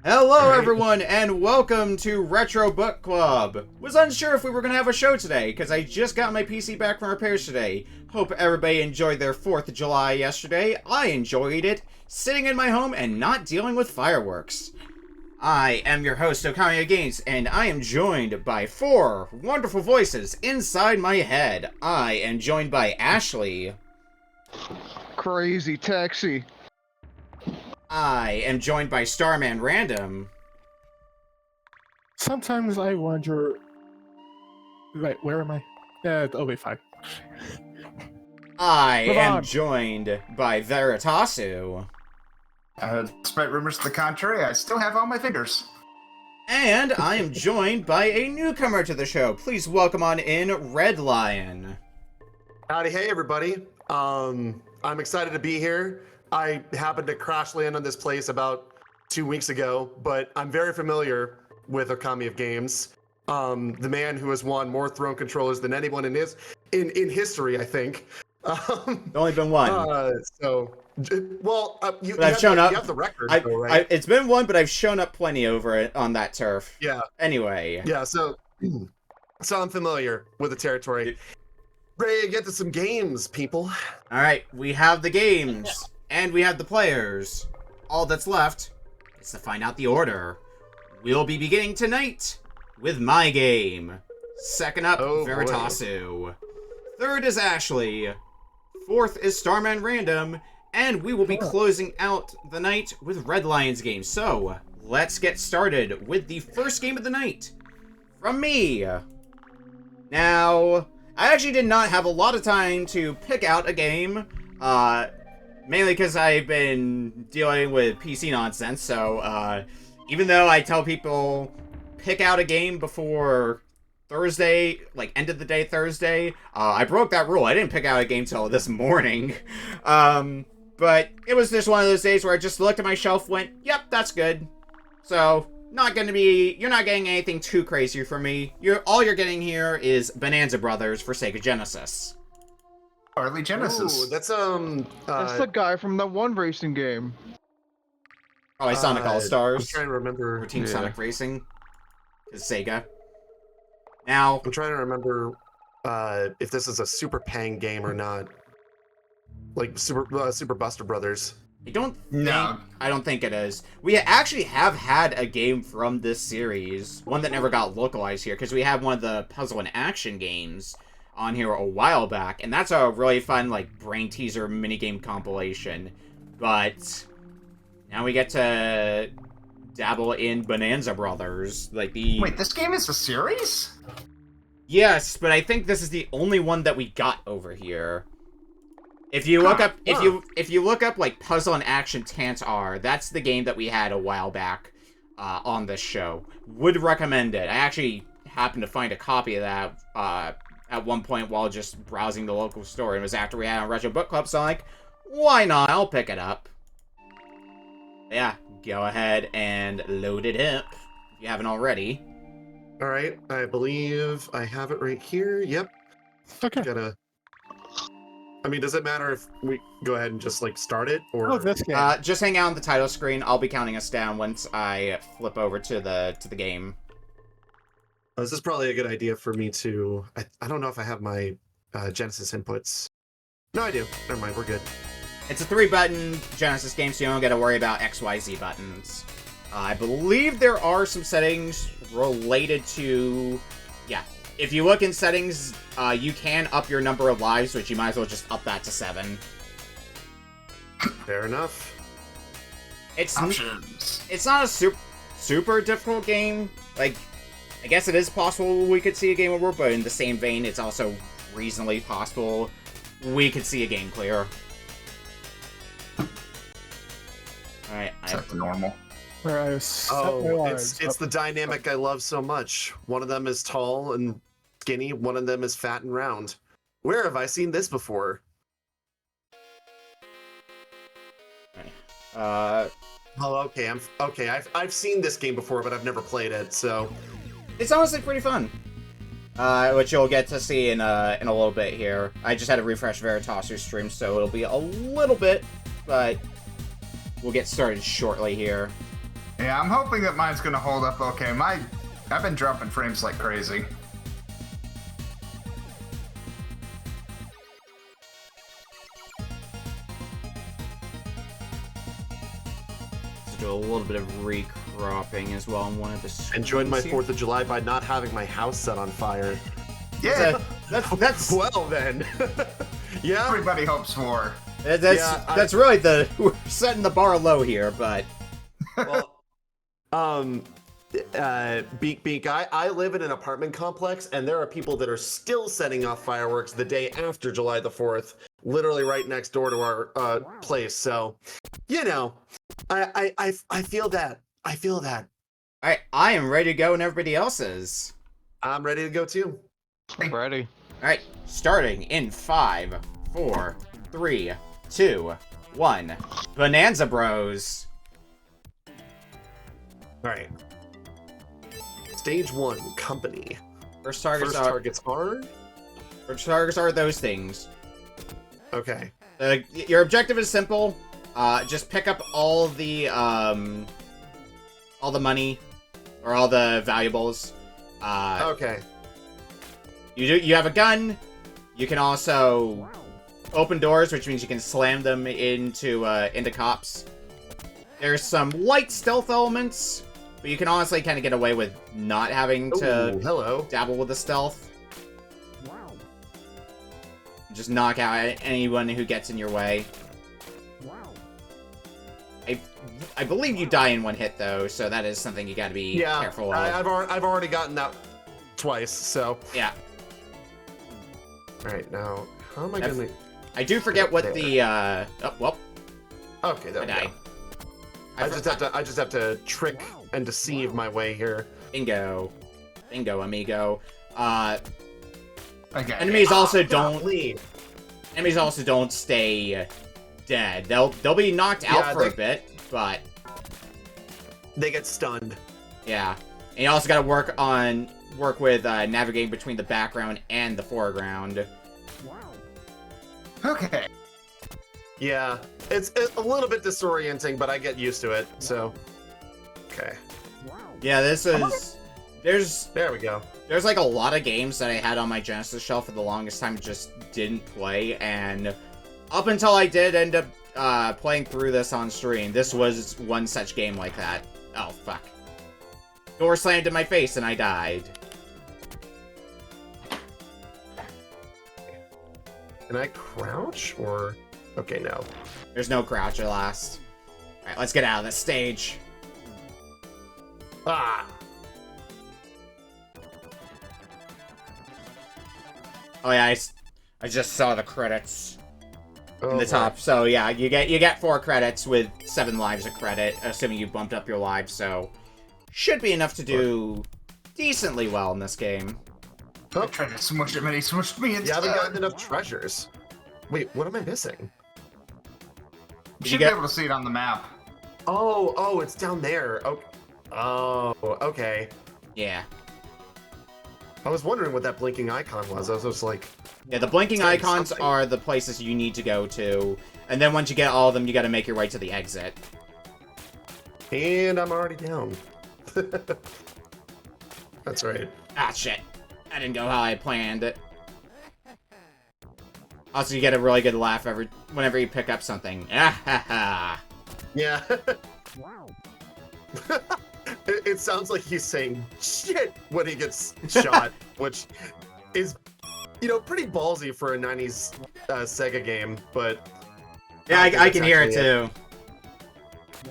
Hello everyone and welcome to Retro Book Club. Was unsure if we were going to have a show today because I just got my PC back from repairs today. Hope everybody enjoyed their 4th of July yesterday. I enjoyed it, sitting in my home and not dealing with fireworks. I am your host, Okami Games, and I am joined by 4 wonderful voices inside my head. I am joined by Ashley. Crazy taxi. I am joined by StarmanRandom. Sometimes I wonder... Wait, where am I? Yeah, it'll be fine. I am joined by Veritasu. Despite rumors to the contrary, I still have all my fingers. And I am joined by a newcomer to the show. Please welcome on in RedLion. Howdy, hey everybody. I'm excited to be here. I happened to crash land on this place about 2 weeks ago, but I'm very familiar with Okami of Games. The man who has won more throne controllers than anyone in history, I think. Only been one. You I've shown up. You have the record, though, right? It's been one, but I've shown up plenty over it on that turf. Yeah. Anyway. Yeah. So I'm familiar with the territory. Ready to get to some games, people. All right, we have the games. And we have the players. All that's left is to find out the order. We'll be beginning tonight with my game. Second up, Veritasu. Third is Ashley. Fourth is StarmanRandom. And we will be closing out the night with RedLion's game. So, let's get started with the first game of the night. From me. Now, I actually did not have a lot of time to pick out a game. Mainly because I've been dealing with PC nonsense, so, even though I tell people, pick out a game before Thursday, like, end of the day Thursday, I broke that rule. I didn't pick out a game till this morning. But it was just one of those days where I just looked at my shelf, went, yep, that's good. So, you're not getting anything too crazy from me. All you're getting here is Bonanza Brothers for Sega Genesis. Early Genesis. Ooh, that's the guy from that one racing game. Probably Sonic All-Stars. I'm trying to remember. Or Team Sonic Racing. Is Sega. Now, I'm trying to remember if this is a Super Pang game or not. Like Super Buster Brothers. I don't think it is. We actually have had a game from this series, one that never got localized here, because we had one of the puzzle and action games on here a while back, and that's a really fun, like, brain teaser minigame compilation. But now we get to dabble in Bonanza Brothers, like the... Wait, this game is a series? Yes, but I think this is the only one that we got over here. If you look up, if you look up like Puzzle and Action Tantar, that's the game that we had a while back on this show. Would recommend it. I actually happened to find a copy of that at one point while just browsing the local store. It was after we had a Retro Book Club, so I'm like, why not? I'll pick it up. Yeah, go ahead and load it up if you haven't already. All right, I believe I have it right here. Yep. Okay. I mean, does it matter if we go ahead and just like start it, or this game. Just hang out on the title screen. I'll be counting us down once I flip over to the game. This is probably a good idea for me to... I don't know if I have my Genesis inputs. No, I do. Never mind, we're good. It's a 3-button Genesis game, so you don't got to worry about XYZ buttons. I believe there are some settings related to... Yeah, if you look in settings, you can up your number of lives, which you might as well just up that to 7. Fair enough. It's Options. It's not a super difficult game. Like, I guess it is possible we could see a game over, but in the same vein, it's also reasonably possible we could see a game clear. Alright, That's the normal. Where I It's the dynamic I love so much. One of them is tall and skinny, one of them is fat and round. Where have I seen this before? Okay, I've seen this game before, but I've never played it, so... It's honestly pretty fun. Which you'll get to see in a little bit here. I just had to refresh Veritasu's stream, so it'll be a little bit, but we'll get started shortly here. Yeah, I'm hoping that mine's gonna hold up okay. I've been dropping frames like crazy. Let's do a little bit of recropping as well on one of the screens. Enjoyed my here. 4th of July by not having my house set on fire. Yeah, That's Well then. Yeah. everybody hopes for. that's really we're setting the bar low here, but Well, Beak, I live in an apartment complex, and there are people that are still setting off fireworks the day after July the 4th, literally right next door to our place. So, you know, I feel that. I feel that. I am ready to go, and everybody else is. I'm ready to go too. Ready. All right, starting in 5, 4, 3, 2, 1. Bonanza Bros. All right. Stage 1, company. First targets First targets are those things. okay. Your objective is simple. Just pick up all the money or all the valuables. Okay. You have a gun. You can also open doors, which means you can slam them into cops. There's some light stealth elements, but you can honestly kind of get away with not having to hello. dabble with the stealth. Just knock out anyone who gets in your way. I believe you die in one hit though, so that is something you got to be careful of. I've already gotten that twice, so Yeah. all right. Now, how am I gonna? I do forget what the oh well. Okay, there I we die. go. I just have to trick and deceive my way here. Bingo, amigo. Okay. Enemies also don't. Golly. Enemies also don't stay dead. They'll be knocked out Yeah, for a bit, but They get stunned. yeah. And you also got to work with navigating between the background and the foreground. Okay. Yeah, it's a little bit disorienting, but I get used to it. So, okay, Yeah, there we go. There's like a lot of games that I had on my Genesis shelf for the longest time just didn't play, and up until I did end up playing through this on stream, this was one such game like that. Oh, fuck. Door slammed in my face and I died. Can I crouch or? Okay, no. There's no crouch at last. Alright, let's get out of this stage. Ah, Oh yeah, I just saw the credits in the boy. top. So yeah, you get 4 credits with 7 lives of credit, assuming you bumped up your lives, so should be enough to do decently well in this game. I tried to smush him and he smushed me You instead. haven't gotten enough treasures. Wait, what am I missing? You should be able to see it on the map. Oh, it's down there. Oh, okay. Yeah. I was wondering what that blinking icon was. I was just like, Yeah, the blinking Saying icons something. are the places you need to go to, and then once you get all of them, you gotta make your way to the exit. and I'm already down. That's right. Ah, shit. I didn't go how I planned it. Also, you get a really good laugh whenever you pick up something. Ah ha ha. Yeah. It sounds like he's saying shit when he gets shot, which is, pretty ballsy for a 90s Sega game, but... Yeah, don't think I that's can hear it actually too.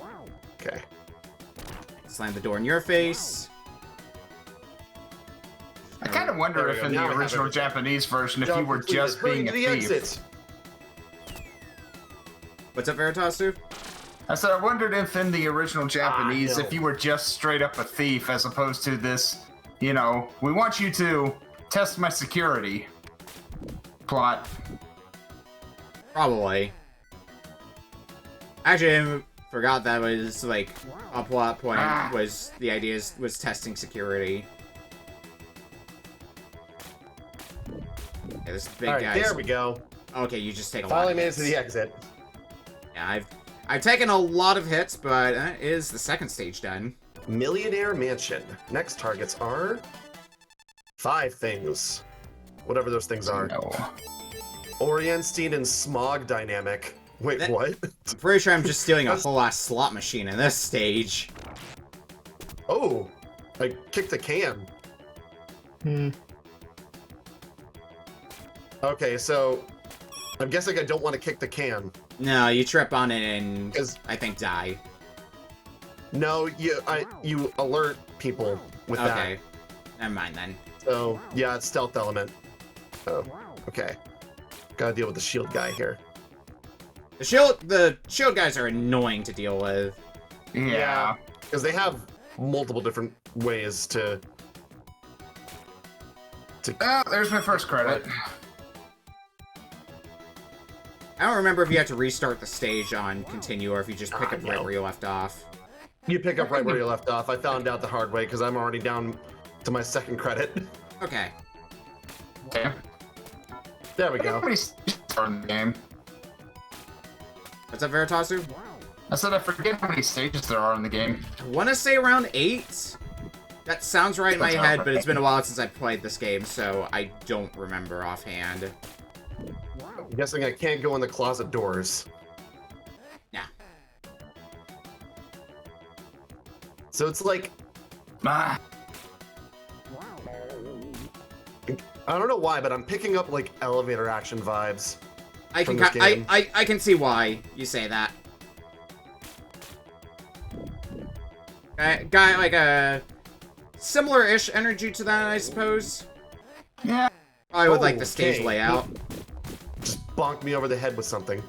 Okay. Slam the door in your face. I kind of wonder There we if go. in Now I the have original everything. Japanese version, if Job you were completed. just Hurry being to a the thief. exit. What's up, Veritasu? I said, I wondered if in the original Japanese, no. if you were just straight up a thief as opposed to this, we want you to test my security plot. Probably. Actually, I forgot that was, like, a plot point, was the idea was testing security. Yeah, this big All right, guy's... there we go. Okay, you just take a lot Finally of made it to hits. the exit. Yeah, I've taken a lot of hits, but that is the second stage done. Millionaire Mansion. Next targets are 5 things. Whatever those things are. No. Orienstein and Smog Dynamic. Wait, That- what? I'm pretty sure I'm just stealing a whole ass slot machine in this stage. Oh, I kicked a can. Okay, so I'm guessing I don't want to kick the can. No, you trip on it and 'Cause- I think die. No, you alert people with Okay. Never mind then. that. So yeah, it's stealth element. Oh, okay. Gotta deal with the shield guy here. The shield guys are annoying to deal with. Yeah. Because they have multiple different ways to. Oh, there's my first credit. I don't remember if you have to restart the stage on continue or if you just pick up right no. where you left off. You pick up right where you left off. I found out the hard way because I'm already down to my second credit. Okay. Okay. There we How go. many stages are in the game? What's up, Veritasu? I said I forget how many stages there are in the game. I want to say around 8. That sounds right in my That's head, right. but it's been a while since I played this game, so I don't remember offhand. I'm guessing I can't go in the closet doors. Yeah. So it's like, Ah, I don't know why, but I'm picking up like elevator action vibes. I can From this game. I can see why you say that. Guy like a similar-ish energy to that, I suppose. yeah. I would like the stage Okay. layout. Just bonk me over the head with something.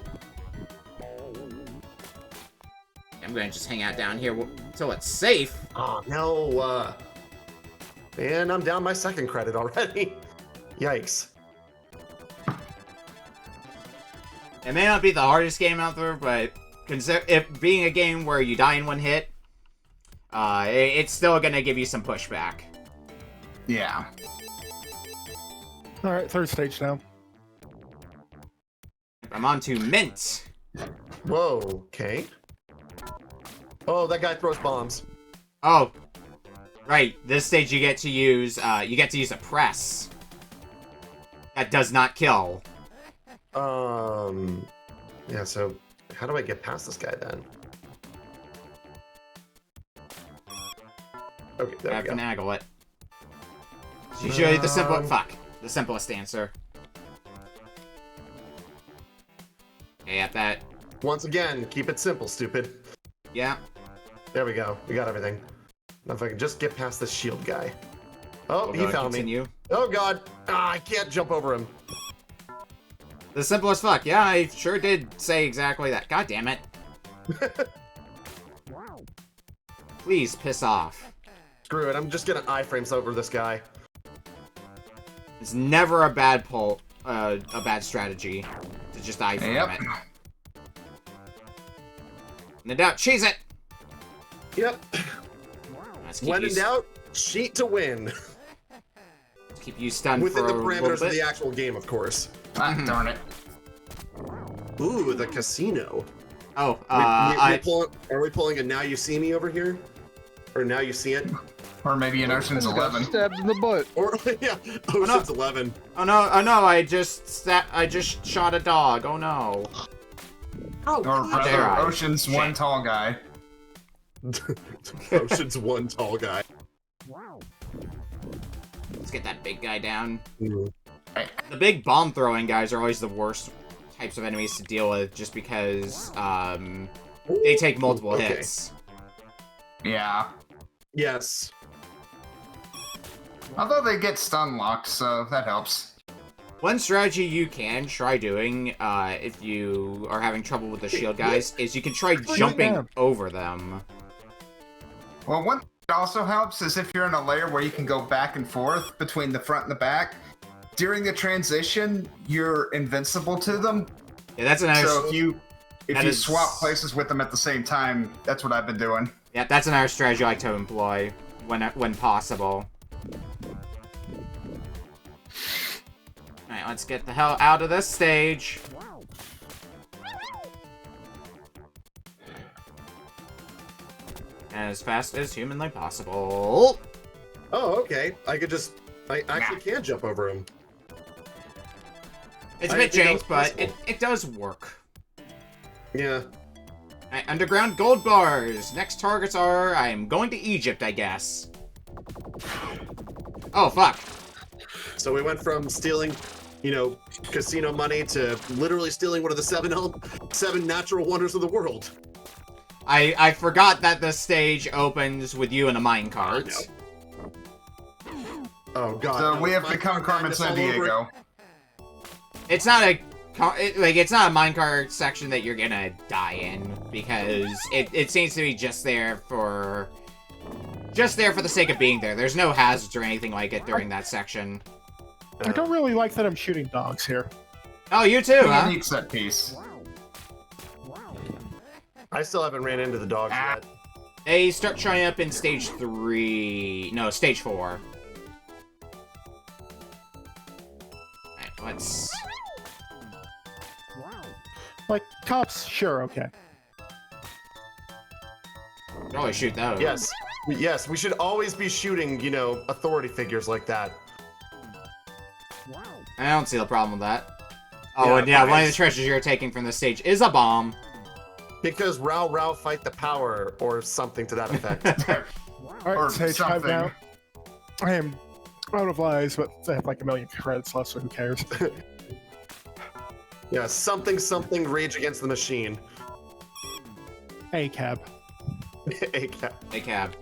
I'm gonna just hang out down here until it's safe. Oh no, and I'm down my second credit already. Yikes. It may not be the hardest game out there, but if being a game where you die in one hit, it's still gonna give you some pushback. Yeah. All right, third stage now. I'm on to Mint. Whoa, okay. Oh, that guy throws bombs. Oh, right. This stage you get to use a press that does not kill. Yeah, so how do I get past this guy then? Okay, there I we go. finagle it. It's usually the simplest answer. Okay, at that. Once again, keep it simple, stupid. Yeah. There we go. We got everything. Now if I can just get past this shield guy. Oh, We'll he go found continue. me. Oh god. Ah, I can't jump over him. The simplest fuck. Yeah, I sure did say exactly that. God damn it. Please piss off. Screw it. I'm just gonna iframes over this guy. It's never a bad a bad strategy to just die from Yep. it. No doubt, cheese it. Yep. Let's keep When you, in doubt, cheat to win. keep you stunned Within for the a parameters little of bit. the actual game, of course. Ah, darn it. Ooh, the casino. Oh, Are we pulling a Now You See Me over here? Or Now You See It? Or maybe an Ocean's Got 11. stabbed in the butt. Or, yeah, Ocean's 11. oh no, I just shot a dog. Oh no. Oh, Or God. brother dare I? Ocean's Shit. one tall guy. Ocean's one tall guy. Let's get that big guy down. Ooh. The big bomb throwing guys are always the worst types of enemies to deal with, just because they take multiple Okay. hits. Yeah. Yes. Although they get stun locked, so that helps. One strategy you can try doing, if you are having trouble with the shield guys, is you can try jumping down. over them. Well, one thing that also helps is if you're in a layer where you can go back and forth between the front and the back. During the transition, you're invincible to them. Yeah, that's a nice. So if you That is- swap places with them at the same time, that's what I've been doing. Yeah, that's another strategy I like to employ when possible. Alright, let's get the hell out of this stage. as fast as humanly possible. Oh, okay. I actually can jump over him. It's a I bit didn't think jank, that was but possible. it does work. Yeah. Alright, underground gold bars. Next targets are, I'm going to Egypt, I guess. Oh, fuck. So we went from stealing, casino money to literally stealing one of the seven natural wonders of the world. I forgot that the stage opens with you in a minecart. Oh god. So no, we have Minecart become Carmen madness all over Sandiego. It's not a it's not a minecart section that you're gonna die in, because it seems to be just there for the sake of being there. There's no hazards or anything like it during that section. I don't really like that I'm shooting dogs here. Oh, you too, huh? Unique set piece. I still haven't ran into the dogs yet. They start showing up in stage 4. Alright, let's... Like, cops, sure, okay. Probably shoot those. Yes, we should always be shooting, authority figures like that. I don't see the problem with that. Oh, Yeah, and yeah, one of the nice. treasures you're taking from this stage is a bomb. Because Rao fight the power, or something to that effect. Alright, Or stage 5 something. now. I am out of lives, but I have like a million credits left, so who cares? Yeah, something, rage against the machine. A cab. A cat. A cab.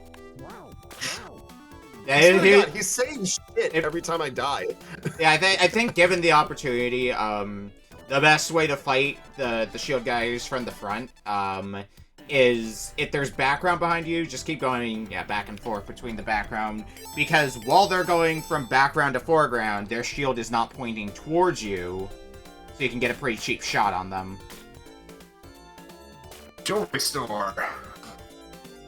I Yeah, swear to God, he's saying shit every time I die. yeah, I think given the opportunity, the best way to fight the shield guys from the front, is if there's background behind you, just keep going, back and forth between the background, because while they're going from background to foreground, their shield is not pointing towards you, so you can get a pretty cheap shot on them. Jewelry store.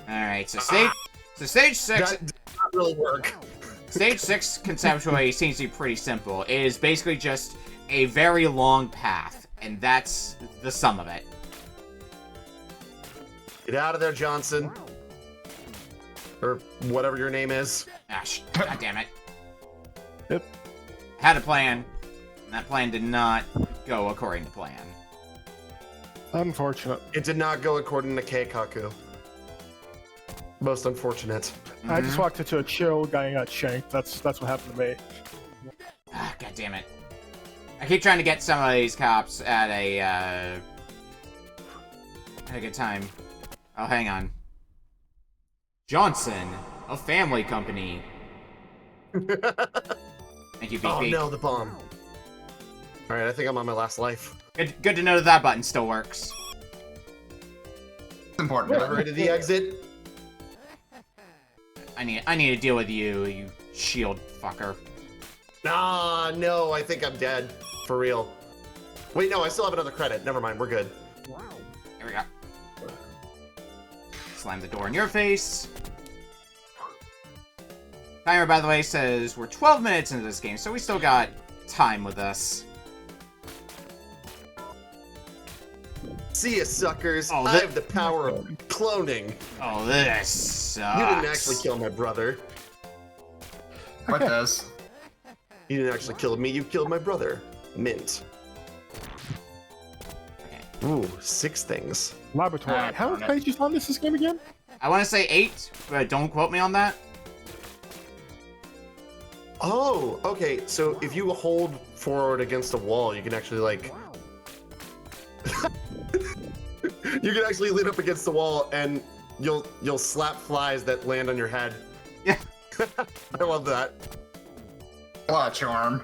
Alright, so stage 6... That did not really work. Stage 6 conceptually seems to be pretty simple. It is basically just a very long path, and that's the sum of it. Get out of there, Johnson. Or whatever your name is. God damn it. Yep. Had a plan, and that plan did not go according to plan. Unfortunate. It did not go according to Keikaku. Most unfortunate. I just walked into a chill guy and got shanked. That's what happened to me. God damn it. I keep trying to get some of these cops at a good time. Oh, hang on. Johnson, a family company. Thank you, Oh BP. no, the bomb. Alright, I think I'm on my last life. Good to know that button still works. It's important. Ready to the exit? I need to deal with you, you shield fucker. Nah, no, I think I'm dead. For real. Wait, no, I still have another credit. Never mind, we're good. Here we go. Slam the door in your face. Timer, by the way, says we're 12 minutes into this game, so we still got time with us. See ya, suckers. Oh, I have the power of cloning. Oh, this sucks. You didn't actually kill my brother. What does? You didn't actually kill me, you killed my brother. Mint. Okay. Ooh, 6 things. Laboratory. How many pages on this game again? I want to say 8, but don't quote me on that. Oh, okay. So if you hold forward against a wall, you can actually like... you can actually lean up against the wall and you'll slap flies that land on your head. Yeah. I love that. Charm.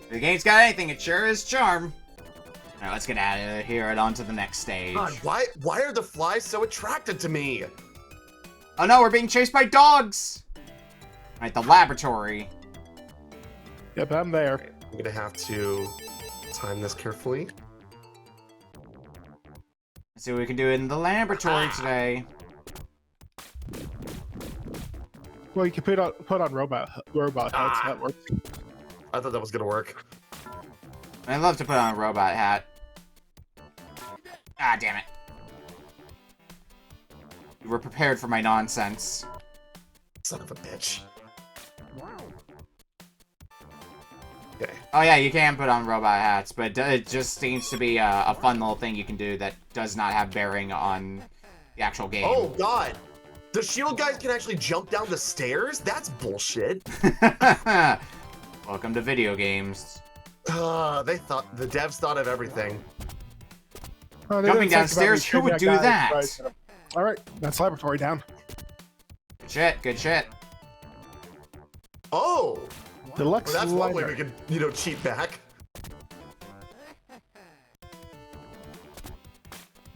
If the game's got anything, it sure is charm. Alright, let's get out of here and on to the next stage. God, why are the flies so attracted to me? Oh no, we're being chased by dogs! Alright, the laboratory. Yep, I'm there. I'm gonna have to time this carefully. Let's see what we can do in the laboratory today. Well, you can put on robot heads. That works. I thought that was gonna work. I'd love to put on a robot hat. Ah, damn it. You were prepared for my nonsense. Son of a bitch. Okay. Oh yeah, you can put on robot hats, but it just seems to be a fun little thing you can do that does not have bearing on the actual game. Oh god! The shield guys can actually jump down the stairs? That's bullshit. Welcome to video games. The devs thought of everything. Oh, they Jumping didn't think about downstairs? me Who would shooting do that? guy. All right, that's laboratory down. Good shit, good shit. Oh! Deluxe Well, that's one way lighter. we could, cheat back.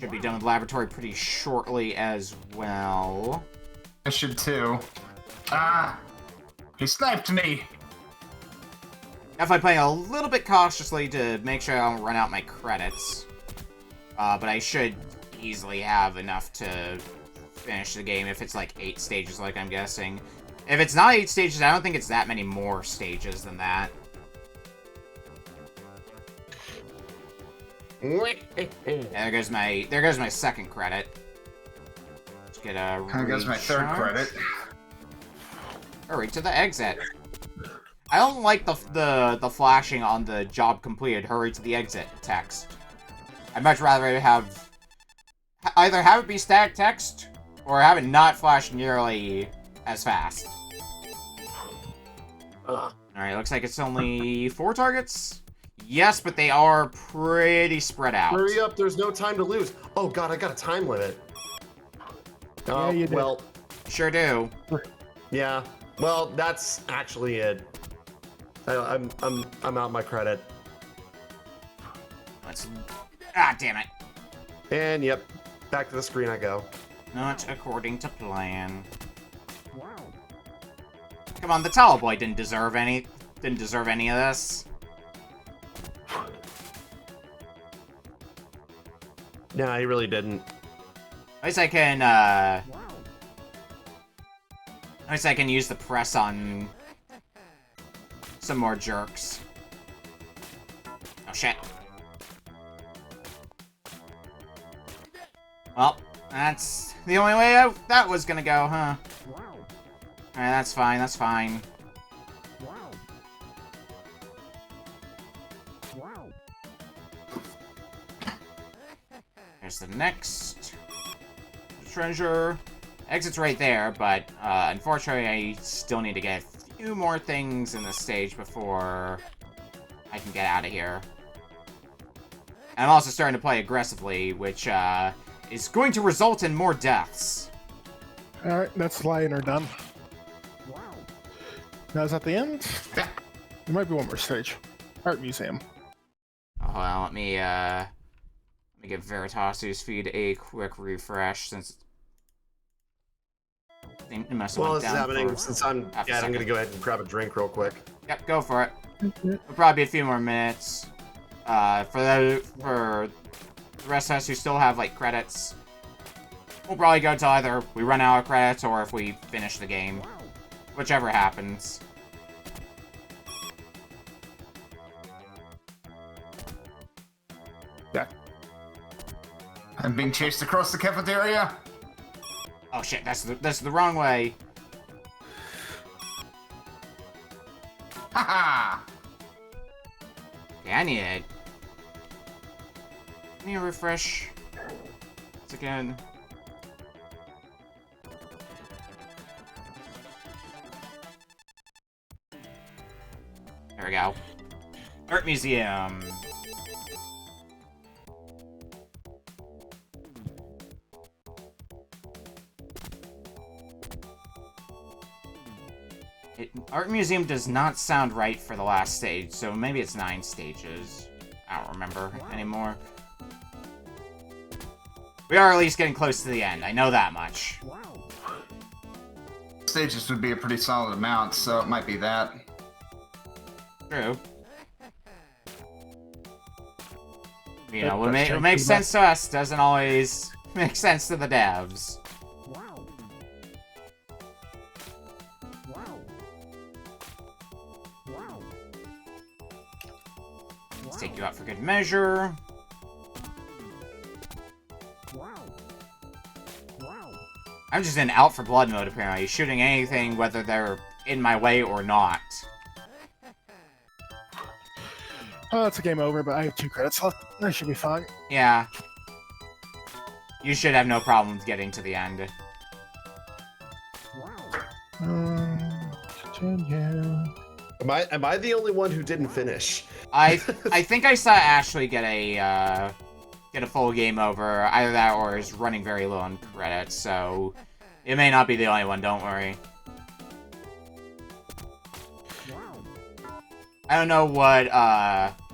Should be done with laboratory pretty shortly as well. I should too. Ah! He sniped me! Definitely playing a little bit cautiously to make sure I don't run out my credits. But I should easily have enough to finish the game if it's like 8 stages like I'm guessing. If it's not 8 stages, I don't think it's that many more stages than that. There goes my second credit. Let's get a There goes my third recharge. credit. Hurry to the exit. I don't like the flashing on the job completed, hurry to the exit text. I'd much rather have either have it be static text or have it not flash nearly as fast. Alright, looks like it's only 4 targets. Yes, but they are pretty spread out. Hurry up, there's no time to lose. Oh god, I got a time limit. Yeah, you did. Well, Sure do. yeah. Well, that's actually it. I'm out my credit. Let's... Ah, damn it. And yep, back to the screen I go. Not according to plan. Come on, the towel boy didn't deserve any of this. Nah, he really didn't. At least I can, use the press on some more jerks. Oh, shit. Well, that's the only way that was gonna go, huh? Alright, that's fine, that's fine. There's the next treasure. Exit's right there, but unfortunately I still need to get a few more things in this stage before I can get out of here. And I'm also starting to play aggressively, which is going to result in more deaths. All right, that's liner done. Now is that the end? Yeah. There might be one more stage. Art museum. Oh, well, let me give Veritasu's feed a quick refresh since it must have Well, went this is down happening for since I'm half a I'm second. gonna go ahead and grab a drink real quick. Yep, go for it. It'll probably be a few more minutes. For the rest of us who still have like credits, we'll probably go till either we run out of credits or if we finish the game, whichever happens. Yeah. I'm being chased across the cafeteria. Oh shit, that's the wrong way. Haha! Okay, I need a refresh. Once again. There we go. Art museum. Art museum does not sound right for the last stage, so maybe it's 9 stages. I don't remember anymore. We are at least getting close to the end, I know that much. Stages would be a pretty solid amount, so it might be that. True. You know, what makes sense to us doesn't always make sense to the devs. Let's take you out for good measure. I'm just in out for blood mode, apparently. Shooting anything, whether they're in my way or not. Oh, it's a game over, but I have 2 credits left. That should be fine. Yeah. You should have no problems getting to the end. Am I the only one who didn't finish? I think I saw Ashley get a full game over. Either that or is running very low on credits, so it may not be the only one, don't worry. I don't know what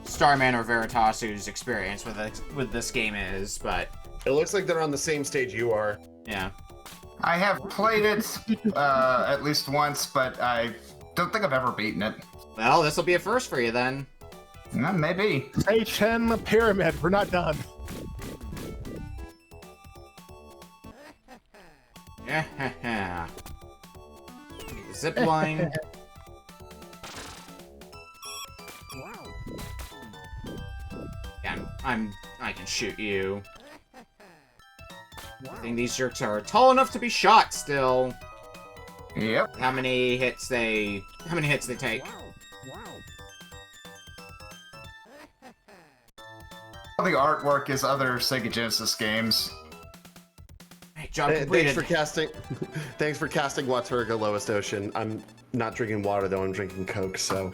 Starman or Veritasu's experience with this game is, but It looks like they're on the same stage you are. yeah. I have played it at least once, but I don't think I've ever beaten it. Well, this will be a first for you then. Maybe. Stage 10, the pyramid. We're not done. Yeah. Zip line. Yeah, I can shoot you. I think these jerks are tall enough to be shot still. Yep. How many hits they take? The artwork is other Sega Genesis games. Hey, job Thanks completed. for casting. Thanks for casting Waturga Lowest Ocean. I'm not drinking water though. I'm drinking Coke. So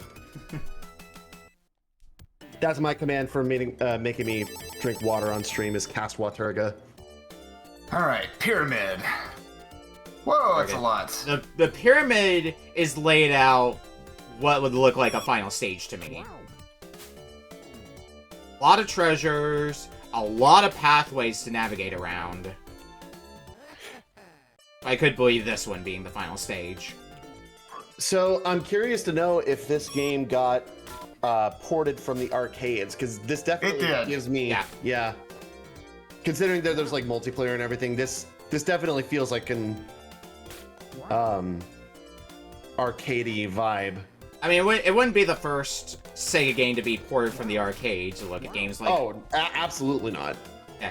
that's my command for making me drink water on stream is cast Waturga. All right, pyramid. Whoa, that's Okay. a lot. The pyramid is laid out what would look like a final stage to me. A lot of treasures, a lot of pathways to navigate around. I could believe this one being the final stage. So I'm curious to know if this game got ported from the arcades, because this definitely It did. gives me Yeah. Considering that there's like multiplayer and everything, this definitely feels like an arcadey vibe. I mean, it wouldn't be the first Sega game to be ported from the arcade to look at games like Absolutely not.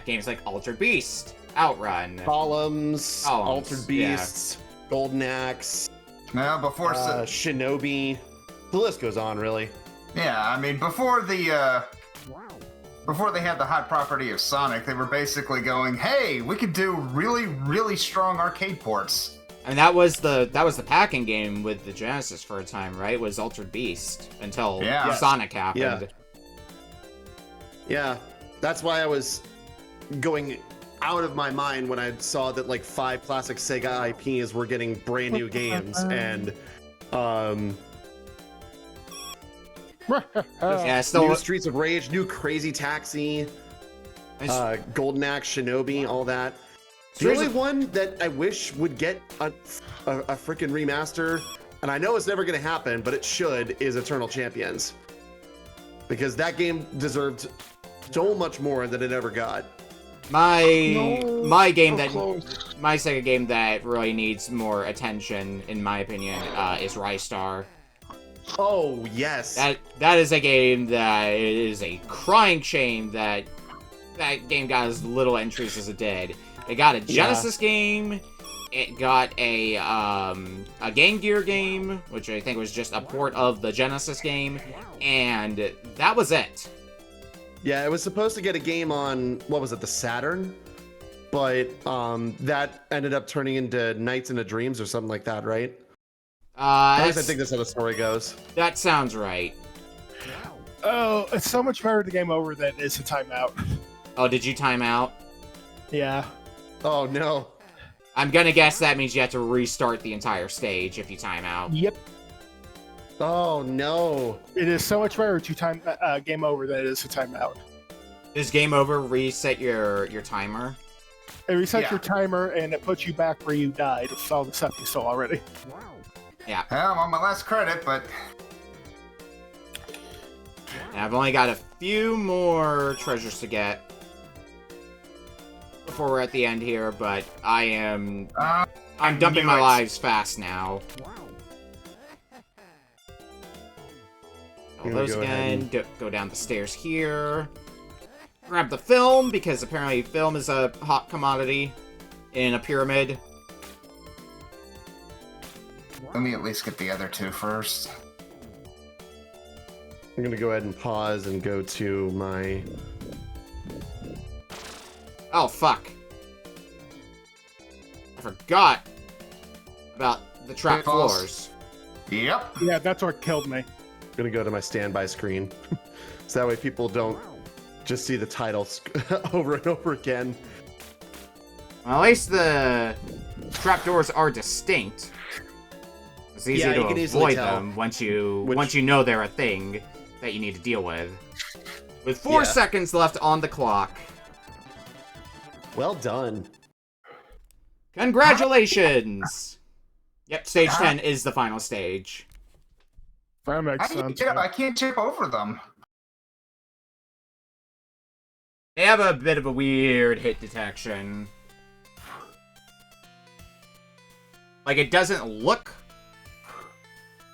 games like Altered Beast, Outrun. Columns, Columns, Altered Beasts, Golden Axe, Now, before Shinobi. The list goes on, really. yeah, I mean, before they had the hot property of Sonic, they were basically going, "Hey, we could do really, really strong arcade ports." I mean, that was the packing game with the Genesis for a time, right? Was Altered Beast until Yeah. Yes. Sonic happened. Yeah, that's why I was going out of my mind when I saw that like 5 classic Sega IPs were getting brand new games, and Yeah, still new Streets of Rage, new Crazy Taxi, Golden Axe, Shinobi, all that. The Streets only of- one that I wish would get a freaking remaster, and I know it's never going to happen, but it should, is Eternal Champions. Because that game deserved so much more than it ever got. my Close. Sega game that really needs more attention, in my opinion, is Rystar. Oh, yes. That is a game that is a crying shame that game got as little entries as it did. It got a Genesis game. It got a Game Gear game, which I think was just a port of the Genesis game, and that was it. Yeah, it was supposed to get a game on, what was it, the Saturn? But that ended up turning into Nights into Dreams or something like that, right? At least I think that's how the story goes. That sounds right. Oh, it's so much better the game over than it is a timeout. Oh, did you time out? Yeah. Oh, no. I'm gonna guess that means you have to restart the entire stage if you time out. Yep. Oh, no. It is so much better to time game over than it is to timeout. Does Game Over reset your timer? It resets Yeah. your timer and it puts you back where you died with all the stuff you stole already. Yeah. Well, I'm on my last credit, but And I've only got a few more treasures to get before we're at the end here, but I'm dumping knew my it. lives fast now. All Here we those go ahead again. Go down the stairs here. Grab the film, because apparently film is a hot commodity in a pyramid. Let me at least get the other two first. I'm gonna go ahead and pause and go to my... Oh, fuck. I forgot about the trap floors. Yep. Yeah, that's what killed me. I'm gonna go to my standby screen. So that way people don't just see the titles over and over again. Well, at least the trapdoors are distinct. It's easy Yeah, to you can easily avoid tell them once you know they're a thing that you need to deal with. With 4 Yeah. seconds left on the clock. Well done. Congratulations! Yep, stage 10 is the final stage. That makes sense. I can't jump over them. They have a bit of a weird hit detection. Like, it doesn't look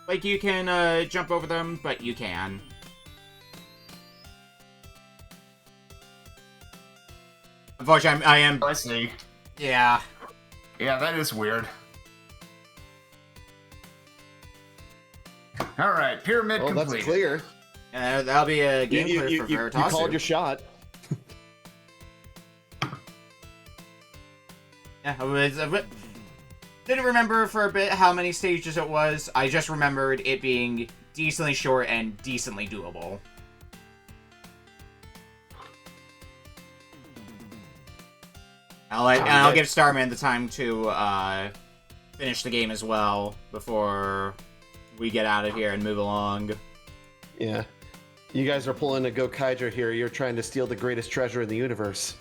like you can jump over them, but you can. Unfortunately, I am... I see. Yeah. Yeah, that is weird. Alright, pyramid Well, complete. that's clear. That'll be a game clear for Veritasu. You called your shot. Yeah, didn't remember for a bit how many stages it was. I just remembered it being decently short and decently doable. I'll give Starman the time to finish the game as well before we get out of here and move along. Yeah. You guys are pulling a Gokaiger here. You're trying to steal the greatest treasure in the universe.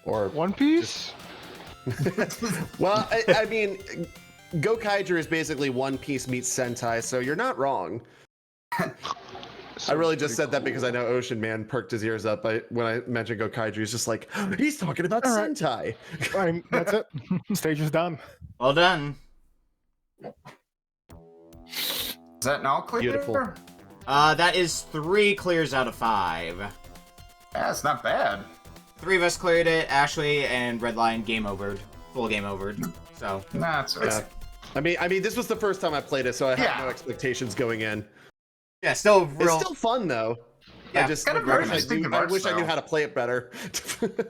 Or One Piece? well, I mean, Gokaiger is basically One Piece meets Sentai, so you're not wrong. I really just said that because I know Ocean Man perked his ears up when I mentioned Gokaiger. He's just like, he's talking about Sentai. That's it. Stage is done. Well done. Is that an all clear? Beautiful. That is 3 clears out of 5. That's not bad. 3 of us cleared it. Ashley and RedLion game overed. Full game overed. So. Nah, it's Yeah. I mean, this was the first time I played it, so I had no expectations going in. Yeah, still real. It's still fun though. Yeah, I just got a very distinctive I art wish I knew style. how to play it better.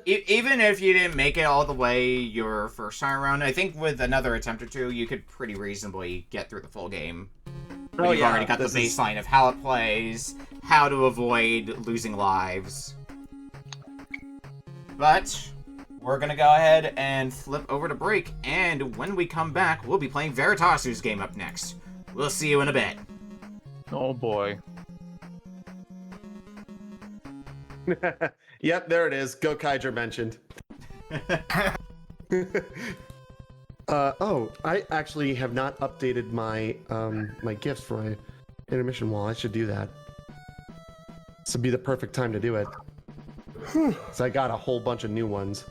Even if you didn't make it all the way your first time around, I think with another attempt or two, you could pretty reasonably get through the full game. Oh, You've yeah, already got the this is- baseline of how it plays, how to avoid losing lives. But we're gonna go ahead and flip over to break, and when we come back, we'll be playing Veritasu's game up next. We'll see you in a bit. Oh boy. Yep, there it is. Gokaiger mentioned. Oh, I actually have not updated my my gifts for my intermission wall. I should do that. This would be the perfect time to do it. So I got a whole bunch of new ones.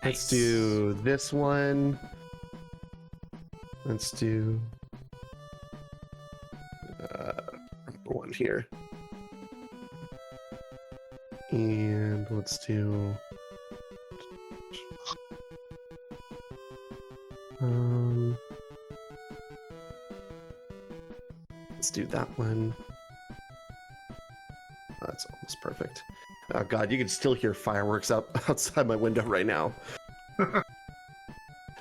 Let's Nice. do this one. Let's do one here. And let's do let's do that one. Oh, that's almost perfect. Oh god, you can still hear fireworks outside my window right now. I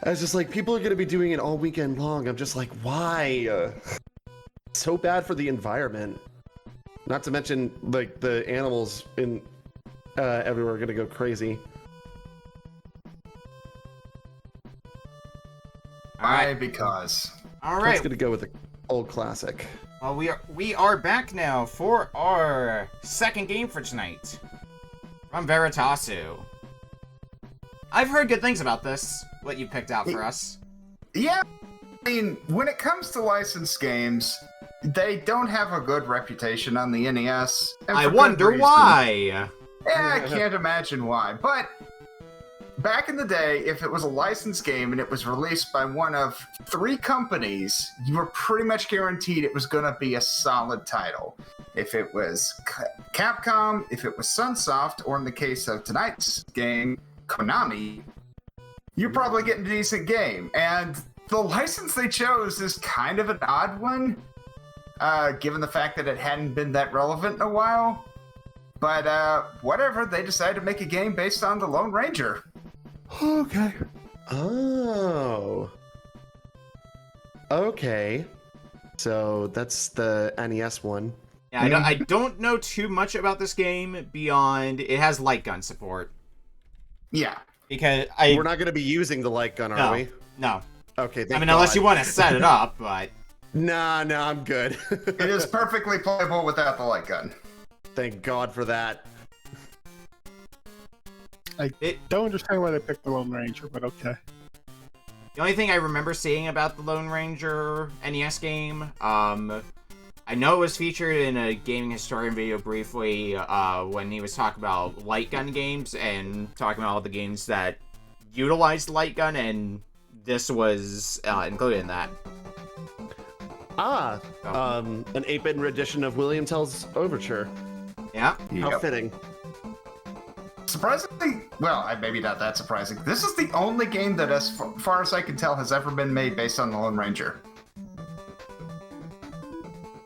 was just like, people are gonna be doing it all weekend long. I'm just like, why? So bad for the environment. Not to mention, like, the animals in everywhere are gonna go crazy. Why? Because. All That's right. gonna go with the old classic. Well, we are back now for our second game for tonight. From Veritasu. I've heard good things about this, what you picked out for us. Yeah, I mean, when it comes to licensed games, they don't have a good reputation on the NES. and I for good wonder reason. why. Yeah, I can't imagine why. But back in the day, if it was a licensed game and it was released by one of 3 companies, you were pretty much guaranteed it was going to be a solid title. If it was Capcom, if it was Sunsoft, or in the case of tonight's game, Konami, you're probably getting a decent game. And the license they chose is kind of an odd one, given the fact that it hadn't been that relevant in a while. But whatever, they decided to make a game based on the Lone Ranger. Okay. Oh. Okay. So that's the NES one. Yeah, I don't know too much about this game beyond it has light gun support. Yeah. Because we're not going to be using the light gun, are we? No. Okay, thank I mean, God. unless you want to set it up, but... Nah, I'm good. It is perfectly playable without the light gun. Thank God for that. I don't understand why they picked the Lone Ranger, but okay. The only thing I remember seeing about the Lone Ranger NES game, I know it was featured in a gaming historian video briefly when he was talking about light gun games and talking about all the games that utilized light gun, and this was included in that. An 8-bit rendition of William Tell's Overture. Yeah. How fitting. Surprisingly, well, maybe not that surprising. This is the only game that, as far as I can tell, has ever been made based on the Lone Ranger.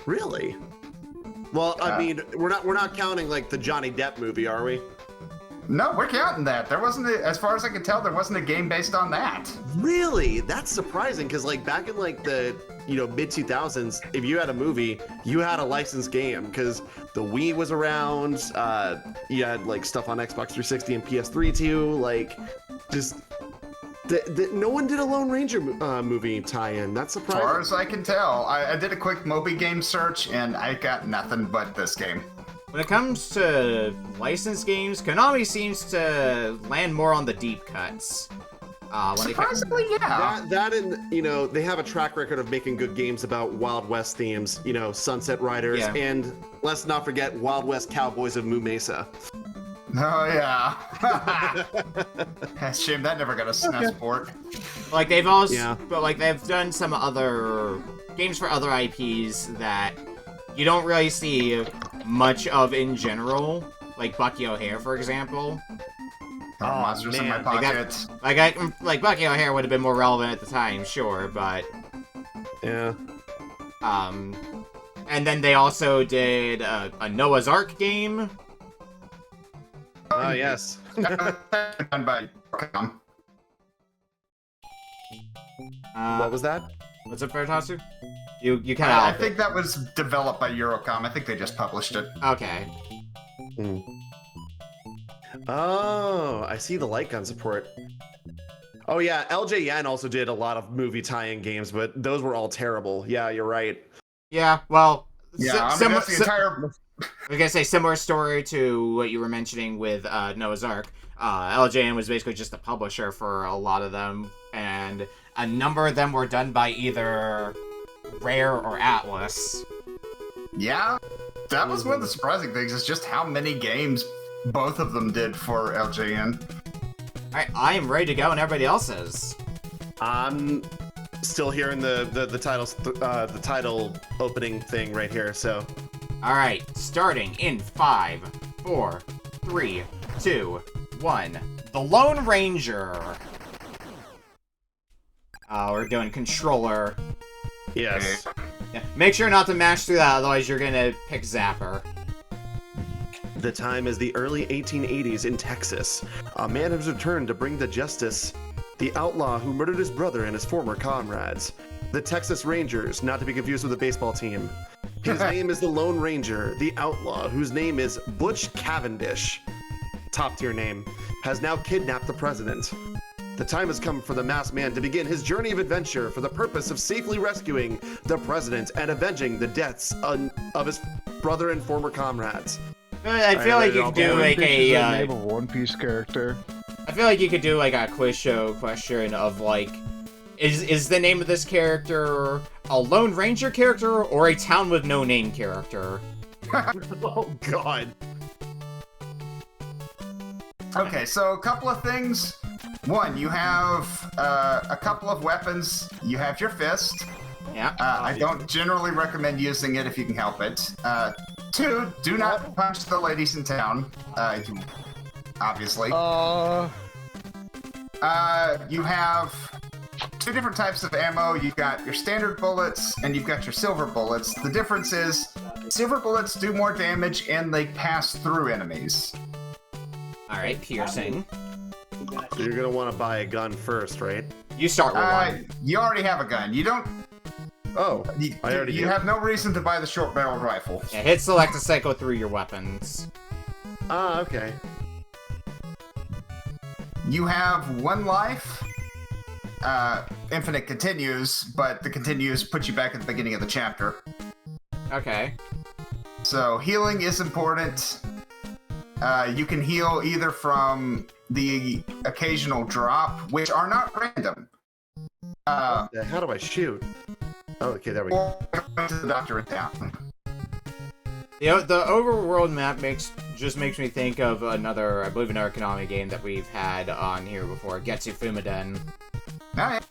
Really? Well, I mean, we're not counting like the Johnny Depp movie, are we? No, we're counting that. There wasn't, as far as I can tell, there wasn't a game based on that. Really? That's surprising, because like back in like the mid 2000s, if you had a movie, you had a licensed game, because the Wii was around. You had like stuff on Xbox 360 and PS3 too. Like, just no one did a Lone Ranger movie tie-in. That's As surprising. far as I can tell, I did a quick Moby game search and I got nothing but this game. When it comes to licensed games, Konami seems to land more on the deep cuts. Surprisingly, yeah. That and they have a track record of making good games about Wild West themes. Sunset Riders, Yeah. and let's not forget Wild West Cowboys of Moo Mesa. Oh, yeah. Shame that never got a SNES port. Like they've also, Yeah. but like they've done some other games for other IPs that you don't really see much of in general, like Bucky O'Hare, for example. Monsters in my man. pocket. Like Bucky O'Hare would have been more relevant at the time, sure, but Yeah. and then they also did a Noah's Ark game. Oh yes. Done by Capcom. What was that? What's up, Veritasu? You kind of. I think that was developed by Eurocom. I think they just published it. Okay. Oh, I see the light gun support. Oh yeah, LJN also did a lot of movie tie-in games, but those were all terrible. Yeah, you're right. Yeah. Well. Yeah, that's the entire. I was gonna say similar story to what you were mentioning with Noah's Ark. LJN was basically just the publisher for a lot of them, and a number of them were done by either Rare or Atlas. Yeah, that was one of the surprising things, is just how many games both of them did for LJN. Alright, I am ready to go, and everybody else is. I'm still hearing the title opening thing right here. So, Alright, starting in 5, 4, 3, 2, 1. The Lone Ranger. We're doing controller. yes. Yeah, make sure not to mash through that, otherwise you're gonna pick Zapper. The time is the early 1880s in Texas. A man has returned to bring the justice. The outlaw who murdered his brother and his former comrades. The Texas Rangers, not to be confused with the baseball team. His name is the Lone Ranger, the outlaw, whose name is Butch Cavendish. Top tier name. Has now kidnapped the president. The time has come for the masked man to begin his journey of adventure for the purpose of safely rescuing the president and avenging the deaths of his brother and former comrades. I feel like you could do like the a. name of One Piece character. I feel like you could do like a quiz show question of like, is the name of this character a Lone Ranger character or a town with no name character? Oh God. Okay, so a couple of things. One, you have a couple of weapons. You have your fist. Yeah. I don't generally recommend using it if you can help it. Two, do not punch the ladies in town. Obviously. You have two different types of ammo. You've got your standard bullets and you've got your silver bullets. The difference is silver bullets do more damage and they pass through enemies. Alright, piercing. So you're gonna want to buy a gun first, right? You start with one. You already have a gun. You don't. Oh, I already You do. have no reason to buy the short-barreled rifle. Yeah, hit select to cycle through your weapons. Ah, okay. You have one life. Infinite continues, but the continues put you back at the beginning of the chapter. Okay. So healing is important. You can heal either from the occasional drop, which are not random. How do I shoot? Oh, okay, there we go. Or go to the doctor in town. You know, the overworld map just makes me think of another, I believe, another Konami game that we've had on here before, Getsu Fumaden. Alright.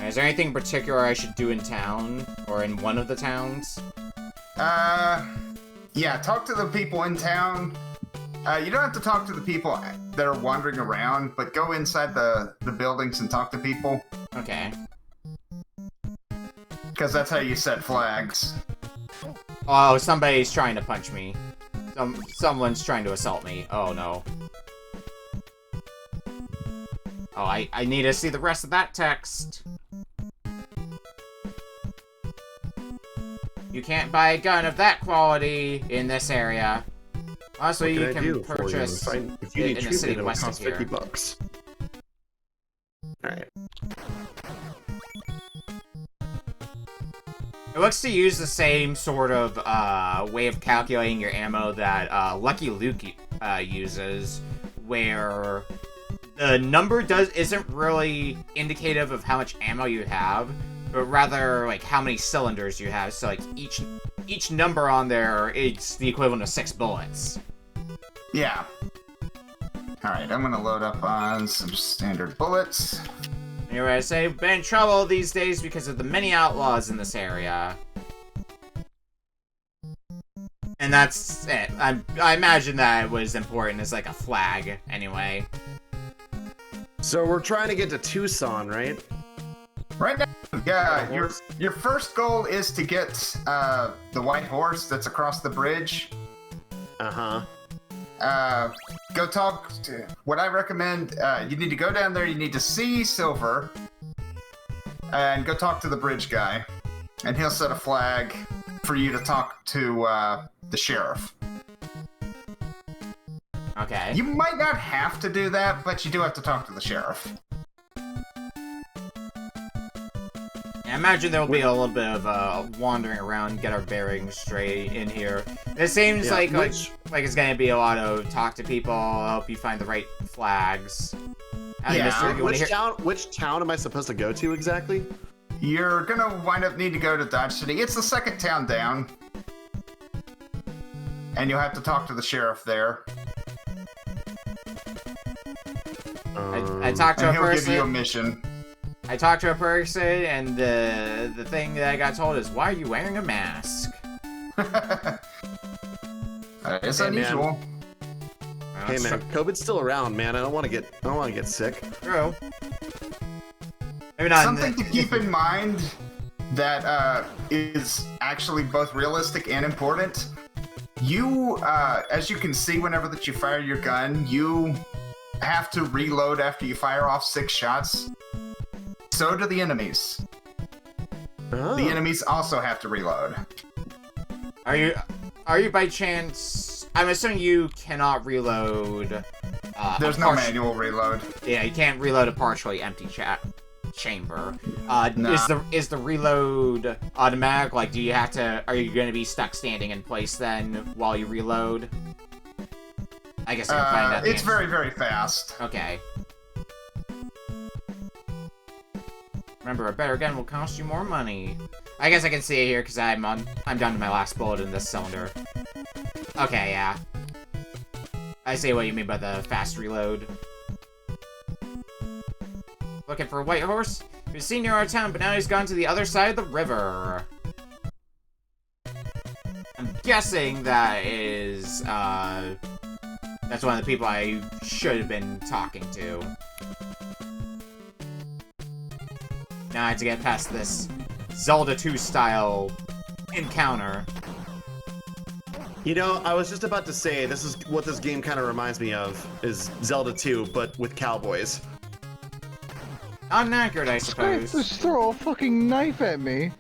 Is there anything in particular I should do in town, or in one of the towns? Yeah, talk to the people in town. You don't have to talk to the people that are wandering around, but go inside the buildings and talk to people. Okay. Because that's how you set flags. Oh, somebody's trying to punch me. Someone's trying to assault me. Oh, no. Oh, I need to see the rest of that text. You can't buy a gun of that quality in this area. Also, What you I can do for purchase if you it need in the city treatment, it'll west of cost here. $50. Alright. It looks to use the same sort of way of calculating your ammo that Lucky Luke uses, where the number isn't really indicative of how much ammo you have, but rather like how many cylinders you have. So like each number on there is the equivalent of 6 bullets. Yeah. Alright, I'm gonna load up on some standard bullets. Anyway, I say, been in trouble these days because of the many outlaws in this area. And that's it. I imagine that it was important as like a flag, anyway. So we're trying to get to Tucson, right? Right now, yeah, your first goal is to get the white horse that's across the bridge. Uh-huh. Go talk to... What I recommend, you need to go down there, you need to see Silver, and go talk to the bridge guy. And he'll set a flag for you to talk to the sheriff. Okay. You might not have to do that, but you do have to talk to the sheriff. I imagine there'll be a little bit of wandering around, get our bearings straight in here. It seems Yeah, like it's gonna be a lot of talk to people, help you find the right flags. Yeah, Mister, you wanna hear? Which town am I supposed to go to exactly? You're gonna need to go to Dodge City. It's the second town down. And you'll have to talk to the sheriff there. I talked to And a he'll give you a person. mission. I talked to a person, and the thing that I got told is, "Why are you wearing a mask?" It's Hey, unusual. Hey man, COVID's still around, man. I don't want to get sick. True. Maybe not. Something to keep in mind that is actually both realistic and important. You, as you can see, whenever that you fire your gun, you have to reload after you fire off 6 shots. So do the enemies. Oh. The enemies also have to reload. Are you by chance? I'm assuming you cannot reload. There's no manual reload. Yeah, you can't reload a partially empty chamber. Nah. Is the reload automatic? Like, do you have to? Are you going to be stuck standing in place then while you reload? I guess I can find out. It's very, very fast. Okay. Remember, a better gun will cost you more money. I guess I can see it here because I'm down to my last bullet in this cylinder. Okay, yeah. I see what you mean by the fast reload. Looking for a white horse? He was seen near our town, but now he's gone to the other side of the river. I'm guessing that is, that's one of the people I should have been talking to. Now I have to get past this Zelda 2 style encounter. You know, I was just about to say, this is what this game kind of reminds me of, is Zelda 2, but with cowboys. Unaccurate, I suppose. Just throw a fucking knife at me.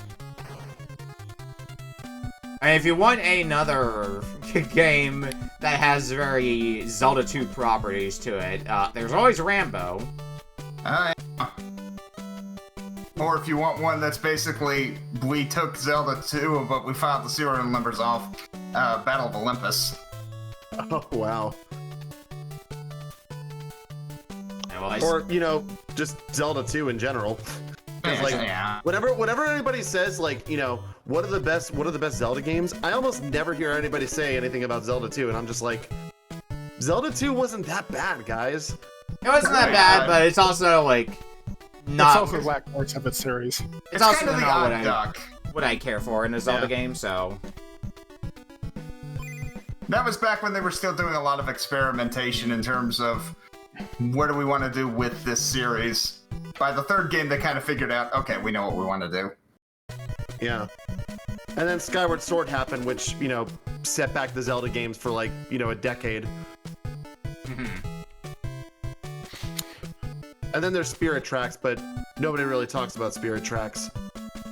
And if you want another game that has very Zelda 2 properties to it, there's always Rambo. Yeah. Or if you want one that's basically, we took Zelda 2, but we filed the serial numbers off, Battle of Olympus. Oh, wow. Yeah, well, Or, you know, just Zelda 2 in general. Because, like, Yeah. whenever anybody says, like, you know, what are the best Zelda games, I almost never hear anybody say anything about Zelda 2, and I'm just like, Zelda 2 wasn't that bad, guys. it wasn't that bad, but it's also, like, not... It's also lack parts of its series. It's also kind of the not odd duck. what I care for in a Zelda Yeah. game, so... That was back when they were still doing a lot of experimentation in terms of what do we want to do with this series. By the third game, they kind of figured out, okay, we know what we want to do. Yeah. And then Skyward Sword happened, which, you know, set back the Zelda games for, like, you know, a decade. And then there's Spirit Tracks, but nobody really talks about Spirit Tracks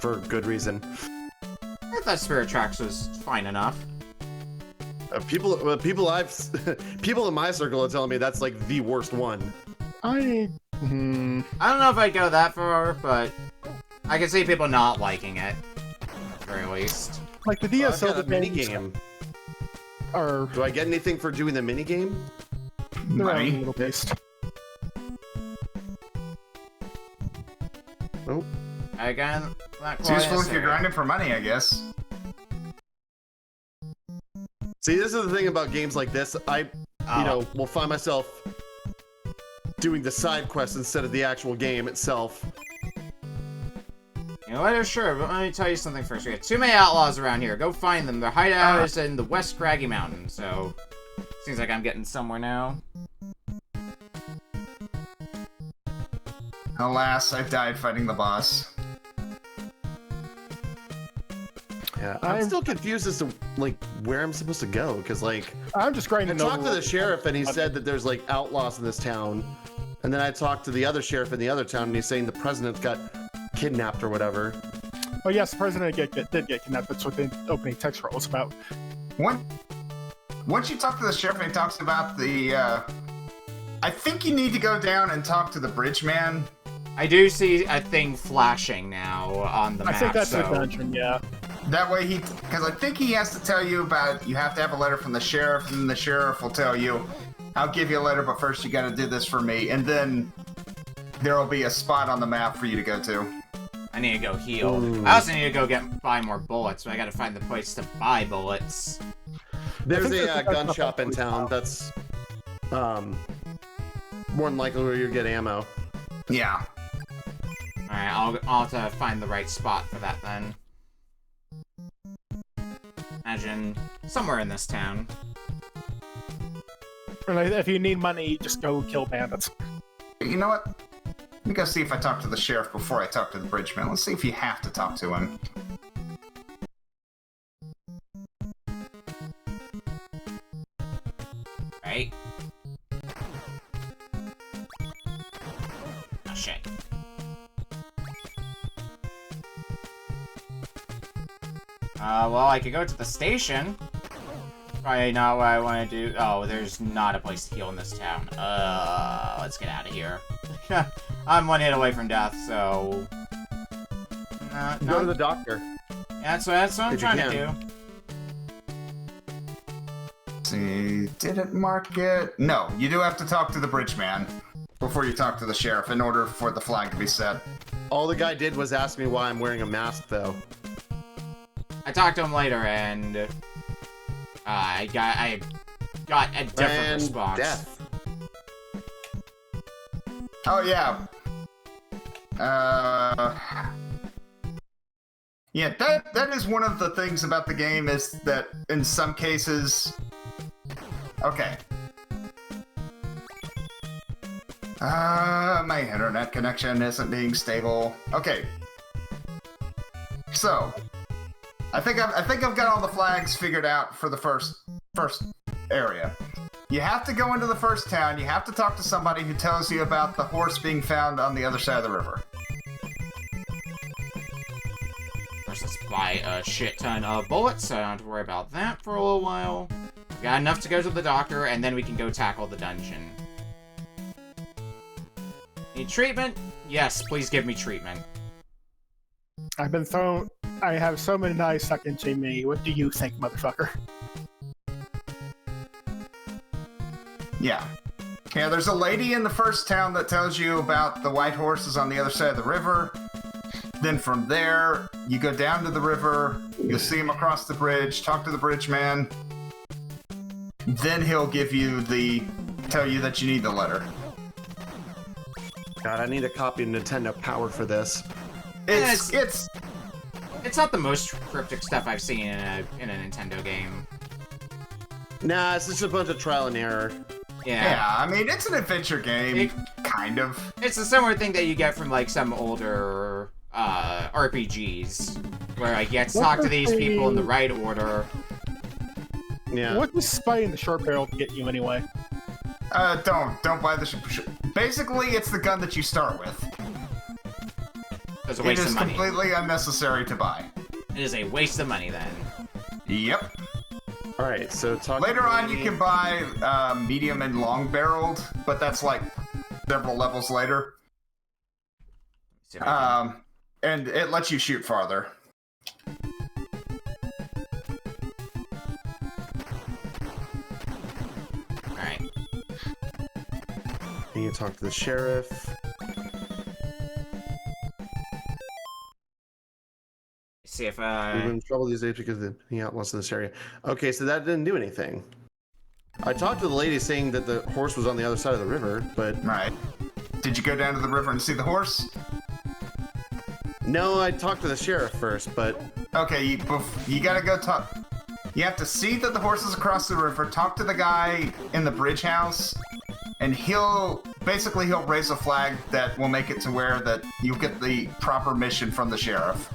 for good reason. I thought Spirit Tracks was fine enough. People in my circle are telling me that's like the worst one. I I don't know if I'd go that far, but I can see people not liking it, at the very least. like the Well, DS I've got Zelda a mini games game. are Do I get anything for doing the mini game? they're a Money. little beast. Nope. Again, not It's quite useful if you're necessary. grinding for money, I guess. See, this is the thing about games like this. I, Oh. you know, will find myself doing the side quests instead of the actual game itself. You know what? Sure, but let me tell you something first. We have too many outlaws around here. Go find them. Their hideout is in the West Craggy Mountain, so... Seems like I'm getting somewhere now. Alas, I died fighting the boss. Yeah, I'm I'm- still confused as to like where I'm supposed to go because like I'm just I grinding. talked to over- the sheriff and he said that there's like outlaws in this town, and then I talked to the other sheriff in the other town and he's saying the president got kidnapped or whatever. Oh yes, the president did get kidnapped. That's what the opening text roll is about. Once you talk to the sheriff and he talks about the, I think you need to go down and talk to the bridge man. I do see a thing flashing now on the map, I think that's so... the dungeon. Yeah. That way because I think he has to tell you about, you have to have a letter from the sheriff, and then the sheriff will tell you, I'll give you a letter, but first you gotta do this for me, and then there will be a spot on the map for you to go to. I need to go heal. Ooh. I also need to go buy more bullets, but I gotta find the place to buy bullets. There's think a that's gun not shop in publicly town filed. that's more than likely where you get ammo. Yeah. Alright, I'll have to find the right spot for that then. Imagine somewhere in this town. And like, if you need money, just go kill bandits. You know what? Let me go see if I talk to the sheriff before I talk to the bridge man. Let's see if you have to talk to him. Right? Oh shit. Well, I could go to the station. Probably not what I want to do. Oh, there's not a place to heal in this town. Let's get out of here. I'm one hit away from death, so... Go to the doctor. Yeah, that's what I'm If you trying can. to do. See, did it mark it? No, you do have to talk to the bridge man before you talk to the sheriff in order for the flag to be set. All the guy did was ask me why I'm wearing a mask though. I talked to him later, and I got a different And response. death. Oh yeah. Yeah, that is one of the things about the game is that in some cases. Okay. My internet connection isn't being stable. Okay. So, I think I've got all the flags figured out for the first area. You have to go into the first town. You have to talk to somebody who tells you about the horse being found on the other side of the river. First, let's buy a shit ton of bullets, so I don't have to worry about that for a little while. We got enough to go to the doctor, and then we can go tackle the dungeon. Need treatment? Yes, please give me treatment. I've been thrown. I have so many knives stuck into me. What do you think, motherfucker? Yeah. Yeah, there's a lady in the first town that tells you about the white horses on the other side of the river. Then from there, you go down to the river, you'll see him across the bridge, talk to the bridge man. Then he'll give you tell you that you need the letter. God, I need a copy of Nintendo Power for this. It's not the most cryptic stuff I've seen in a Nintendo game. Nah, it's just a bunch of trial and error. Yeah, I mean, it's an adventure game, kind of. It's a similar thing that you get from, like, some older RPGs, where, like, you have to talk to these people in the right order. Yeah. What does spiting the short barrel get you anyway? Don't buy the... Basically, it's the gun that you start with. It's a It waste is of money. completely unnecessary to buy. It is a waste of money, then. Yep. Alright, so talk Later on, you can buy medium and long-barreled, but that's like several levels later. See if I And it lets you shoot farther. can- Alright. You can talk to the sheriff. See if, We've been in trouble these days because of the outlaws in this area. Okay, so that didn't do anything. I talked to the lady saying that the horse was on the other side of the river, but... Right. Did you go down to the river and see the horse? No, I talked to the sheriff first, but... Okay, you gotta go talk... You have to see that the horse is across the river, talk to the guy in the bridge house, and he'll raise a flag that will make it to where that you get the proper mission from the sheriff.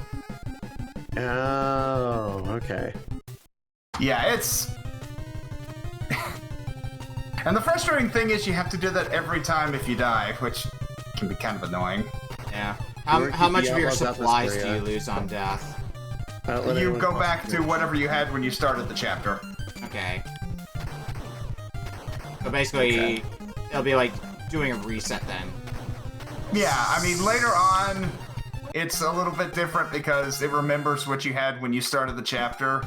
Oh, okay. Yeah, it's... And the frustrating thing is you have to do that every time if you die, which can be kind of annoying. Yeah. We're How much keeping of your outlaws out this supplies do area. you lose on death? You go back to whatever you had when you started the chapter. Okay. So basically, it'll be like doing a reset then. Yeah, I mean, later on, it's a little bit different because it remembers what you had when you started the chapter.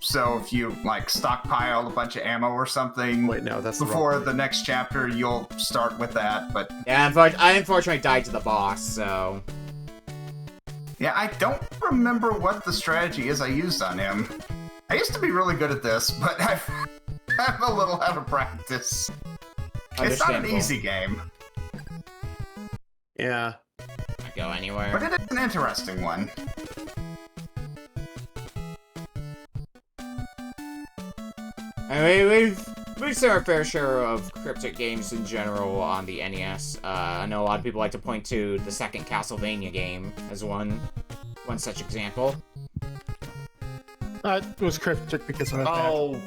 So if you, like, stockpile a bunch of ammo or something Wait, no, that's the wrong before one. the next chapter, you'll start with that, but... Yeah, I unfortunately died to the boss, so... Yeah, I don't remember what the strategy is I used on him. I used to be really good at this, but I'm a little out of practice. It's not an Understandable. easy game, Yeah. Not go anywhere. but it is an interesting one. I mean, we've seen our fair share of cryptic games in general on the NES. I know a lot of people like to point to the second Castlevania game as one such example. It was cryptic because of that. Oh,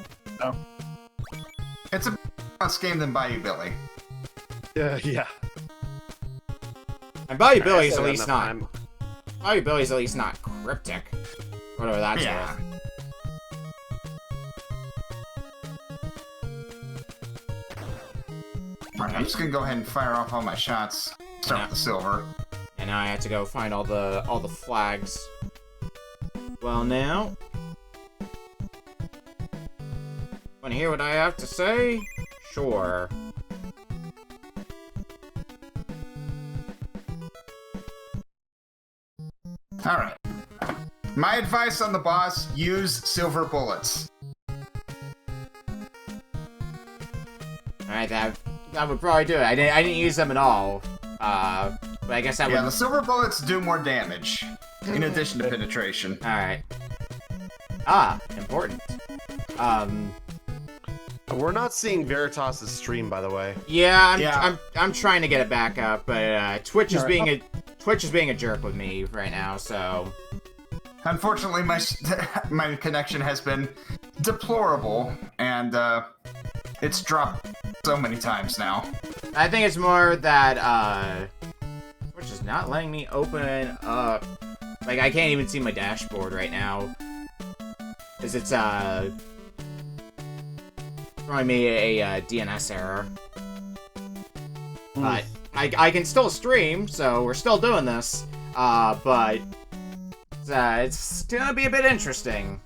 It's a less game than Bayou Billy. Yeah. And Bayou I Billy's still at got least enough not. time. Bayou Billy's at least not cryptic. Whatever that's Yeah. worth. Alright, I'm just gonna go ahead and fire off all my shots. Start Yeah. with the silver. And now I have to go find all the flags. Well, now. Wanna hear what I have to say? Sure. Alright. My advice on the boss, use silver bullets. Alright, that would probably do it. I didn't use them at all. But I guess that Yeah, the would... silver bullets do more damage, in addition to penetration. Alright. Ah, important. I We're not seeing Veritas' stream, by the way. Yeah, I'm trying to get it back up, but Twitch is being a jerk with me right now. So Unfortunately, my connection has been deplorable, and it's dropped so many times now. I think it's more that Twitch is not letting me open up. Like, I can't even see my dashboard right now, because it's throwing me a DNS error. But I can still stream, so we're still doing this. But it's gonna be a bit interesting.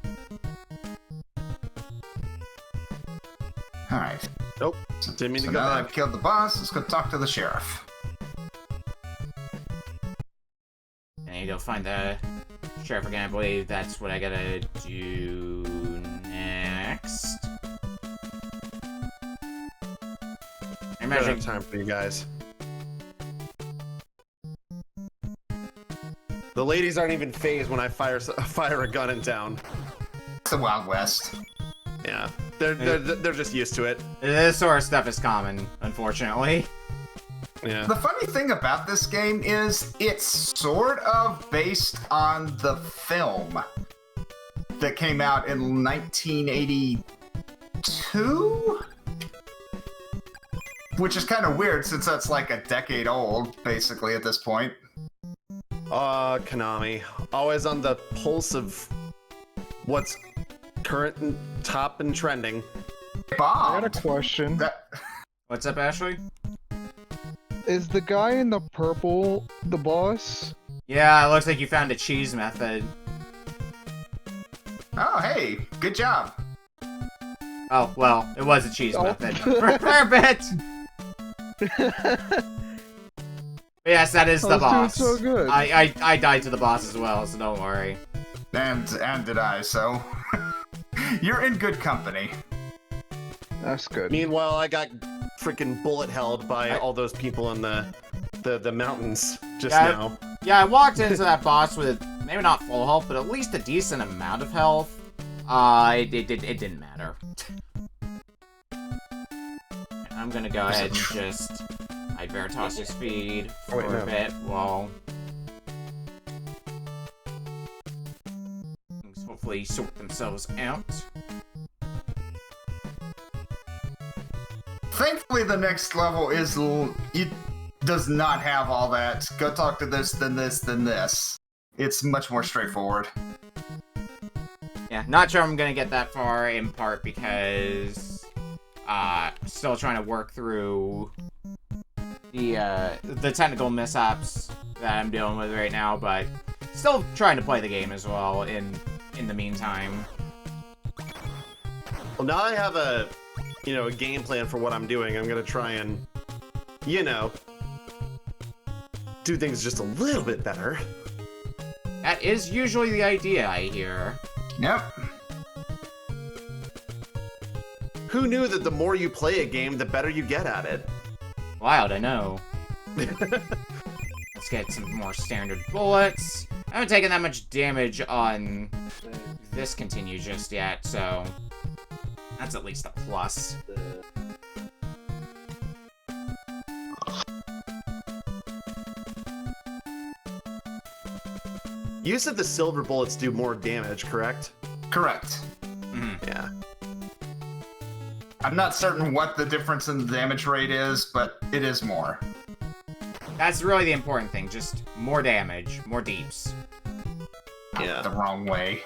Alright. Nope. Didn't mean to So go now that back. I've killed the boss, let's go talk to the sheriff. I need to go find the sheriff again. I believe that's what I gotta do next. I I don't imagine have time for you guys. The ladies aren't even phased when I fire a gun in town. It's the Wild West. Yeah, they're just used to it. this sort of stuff is common, unfortunately. Yeah. The funny thing about this game is it's sort of based on the film that came out in 1982? Which is kind of weird since that's like a decade old, basically, at this point. Konami. Always on the pulse of what's current and top and trending. I Bob! got a question. What's up, Ashley? Is the guy in the purple the boss? Yeah, it looks like you found a cheese method. Oh, hey, good job. Oh, well, it was a cheese Oh. method. For a bit! Yes, that is the boss. Doing so good. I died to the boss as well, so don't worry. And did I, so... You're in good company. That's good. Meanwhile, I got freaking bullet held by all those people in the mountains just now. Yeah, I walked into that boss with maybe not full health, but at least a decent amount of health. It didn't matter. I'm gonna go ahead and just hide Veritas' feed for a bit while things hopefully sort themselves out. Thankfully, the next level is it does not have all that. Go talk to this, then this, then this. It's much more straightforward. Yeah, not sure I'm gonna get that far, in part because still trying to work through the technical mishaps that I'm dealing with right now, but still trying to play the game as well in the meantime. Well, now I have a game plan for what I'm doing. I'm gonna try and, do things just a little bit better. That is usually the idea, I hear. Yep. Who knew that the more you play a game, the better you get at it? Wild, I know. Let's get some more standard bullets. I haven't taken that much damage on this continue just yet, so that's at least a plus. You said the silver bullets do more damage, correct? Correct. Yeah. I'm not certain what the difference in the damage rate is, but it is more. That's really the important thing, just more damage, more deeps. Yeah. The wrong way.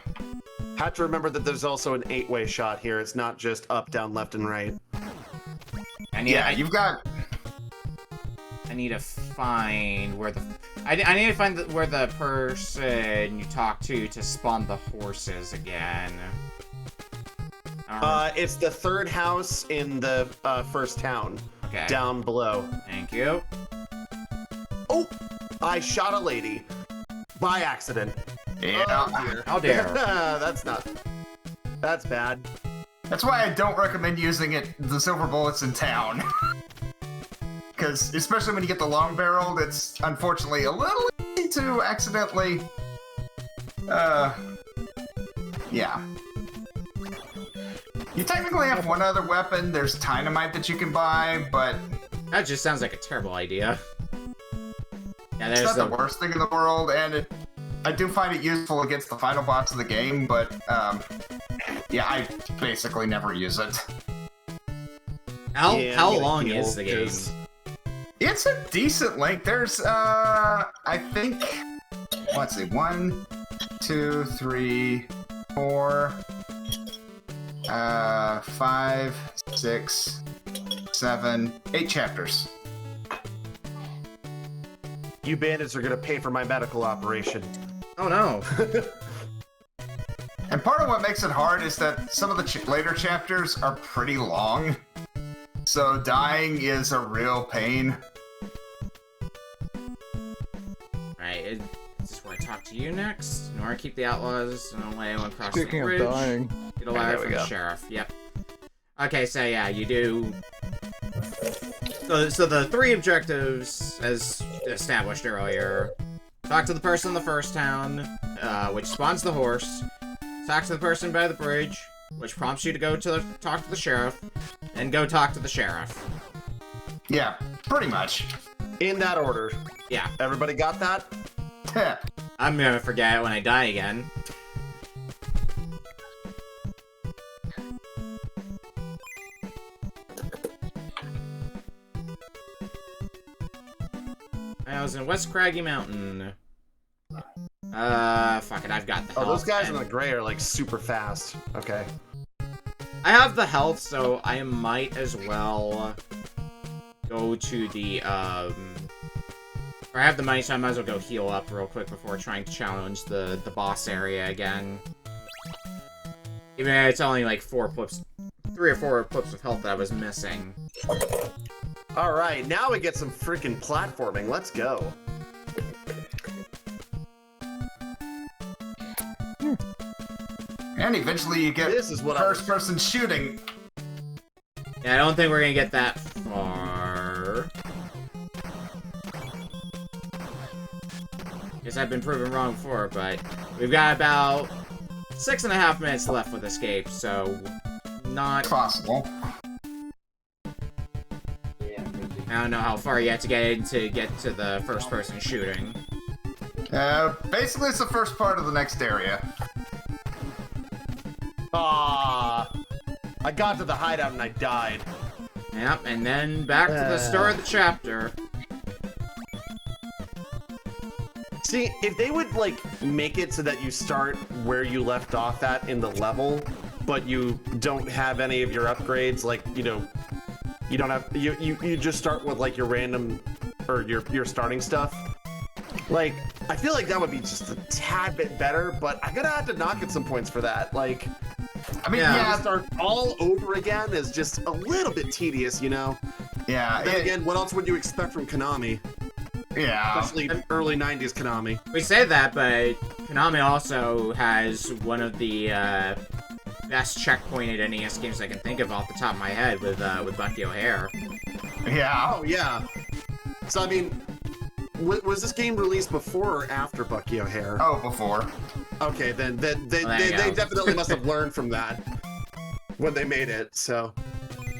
Have to remember that there's also an 8-way shot here. It's not just up, down, left, and right. You've got... I need to find where the... I need to find where the person you talk to spawn the horses again. It's the third house in the first town. Okay. Down below. Thank you. Oh! I shot a lady. By accident. Yeah. Oh, dear. How dare. That's bad. That's why I don't recommend using the silver bullets in town. Because, especially when you get the long barreled, it's unfortunately a little easy to accidentally... yeah. You technically have one other weapon. There's dynamite that you can buy, but That just sounds like a terrible idea. Yeah, it's there's not the worst thing in the world, and I do find it useful against the final boss of the game, but yeah, I basically never use it. How Yeah, how I'm gonna long heal, is the game? 'cause- It's a decent length. There's, I think, let's see, 1, 2, 3, 4, 5, 6, 7, 8 chapters. You bandits are gonna pay for my medical operation. Oh no. And part of what makes it hard is that some of the later chapters are pretty long. So dying is a real pain. Alright, is this where I talk to you next? In order to keep the outlaws, don't let anyone cross Speaking the of bridge. dying, Get a letter there we from the go. sheriff. Yep. Okay, so yeah, you do. So the 3 objectives, as established earlier: talk to the person in the first town, which spawns the horse. Talk to the person by the bridge, which prompts you to go to talk to the sheriff, and go talk to the sheriff. Yeah, pretty much. In that order. Yeah, Everybody got that? I'm gonna forget it when I die again. I was in West Craggy Mountain. Fuck it, I've got the health. Oh, those guys in and- the gray are like super fast. Okay. I have the health, so I might as well go to the, or I have the money, so I might as well go heal up real quick before trying to challenge the boss area again. Even though it's only like 3 or 4 clips of health that I was missing. Alright, now we get some freaking platforming. Let's go. And eventually you get This is what I was- first-person shooting. Yeah, I don't think we're gonna get that far. Guess I've been proven wrong before, but we've got about 6.5 minutes left with escape, so not. Possible. I don't know how far you have to get to the first person shooting. Basically it's the first part of the next area. Ah, I got to the hideout and I died. Yep, and then back to the start of the chapter. See, if they would like make it so that you start where you left off at in the level, but you don't have any of your upgrades, like you don't have you just start with like your random or your starting stuff. Like, I feel like that would be just a tad bit better, but I'm gonna have to knock it some points for that. Like, I mean, Yeah. yeah, to start all over again is just a little bit tedious, you know? yeah, Then again, what else would you expect from Konami? yeah. Especially early 90s Konami. We say that, but Konami also has one of the best checkpointed NES games I can think of off the top of my head with Bucky O'Hare. Yeah. Oh, yeah. So, I mean, was this game released before or after Bucky O'Hare? Oh, before. Okay, then they Well, there you go. definitely must have learned from that when they made it, so.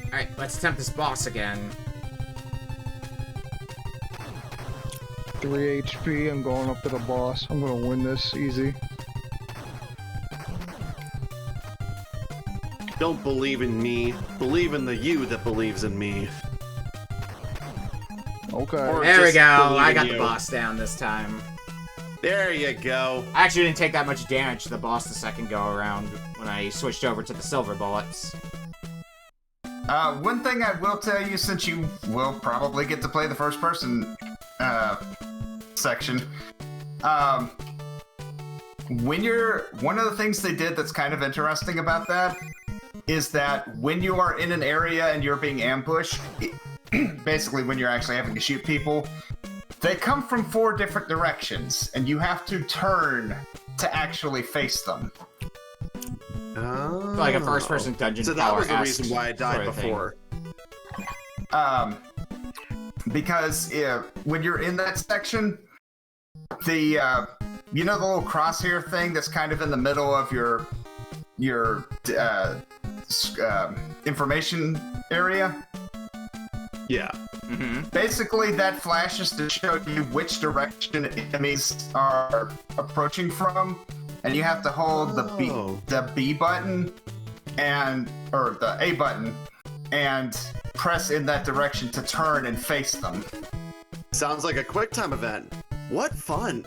Alright, let's attempt this boss again. 3 HP, I'm going up to the boss. I'm gonna win this easy. Don't believe in me. Believe in the you that believes in me. Okay. Or- There we just go, believe I in got the you. boss down this time. There you go. I actually didn't take that much damage to the boss the second go around when I switched over to the silver bullets. One thing I will tell you, since you will probably get to play the first person section, one of the things they did that's kind of interesting about that is that when you are in an area and you're being ambushed, basically when you're actually having to shoot people, they come from 4 different directions, and you have to turn to actually face them. Oh. Like a first-person dungeon So that was the crawler-esque reason why I died sort of thing. before. Because when you're in that section, the the little crosshair thing that's kind of in the middle of your information area. Yeah. Basically, that flashes to show you which direction enemies are approaching from, and you have to hold the B button or the A button and press in that direction to turn and face them. Sounds like a QuickTime event. What fun!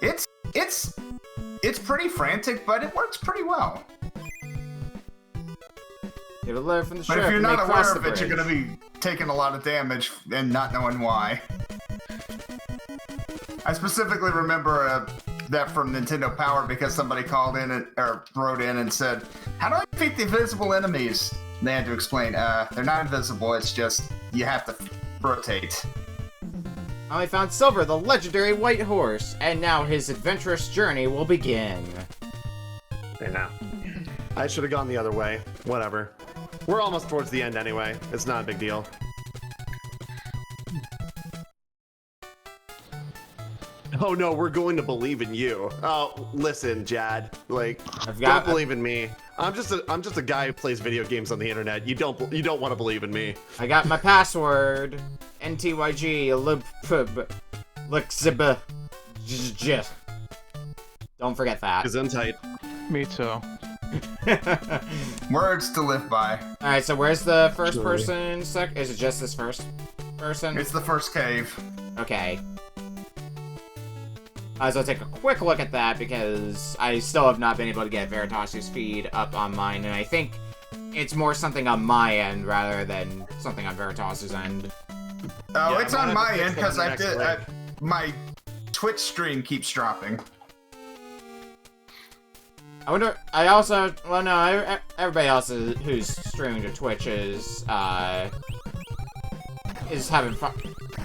It's pretty frantic, but it works pretty well. Get a letter from the But sheriff if you're and not they cross aware the of it, you're bridge. going to be taking a lot of damage and not knowing why. I specifically remember that from Nintendo Power because somebody called in or wrote in and said, "How do I defeat the invisible enemies?" And they had to explain, they're not invisible, it's just you have to rotate. I found Silver, the legendary white horse, and now his adventurous journey will begin. I know. I should have gone the other way. Whatever. We're almost towards the end anyway. It's not a big deal. Oh no, we're going to believe in you. Oh, listen, Jad. Like, don't believe in me. I'm just a guy who plays video games on the internet. You don't want to believe in me. I got my password. NTYG Lixib. Don't forget that. Gesundheit. Me too. Words to live by. Alright, so where's the first person? Is it just this first person? It's the first cave. Okay. So I'll take a quick look at that because I still have not been able to get Veritasu's feed up on mine, and I think it's more something on my end rather than something on Veritasu's end. Oh, Yeah, it's I might on have to my fix end that because in the next break. my Twitch stream keeps dropping. I wonder. Well, no. Everybody else who's streaming to Twitch is having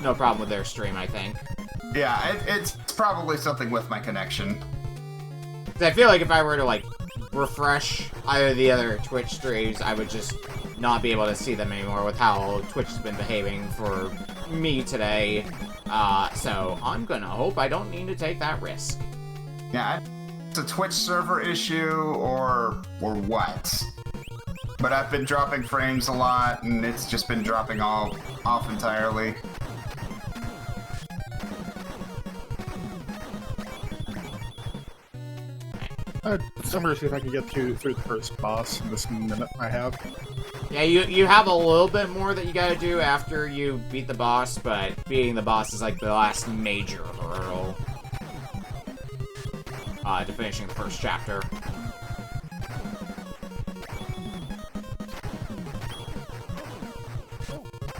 no problem with their stream. I think. Yeah, it's probably something with my connection. 'Cause I feel like if I were to like refresh either the other Twitch streams, I would just not be able to see them anymore with how Twitch has been behaving for me today. So I'm gonna hope I don't need to take that risk. Yeah, it's a Twitch server issue or what? But I've been dropping frames a lot, and it's just been dropping off entirely. I'm gonna see if I can get through the first boss in this minute I have. Yeah, you have a little bit more that you gotta do after you beat the boss, but beating the boss is like the last major hurdle to finishing the first chapter.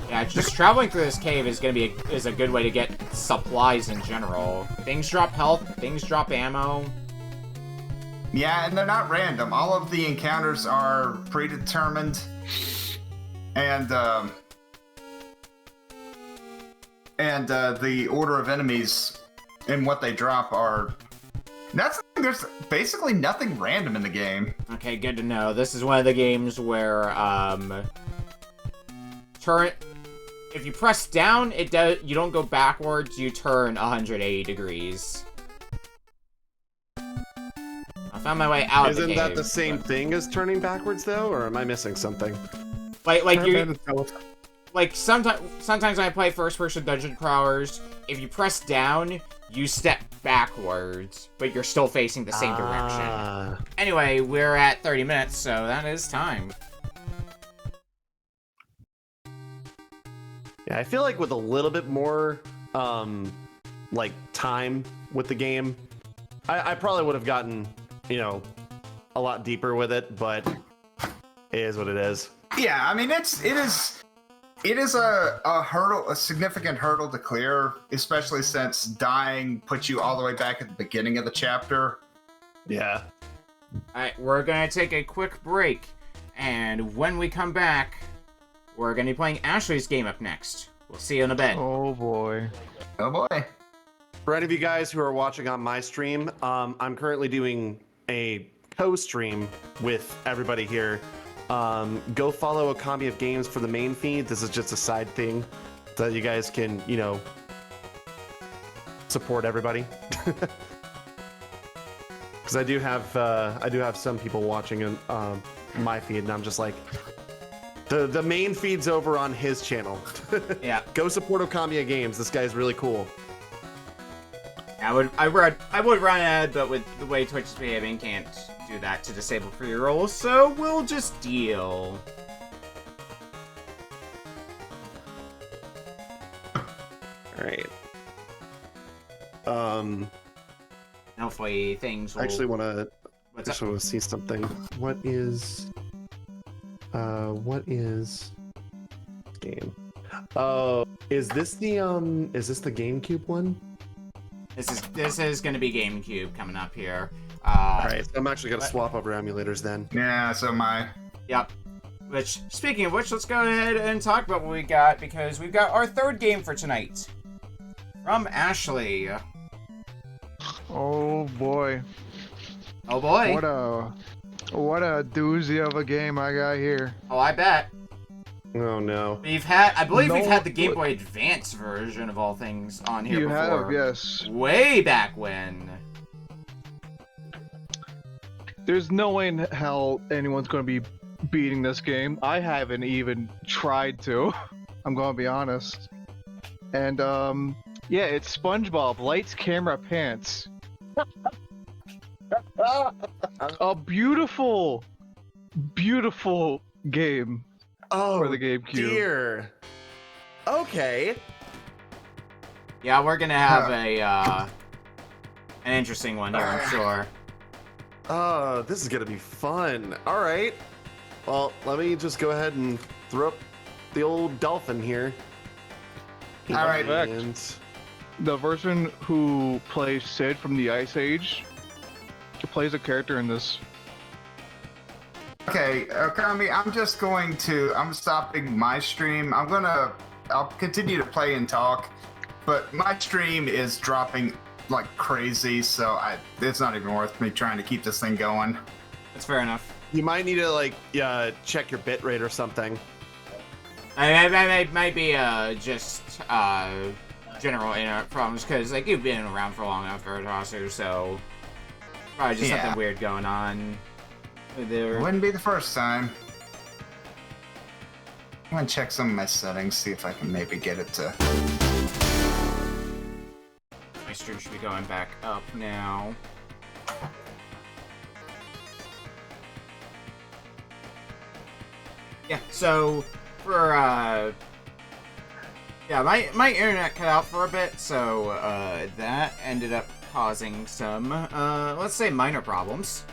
Yeah, just traveling through this cave is gonna be a good way to get supplies in general. Things drop health, things drop ammo. Yeah, and they're not random. All of the encounters are predetermined, and the order of enemies and what they drop are. There's basically nothing random in the game. Okay, good to know. This is one of the games where if you press down, you don't go backwards, you turn 180 degrees. I found my way out of the cave. Isn't that the same thing as turning backwards though, or am I missing something? Like sometimes when I play first-person dungeon crawlers, if you press down, you step backwards, but you're still facing the same direction. Anyway, we're at 30 minutes, so that is time. Yeah, I feel like with a little bit more, like time with the game, I probably would have gotten, a lot deeper with it, but it is what it is. Yeah, I mean it is a hurdle, a significant hurdle to clear, especially since dying puts you all the way back at the beginning of the chapter. Yeah. Alright, we're gonna take a quick break, and when we come back, we're gonna be playing Ashley's game up next. We'll see you in a bit. Oh boy. Oh boy. For any of you guys who are watching on my stream, I'm currently doing a co-stream with everybody here. Go follow Akami of Games for the main feed. This is just a side thing that you guys can, support everybody. Because I do have some people watching my feed, and I'm just like, the main feed's over on his channel. Yeah. Go support Okamiya Games. This guy's really cool. I would run ad, but with the way Twitch is behaving, can't do that to disable free rolls, so we'll just deal. Alright. Hopefully things will... I actually want to What's up? see something. What is game? Oh, is this the GameCube one? This is going to be GameCube coming up here. Alright, I'm actually gonna swap over emulators then. Yeah, so my. Yep. Which, speaking of which, let's go ahead and talk about what we got, because we've got our third game for tonight. From Ashley. Oh boy. Oh boy. What a doozy of a game I got here. Oh, I bet. Oh no. I believe we've No, had the Game Boy Advance version of all things on here You before. have, yes. Way back when. There's no way in hell anyone's going to be beating this game. I haven't even tried to. I'm going to be honest. And, yeah, it's SpongeBob, Lights, Camera, Pants. A beautiful, beautiful game Oh, for the GameCube. dear. Okay. Yeah, we're gonna have an interesting one here, I'm sure. Oh, this is gonna be fun. All right. Well, let me just go ahead and throw up the old dolphin here. All right. And The person who plays Sid from the Ice Age plays a character in this. Okay, Okami, I'm stopping my stream. I'll continue to play and talk, but my stream is dropping like crazy, so it's not even worth me trying to keep this thing going. That's fair enough. you might need to like check your bit rate or something. I might be just general internet problems, because like you've been around for long enough, Veritasu, so probably just something weird going on there. Wouldn't be the first time. I'm gonna check some of my settings, see if I can maybe get it to. My stream should be going back up now. Yeah, so for yeah, my internet cut out for a bit, so that ended up causing some let's say minor problems.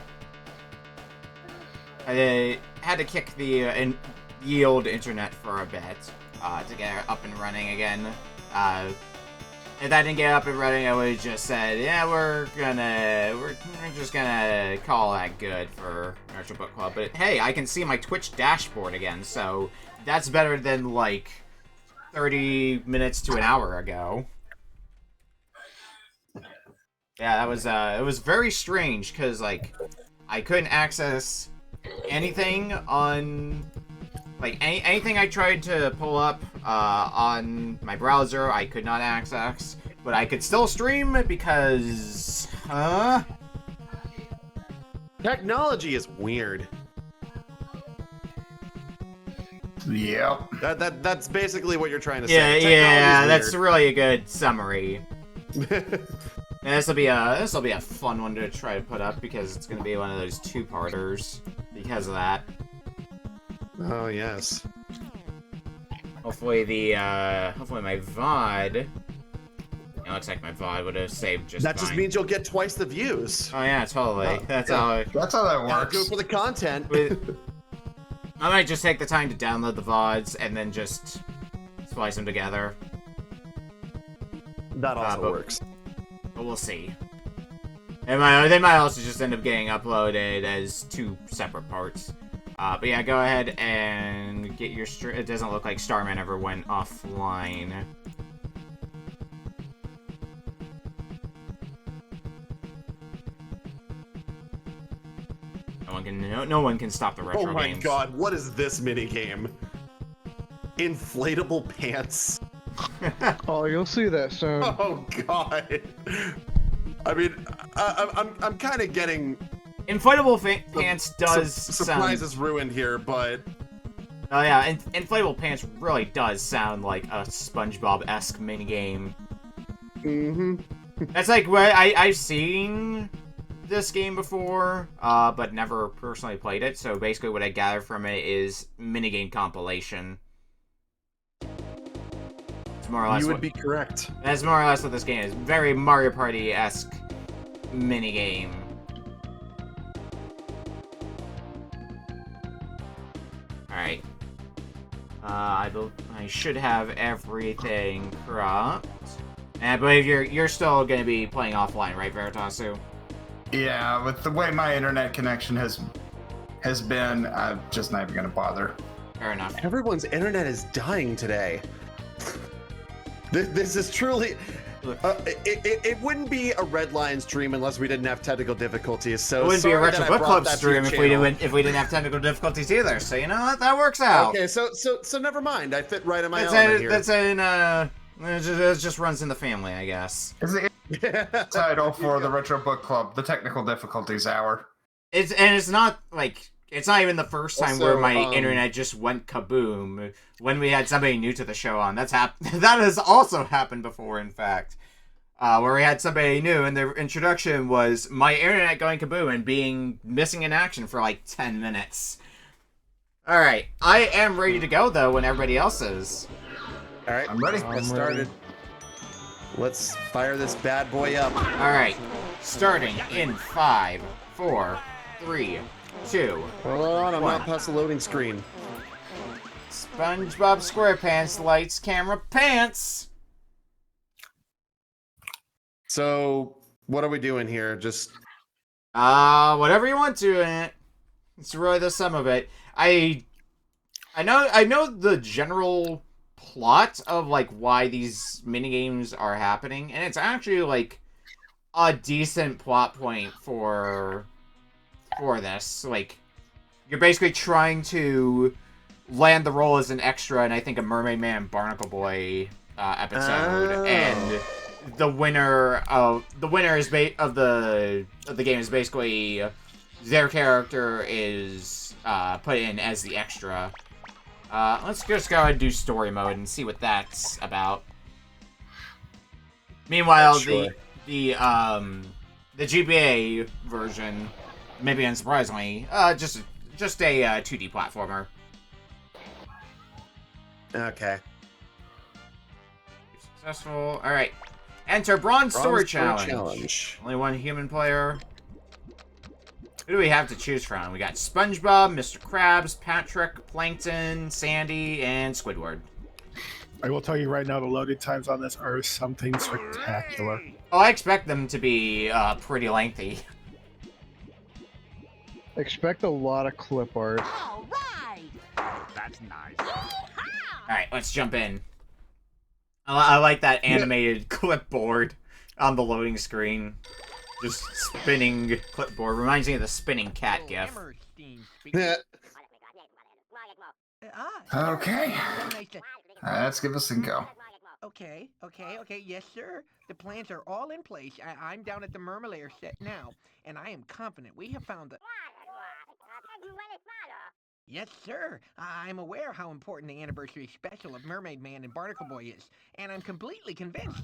I had to kick the old internet for a bit to get it up and running again. If that didn't get up and running, I would have just said, yeah, we're just gonna call that good for Nurture Book Club. But hey, I can see my Twitch dashboard again, so that's better than like 30 minutes to an hour ago. Yeah, that was it was very strange, because like I couldn't access anything on like anything I tried to pull up on my browser. I could not access, but I could still stream because Technology is weird. Yep. That's basically what you're trying to yeah, say. yeah, Technology is that's really a good summary. And this will be a fun one to try to put up, because it's gonna be one of those two-parters because of that. Oh yes. Hopefully hopefully my VOD. It looks like my VOD would have saved just That fine. just means you'll get twice the views. Oh yeah, totally. Oh, That's yeah. how. That's how that Yeah, works. do it for the content. I might just take the time to download the VODs and then just splice them together. That also but- works. But we'll see. They might also just end up getting uploaded as two separate parts. But yeah, go ahead and get your stream. It doesn't look like Starman ever went offline. No one can stop the retro Oh my games. god, what is this minigame? Inflatable pants. Oh, you'll see that soon. Oh god. I mean, I'm kind of getting Inflatable Pants does Surprise sound... is ruined here, but Oh yeah, Inflatable Pants really does sound like a SpongeBob-esque minigame. That's like what I've seen this game before, but never personally played it. So basically, what I gather from it is minigame compilation. It's more or less. you would be correct. That's more or less what this game is. Very Mario Party-esque minigame. All right. I should have everything corrupt. And I believe you're still going to be playing offline, right, Veritasu? Yeah, with the way my internet connection has been, I'm just not even gonna bother. Fair enough. Everyone's internet is dying today. This is truly... it wouldn't be a RedLion stream unless we didn't have technical difficulties. So It wouldn't be a sorry Retro that I Book brought Club that to stream your if we didn't have technical difficulties either. So you know what, that works out. Okay, so never mind. I fit right in my element here. It just runs in the family, I guess. Is the title for the Retro Book Club, the Technical Difficulties Hour? It's not even the first time Also, where my internet just went kaboom when we had somebody new to the show on. That has also happened before, in fact. Where we had somebody new, and their introduction was my internet going kaboom and being missing in action for like 10 minutes. Alright, I am ready to go, though, when everybody else is. Alright, I'm ready. Get started. Let's fire this bad boy up. Alright, starting in 5, 4, 3, 2, Hold on, I'm 1. not past the loading screen. SpongeBob SquarePants, lights, camera, pants! So, what are we doing here? Just... Whatever you want to in it. It's really the sum of it. I know the general plot of, like, why these minigames are happening, and it's actually, like, a decent plot point for this. Like, you're basically trying to land the role as an extra in, I think, a Mermaid Man Barnacle Boy episode, and the winner of the game is basically their character is put in as the extra. Let's just go ahead and do story mode and see what that's about. Meanwhile, Sure. the GBA version, maybe unsurprisingly, just a 2D platformer. Okay. Successful. All right. Enter Bronze Story Challenge. Challenge. Only one human player. Who do we have to choose from? We got SpongeBob, Mr. Krabs, Patrick, Plankton, Sandy, and Squidward. I will tell you right now, the loading times on this are something spectacular. Oh, I expect them to be pretty lengthy. Expect a lot of clip art. All right. That's nice. Alright, let's jump in. I like that animated clipboard on the loading screen. Just spinning clipboard. Reminds me of the spinning cat gif. Okay, let's give this a go. Okay, yes, sir. The plans are all in place. I'm down at the Mermalair set now, and I am confident we have found the... Yes, sir. I'm aware how important the anniversary special of Mermaid Man and Barnacle Boy is, and I'm completely convinced.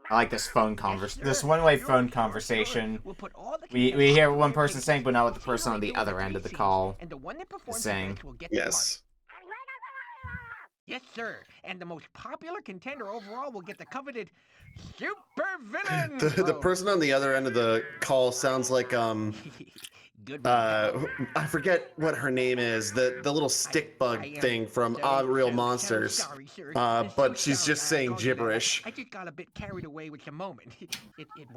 I like this phone this one-way phone conversation. We'll put all the We hear one person saying, but not what the person on the other end of the call and the one that performs is saying. the best will get the part. Yes. Yes, sir. And the most popular contender overall will get the coveted super villain. The person on the other end of the call sounds like Good. I forget what her name is. The little stick bug thing from Real Monsters. Sorry, sir. But she's just saying gibberish. I just got a bit carried away with the moment. It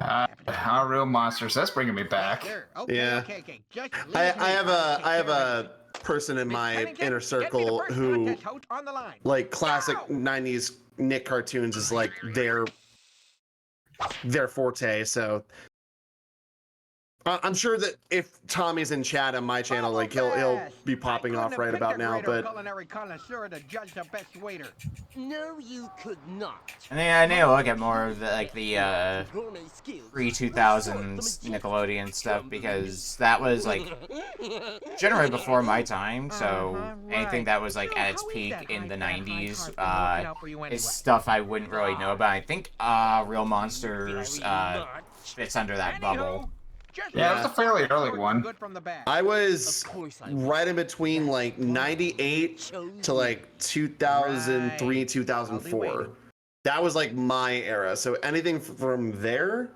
won't happen. Our Real Monsters, that's bringing me back. Yes, sir. Okay, Yeah. okay. Just I leave me have alone. Take a care of it. person in Miss my Pennington, inner get me the circle first who contest host on the line. like classic No! 90s Nick cartoons is like their forte. So I'm sure that if Tommy's in chat on my channel, like he'll be popping off right about now. But culinary connoisseur to judge the best waiter. No, you could not. I think I need to look at more of the pre-2000s Nickelodeon stuff, because that was like generally before my time. So anything that was like at its peak in the 90s is stuff I wouldn't really know about. I think Real Monsters fits under that bubble. Yeah, it was a fairly early one. I was right in between like 98 to like 2003, 2004. That was like my era. So anything from there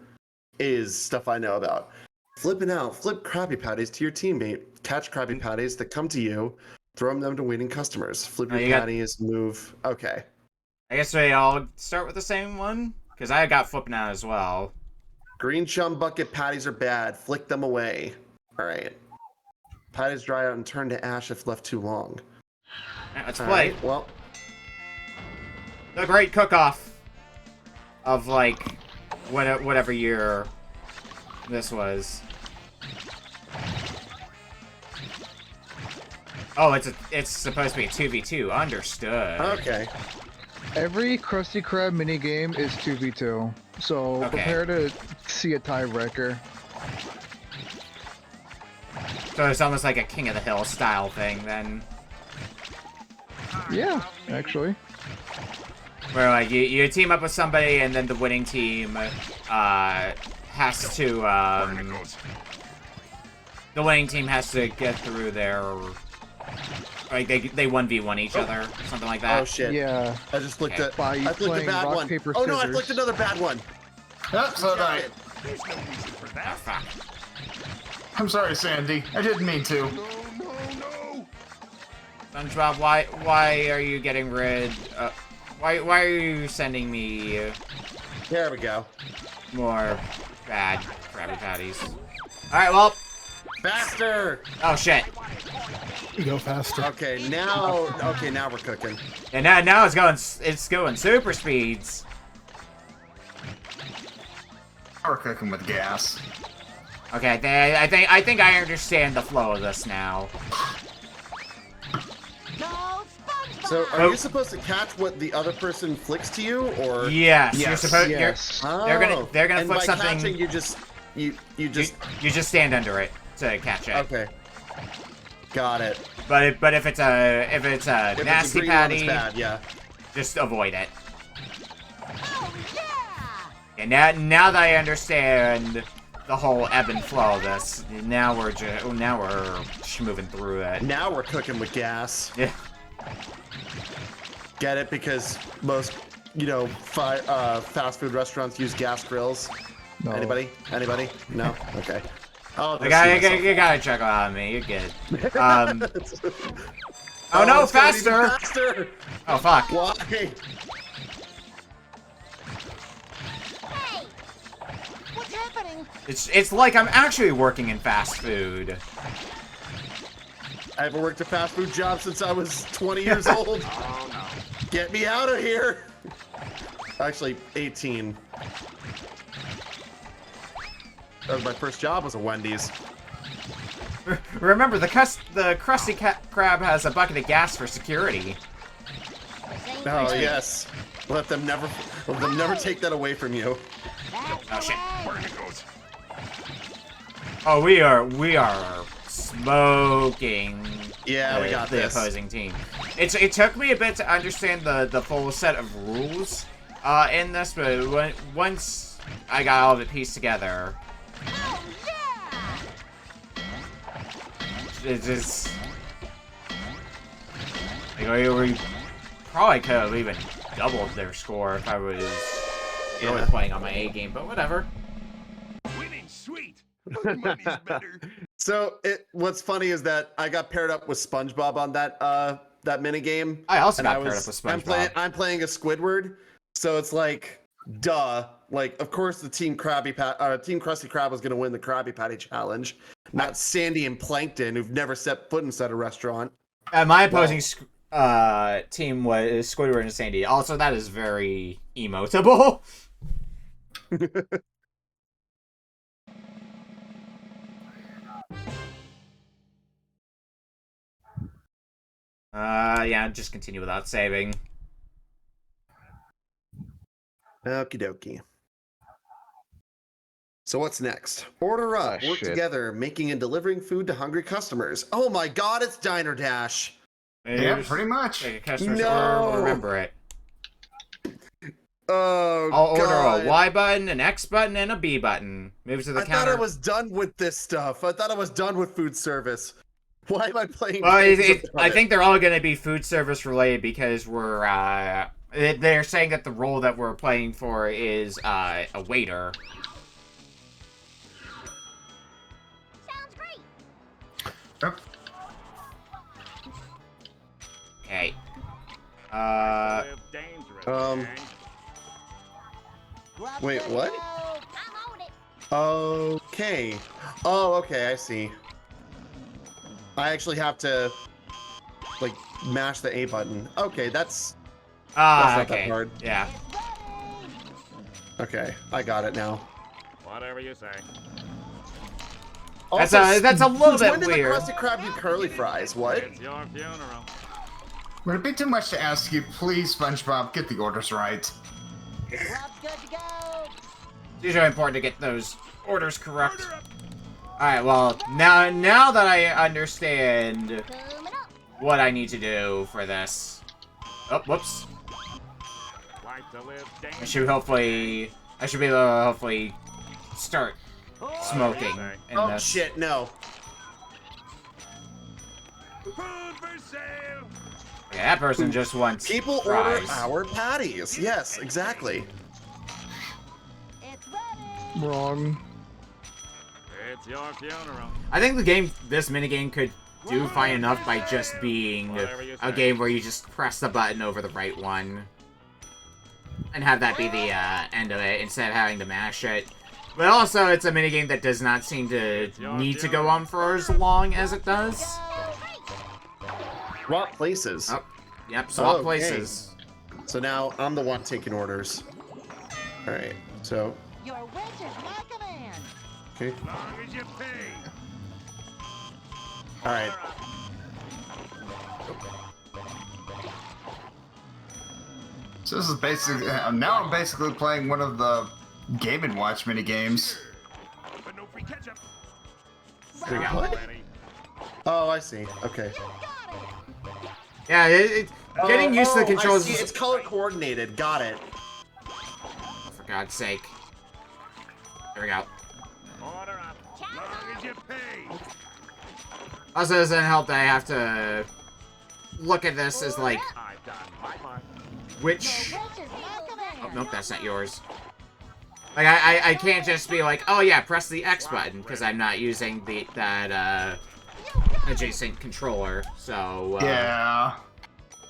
is stuff I know about. Flipping out, flip Krabby Patties to your teammate, catch Krabby Patties that come to you, throw them to waiting customers. Flip your patties, move. Okay. I guess we all start with the same one, because I got flipping out as well. Green chum bucket patties are bad. Flick them away. All right. Patties dry out and turn to ash if left too long. Let's All play. right, well, The great cook-off of like whatever year this was. Oh, it's supposed to be a 2v2. Understood. okay. Every Krusty Krab minigame is 2v2, so prepare to see a tiebreaker. So it's almost like a King of the Hill style thing then. Yeah, actually. Where like you team up with somebody and then the winning team has to the winning team has to get through their, like they 1v1 each other, something like that. Oh shit. Yeah. I just flicked it. By I flicked a bad rock, one. paper, Oh no, I scissors. flicked another bad one. Yep, so did I. Oh, fuck. I'm sorry, Sandy. I didn't mean to. SpongeBob, why are you getting rid? Why are you sending me There we go. more bad Krabby Patties? All right, well. Faster. Oh shit. You go faster. Okay, now we're cooking. And now it's going super speeds. We're cooking with gas. Okay, I think I understand the flow of this now. No, SpongeBob! So, are you supposed to catch what the other person flicks to you, or? Yes, you're Yes, supposed. yes. They're gonna and flick by something. Catching, you just stand under it to catch it. Okay. Got it. But if it's a If nasty it's a green one, patty, it's bad, yeah. just avoid it. Oh, yeah! And now that I understand the whole ebb and flow of this, now we're just moving through it. Now we're cooking with gas. Yeah. Get it? Because most, fast food restaurants use gas grills. No. Anybody? No? Okay. Oh, You gotta check on me. You're good. Oh no, it's gonna be faster! faster! Oh fuck. Why? Hey! What's happening? It's like I'm actually working in fast food. I haven't worked a fast food job since I was 20 years old. Oh no. Get me out of here! Actually, 18. That was my first job, was a Wendy's. Remember, the Krusty Krab has a bucket of gas for security. Oh yes. Let them never take that away from you. Oh shit. Oh, we are smoking. Yeah, we got the this. opposing team. It took me a bit to understand the full set of rules in this, but once I got all of it pieced together, it's just like we probably could have even doubled their score if I was really playing on my A game, but whatever. Winning sweet. Money's better. So what's funny is that I got paired up with SpongeBob on that mini game. I also got paired up with SpongeBob. I'm playing a Squidward, so it's like, duh. Like, of course, the Team Krusty Krab was going to win the Krabby Patty challenge, not Sandy and Plankton, who've never set foot inside a restaurant. My opposing team was Squidward and Sandy. Also, that is very emotable. Yeah, just continue without saving. Okie dokie. So what's next? Order up. Work Shit. together, making and delivering food to hungry customers. Oh my god, it's Diner Dash. Yeah, pretty much. Take a customer's No! order, we'll remember it. Oh, I'll order god. a Y button, an X button, and a B button. Move to the I counter. thought I was done with this stuff. I thought I was done with food service. Why am I playing Well, games about I it? think they're all going to be food service related because they're saying that the role that we're playing for is a waiter. Sounds great. Yep. Okay. Live dangerous, gang. Grub's Wait, good to what? go. I'm on it. Okay. Oh, okay, I see. I actually have to, like, mash the A button. Okay, that's not that Okay. hard. Yeah. It's ready. Okay, I got it now. Whatever you say. That's a little bit when did weird. the Krusty Krab do curly fries? What? It's your funeral. Would it be too much to ask you, please, SpongeBob, get the orders right? Grub's good to go. It's usually important to get those orders correct. Alright, well, now that I understand Coming up. what I need to do for this. Oh, whoops. Like to live I dangerous. should be able to hopefully start smoking in Oh this. shit, no. Food for sale. Okay, that person just wants People fries. order our patties. Yes, exactly. It's ready. Wrong. It's your funeral. I think this minigame could do fine enough by just being a game where you just press the button over the right one. And have that be the end of it, instead of having to mash it. But also, it's a minigame that does not seem to need to go on for as long as it does. Swap places. Oh, yep, swap Okay. places. So now I'm the one taking orders. Alright, so, Your wish is my command. okay. As long as you pay. Alright. So this is basically now I'm basically playing one of the Game & Watch mini games. But no free ketchup. There we go. What? Ready. Oh, I see. Okay. Yeah, getting used to the I controls see. It's color coordinated. Got it. for God's sake. There we go. Order up. As long as you pay. Also, it doesn't help that I have to look at this as like, I've done my part. which... Your wish is my command. Oh, nope, that's not yours. Like, I can't just be like, oh yeah, press the X button, because I'm not using that adjacent controller, so... Yeah.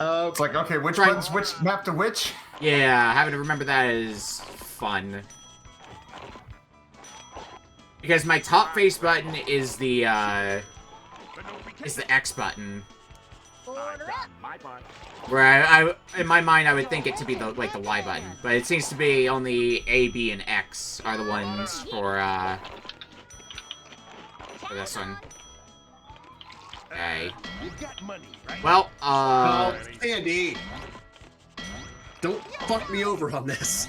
It's like, okay, which Right. one's which map to which? Yeah, having to remember that is fun. Because my top face button is the But no free is ketchup. the X button. I've Order done up. my part. Where I in my mind I would think it to be the Y button, but it seems to be only A, B, and X are the ones for this one. Okay. You've got money, right? Well, Oh, Andy. Don't fuck me over on this.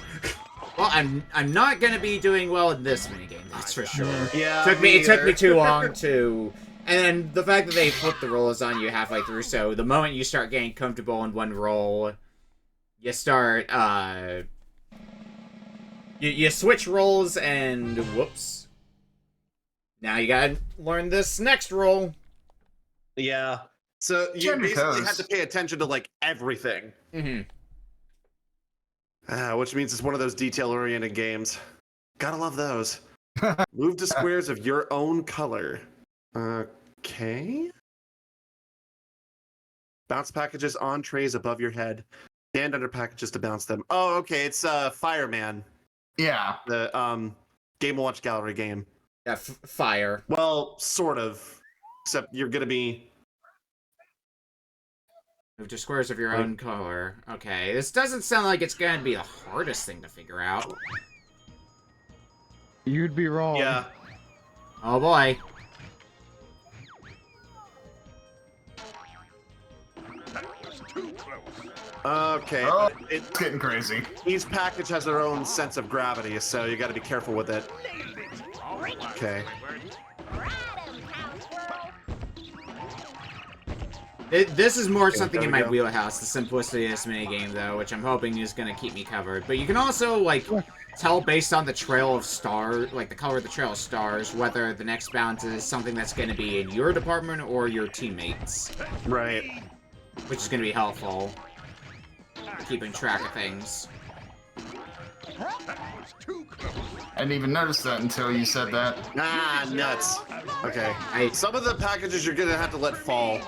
well, I'm not gonna be doing well in this minigame, that's for sure. Yeah. It took me too long to. And then the fact that they flip the roles on you halfway through, so the moment you start getting comfortable in one role, you start, you switch roles and whoops. Now you gotta learn this next role. Yeah. So you Jimmy basically Toes. have to pay attention to like everything. Mm-hmm. Which means it's one of those detail-oriented games. Gotta love those. Move to squares of your own color. Okay. Bounce packages on trays above your head. Stand under packages to bounce them. Oh, okay. It's Fireman, Yeah. the Game & Watch Gallery game. Yeah, fire. Well, sort of. Except you're gonna be. Move to squares of your own color. Okay, this doesn't sound like it's gonna be the hardest thing to figure out. You'd be wrong. Yeah. Oh boy. Okay. Oh, but it's getting crazy. each package has their own sense of gravity, so you got to be careful with it. Okay. This is more something there in we my go. wheelhouse, the simplicity of this minigame, though, which I'm hoping is going to keep me covered. But you can also, like, tell based on the trail of stars, like the color of the trail of stars, whether the next bounce is something that's going to be in your department or your teammates. Right. Which is going to be helpful. Keeping track of things. I didn't even notice that until you said that. Ah, nuts. Okay. Some of the packages you're gonna have to let fall.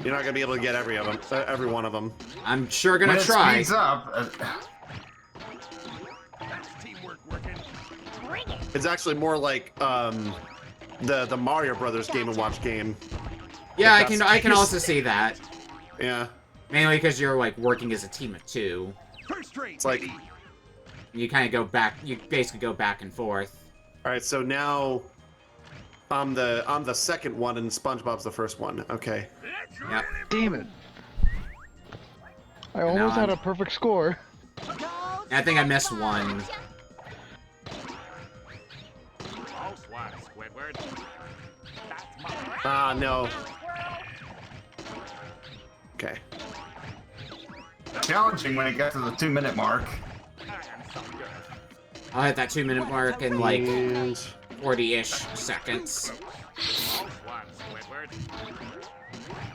You're not gonna be able to get every one of them. I'm sure gonna When it try. speeds up, It's actually more like the Mario Brothers Game & Watch game. Yeah, Like, I can also see that. Yeah. Mainly because you're like working as a team of two. It's like, you kind of go back. You basically go back and forth. all right. So now I'm the second one, and SpongeBob's the first one. Okay. Yep. Damn it. I now almost had I'm- a perfect score. I think I missed one. Ah, no. Okay. challenging when it got to the 2-minute mark. I'll hit that 2-minute mark in like And 40-ish seconds.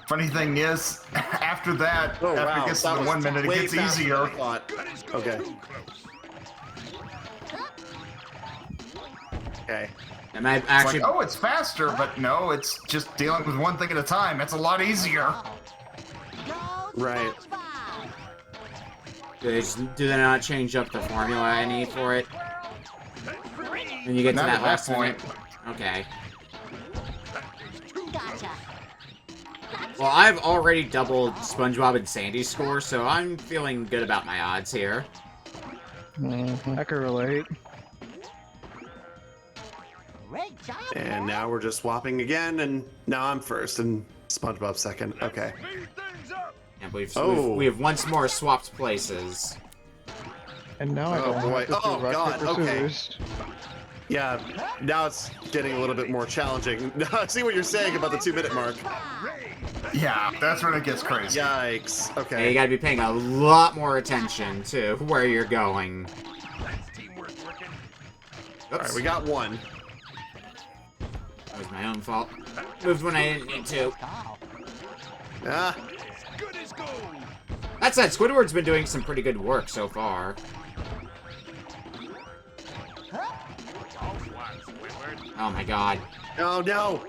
Funny thing is, after that, oh after wow, it gets to that the was 1 minute, it way gets faster than easier. I thought. Okay. Okay. It might It's actually. like, oh, it's faster, but no, it's just dealing with one thing at a time. It's a lot easier. Right. Do they not change up the formula any for it? When you get to Not that at that last point. minute? Okay. Gotcha. Well, I've already doubled SpongeBob and Sandy's score, so I'm feeling good about my odds here. I can relate. Great job. And now we're just swapping again, and now I'm first, and SpongeBob second. Okay. And Oh. we've once more swapped places. And now I Oh, don't boy. have to do Oh, rock, God, paper, okay. scissors. Yeah, now it's getting a little bit more challenging. I see what you're saying about the 2-minute mark. Yeah, that's when it gets crazy. Yikes. Yeah, you Okay. gotta be paying a lot more attention to where you're going. All right, we got one. That was my own fault. Moved when I didn't need to. Ah, That said, Squidward's been doing some pretty good work so far. Oh my god. oh no.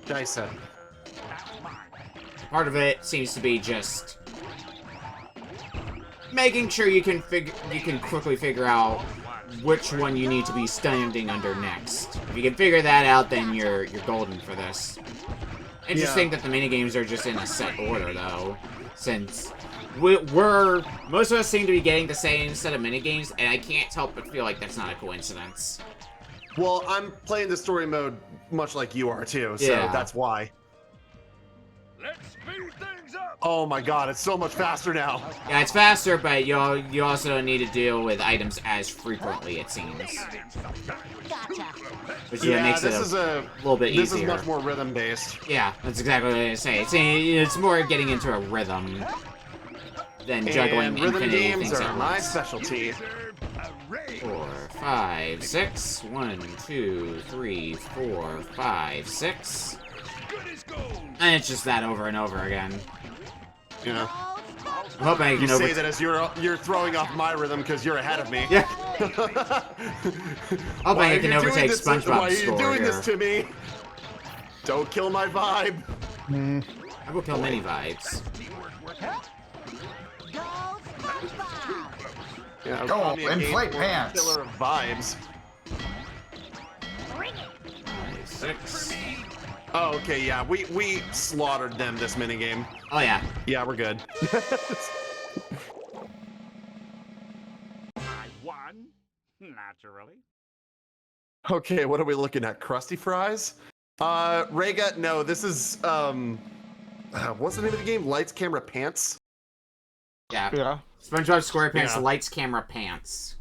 Dyson. Part of it seems to be just making sure you can quickly figure out which one you need to be standing under next. If you can figure that out, then you're golden for this. Interesting that the minigames are just in a set order, though, since most of us seem to be getting the same set of minigames, and I can't help but feel like that's not a coincidence. Well, I'm playing the story mode much like you are too, so Yeah. that's why. Oh my god, it's so much faster now. Yeah, it's faster, but you also need to deal with items as frequently, it seems. Gotcha. Which Yeah, makes it this is a little bit this easier. is much more rhythm based. Yeah, that's exactly what I was going to say. It's more getting into a rhythm than juggling And rhythm infinite games things are at my once. specialty. 4, 5, 6. 1, 2, 3, 4, 5, 6. And it's just that over and over again. Yeah. I'm hoping I You can say that as you're throwing off my rhythm because you're ahead of me. Yeah. Hoping Why I are can you doing overtake this to- SpongeBob's Why are you score doing here. this to me? Don't kill my vibe. I will kill many vibes. Go SpongeBob. Yeah, Go, call me a inflate game pants. Killer of vibes. Bring it. 5, 6. Oh, okay, yeah, we slaughtered them this minigame. Oh yeah. Yeah, we're good. I won, naturally. Okay, what are we looking at? Krusty fries? Rega, no, this is What's the name of the game? Lights, Camera, Pants? Yeah. Yeah. SpongeBob SquarePants Yeah. Lights Camera Pants.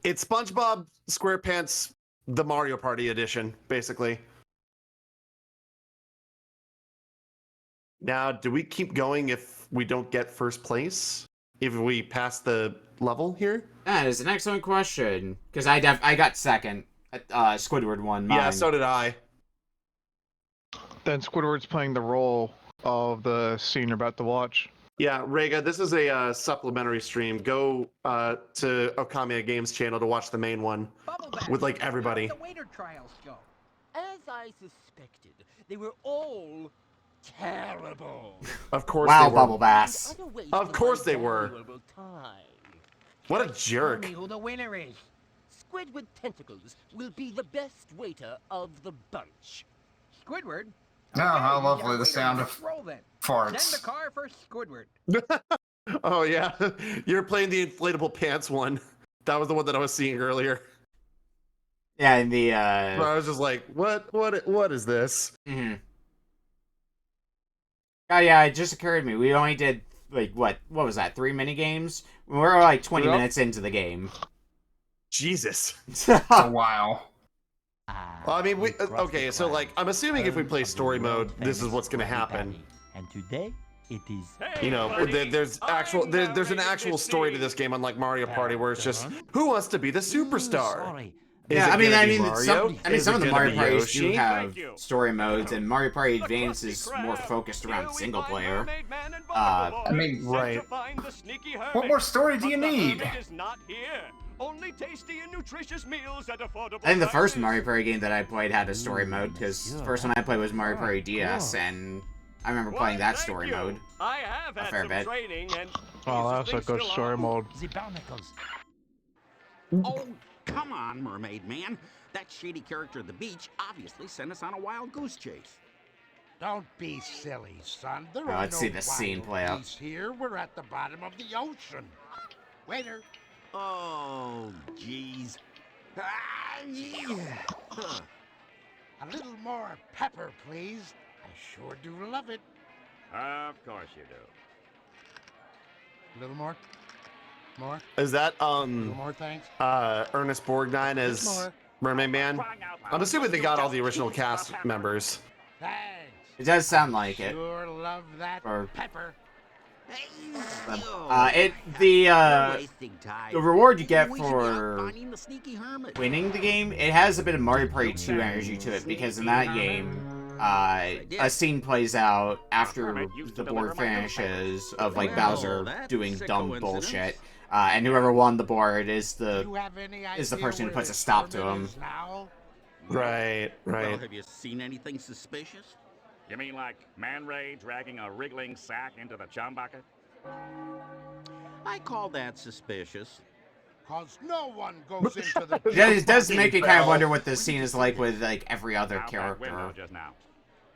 It's SpongeBob SquarePants, the Mario Party edition, basically. Now, do we keep going if we don't get first place? If we pass the level here? That is an excellent question. Because I got second. Squidward won mine. Yeah, so did I. Then Squidward's playing the role of the scene you're about to watch. Yeah, Rega, this is a supplementary stream. Go to Okamiya Games channel to watch the main one Bubbleback, with like everybody. how'd the waiter trials go? As I suspected, they were all terrible. Of course Wow, they were. Bubble Bass. Utter waste Of course my they were. valuable time. What a Tell jerk. me who the winner is. Squid with tentacles will be the best waiter of the bunch. Squidward? Oh, how Okay, lovely the waiter, sound let's of roll then. farts. Send the car for Squidward. Oh yeah, you're playing the inflatable pants one. That was the one that I was seeing earlier. Yeah, in the Where I was just like, what is this? mhm. Oh yeah, it just occurred to me. We only did like what was that? 3 mini games. We're like 20 Yep. minutes into the game. Jesus. A while. Well, I mean, okay, so like, I'm assuming if we play story mode, this is what's gonna happen. And today, it is. You know, there's an actual story to this game, unlike Mario Party, where it's just who wants to be the superstar. Sorry. Is Yeah, it I mean, gonna be Mario? some Is of it the gonna Mario be parties do Yoshi? have story modes, and Mario Party Advance is more focused around single player. I mean, Right. what more story do you need? Only tasty and nutritious meals at affordable I think the first prices. Mario Party game that I played had a story mode, because the first one I played was Mario Party DS, and I remember playing that Thank story you. mode. I have a had fair some bit. training and Oh, that's a things good still story on. mode. The barnacles. Oh, come on, mermaid man. That shady character at the beach obviously sent us on a wild goose chase. Don't be silly, son. There Oh, are let's no see the scene wild play out. geese here. We're at the bottom of the ocean. Waiter. Oh, jeez. Ah, yeah. Huh. A little more pepper, please. I sure do love it. Of course you do. A little more. More. Is that A little more, thanks. Ernest Borgnine as More. Mermaid Man? Crying out loud. I'm assuming they got all the original cast members. Thanks. It does sound like it. Sure love that Or- pepper. You're wasting time. The reward you get We should be out for finding the sneaky hermit. winning the game, it has a bit of Mario Party 2 energy to it, because in that game, a scene plays out after the board finishes of like Well, Bowser that's doing a dumb coincidence. bullshit, and whoever won the board is Do the you have any is the idea person who where puts the a stop to hermit him. is now? Right, Well, right. have you seen anything suspicious? You mean like Man Ray dragging a wriggling sack into the chum bucket? I call that suspicious. Cause no one goes into the It does make you kind of Bell. wonder what the scene is like with like every other Out that window character. just now.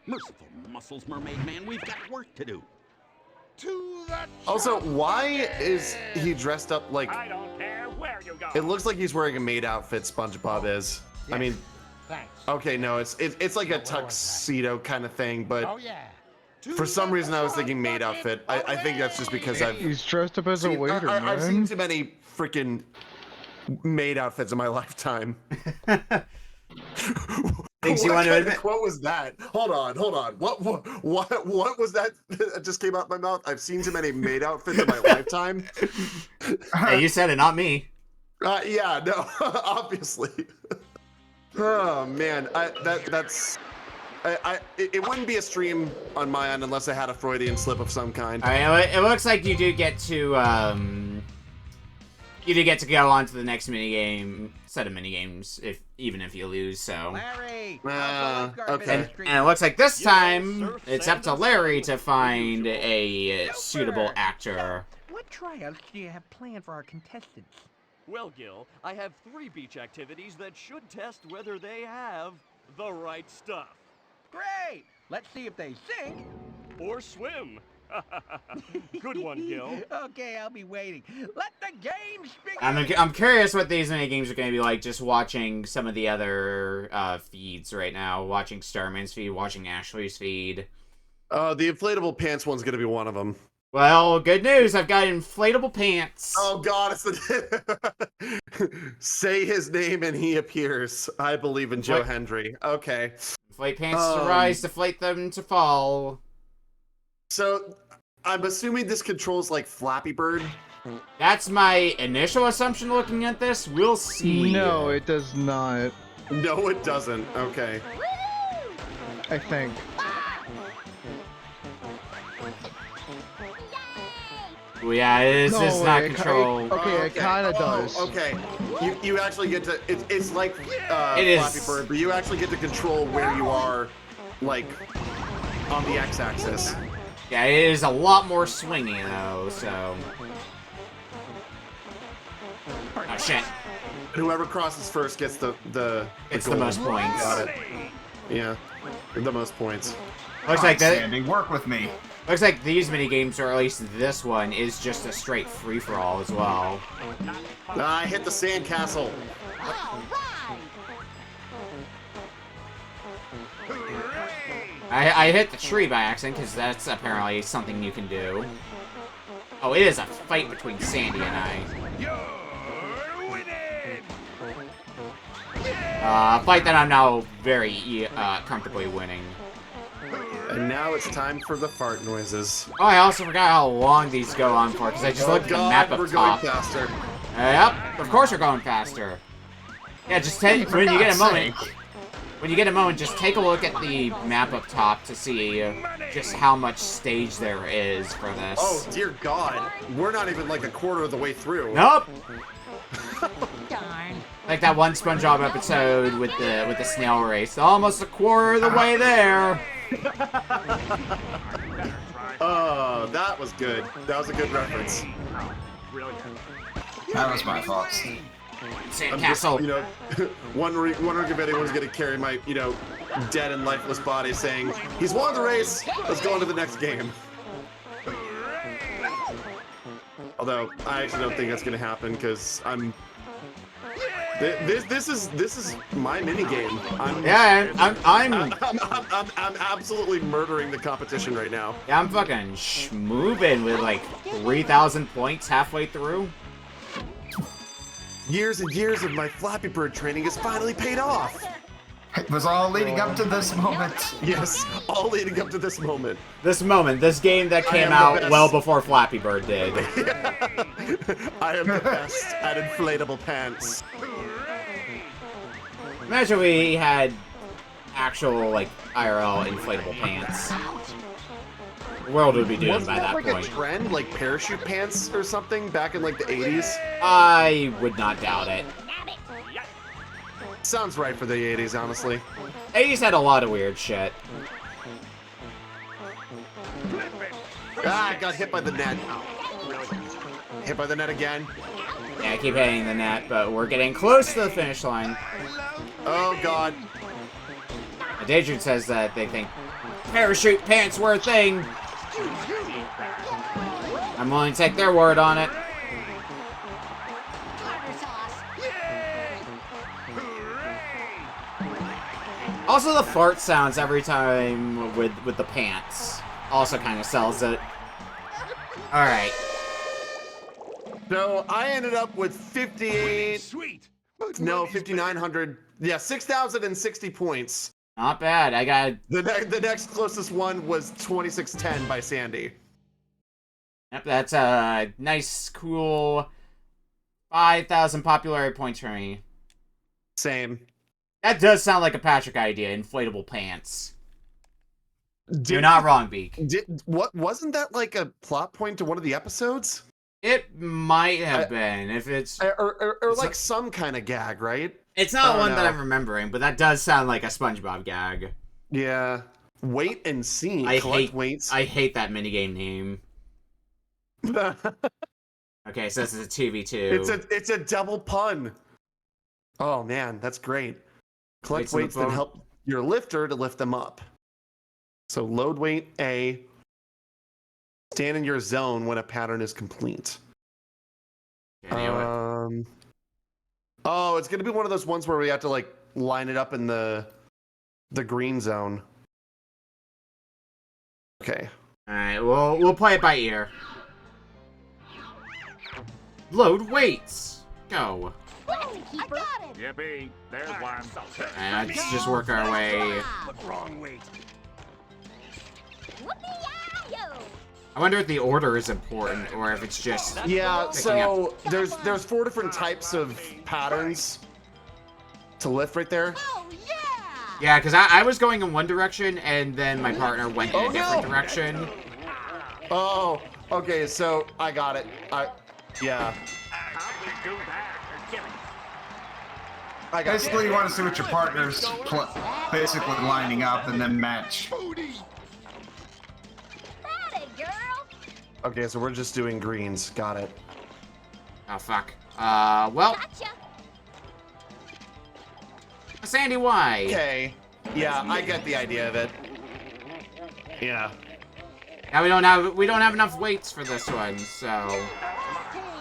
Merciful muscles, mermaid man. We've got work to do. to the Also, chum why bucket. is he dressed up like... I don't care where you go. It looks like he's wearing a maid outfit, SpongeBob is. I Yes. mean, Thanks. okay, no, it's like a Where was that? tuxedo kind of thing, but Oh yeah. To for some the reason I was chum thinking maid bucket. outfit. I think that's just because I've He's dressed up as a seen, waiter, I've seen man. too many freaking maid outfits in my lifetime. Things you What want to kind of admit? quote was that? Hold on. What was that that just came out my mouth? I've seen too many maid outfits in my lifetime. Hey, you said it, not me. Yeah, no, obviously. Oh man, it wouldn't be a stream on my end unless I had a Freudian slip of some kind. All right, it looks like you do get to go on to the next set of minigames, even if you lose. So, Larry, Ah, how's the lifeguard okay. and, business treating and it looks like this Yes, time sir, it's up to Sanders. Larry to find a suitable actor. What tryouts do you have planned for our contestants? Well, Gil, I have 3 beach activities that should test whether they have the right stuff. Great! Let's see if they sink. Or swim. Good one, Gil. Okay, I'll be waiting. Let the games begin. I'm curious what these minigames are going to be like. Just watching some of the other feeds right now, watching Starman's feed, watching Ashley's feed. The inflatable pants one's gonna be one of them. Well, good news. I've got inflatable pants. Oh God, it's the say his name and he appears. I believe in Joe Hendry. Okay. Inflate pants to rise, deflate them to fall. So, I'm assuming this controls like Flappy Bird. That's my initial assumption looking at this. We'll see. No, it does not. No, it doesn't. Okay. I think. Well, yeah, this is not control. It kind of does. Okay. You actually get to. It's like It Flappy is. Bird, but you actually get to control where you are, like on the x-axis. Yeah, it is a lot more swingy though. So. Oh shit. Whoever crosses first gets the It's the gold. most points. Got it. Yeah, the most points. Looks like that. Sandy, work with me. Looks like these mini games, or at least this one, is just a straight free for all as well. I hit the sandcastle. I hit the tree by accident because that's apparently something you can do. Oh, it is a fight between Sandy and I. A fight that I'm now very comfortably winning. And now it's time for the fart noises. Oh, I also forgot how long these go on for because I just looked at the map up we're top. going faster. Yep, of course we're going faster. Yeah, just take when you get a moment. When you get a moment, just take a look at the map up top to see just how much stage there is for this. Oh dear God, we're not even like a quarter of the way through. Nope. Darn. Like that one SpongeBob episode with the snail race. Almost a quarter of the way there. Oh, that was good. That was a good reference. That was my fault. Sandcastle. You know, wondering if anyone's gonna carry my, dead and lifeless body, saying he's won the race. Let's go on to the next game. Although I actually don't think that's gonna happen because I'm. This is my mini game. I'm absolutely murdering the competition right now. Yeah, I'm fucking schmoovin' with like 3,000 points halfway through. Years and years of my Flappy Bird training has finally paid off. It was all leading up to this moment. Yes, all leading up to this moment. This game that came out well before Flappy Bird did. I am the best at inflatable pants. Imagine we had actual, like, IRL inflatable pants. The world would be doomed by that like point. A trend, like parachute pants or something, back in like the 80s? I would not doubt it. Sounds right for the 80s, honestly. 80s had a lot of weird shit. Ah, I got hit by the net. Hit by the net again. Yeah, I keep hitting the net, but we're getting close to the finish line. Oh, God. Daedrin says that they think parachute pants were a thing. I'm willing to take their word on it. Also, the fart sounds every time with the pants also kind of sells it. All right. So I ended up with 58. Sweet. No, 5,900. Yeah, 6,060 points. Not bad. I got the next closest one was 2610 by Sandy. Yep, that's a nice, cool 5,000 popularity points for me. Same. That does sound like a Patrick idea, inflatable pants. You're not wrong, Beak. What wasn't that like a plot point to one of the episodes? It might have been, if it's... Or like some kind of gag, right? It's not one that I'm remembering, but that does sound like a SpongeBob gag. Yeah. Wait and see. I hate that minigame name. Okay, so this is a 2v2. It's a double pun. Oh man, that's great. Collect weights that help your lifter to lift them up. So load weight A. Stand in your zone when a pattern is complete. Oh, it's gonna be one of those ones where we have to like line it up in the green zone. Okay. Alright, we'll play it by ear. Load weights! Go. I got him. Yippee, there's one. And let's just work our way. Wrong weight. Whoopee-yi-yo. I wonder if the order is important, or if it's just... Yeah, so there's 4 different types of patterns to lift right there. Oh, yeah. Yeah, because I was going in one direction, and then my partner went in a different direction. Oh, okay, so I got it. Yeah. How'd we do that? I got Basically, you want to see what your partner's basically lining up and then match. Howdy, girl. Okay, so we're just doing greens. Got it. Oh, fuck. Well, Gotcha. Sandy, why? Okay. Yeah, I get the idea of it. Yeah. Now we don't have enough weights for this one, so...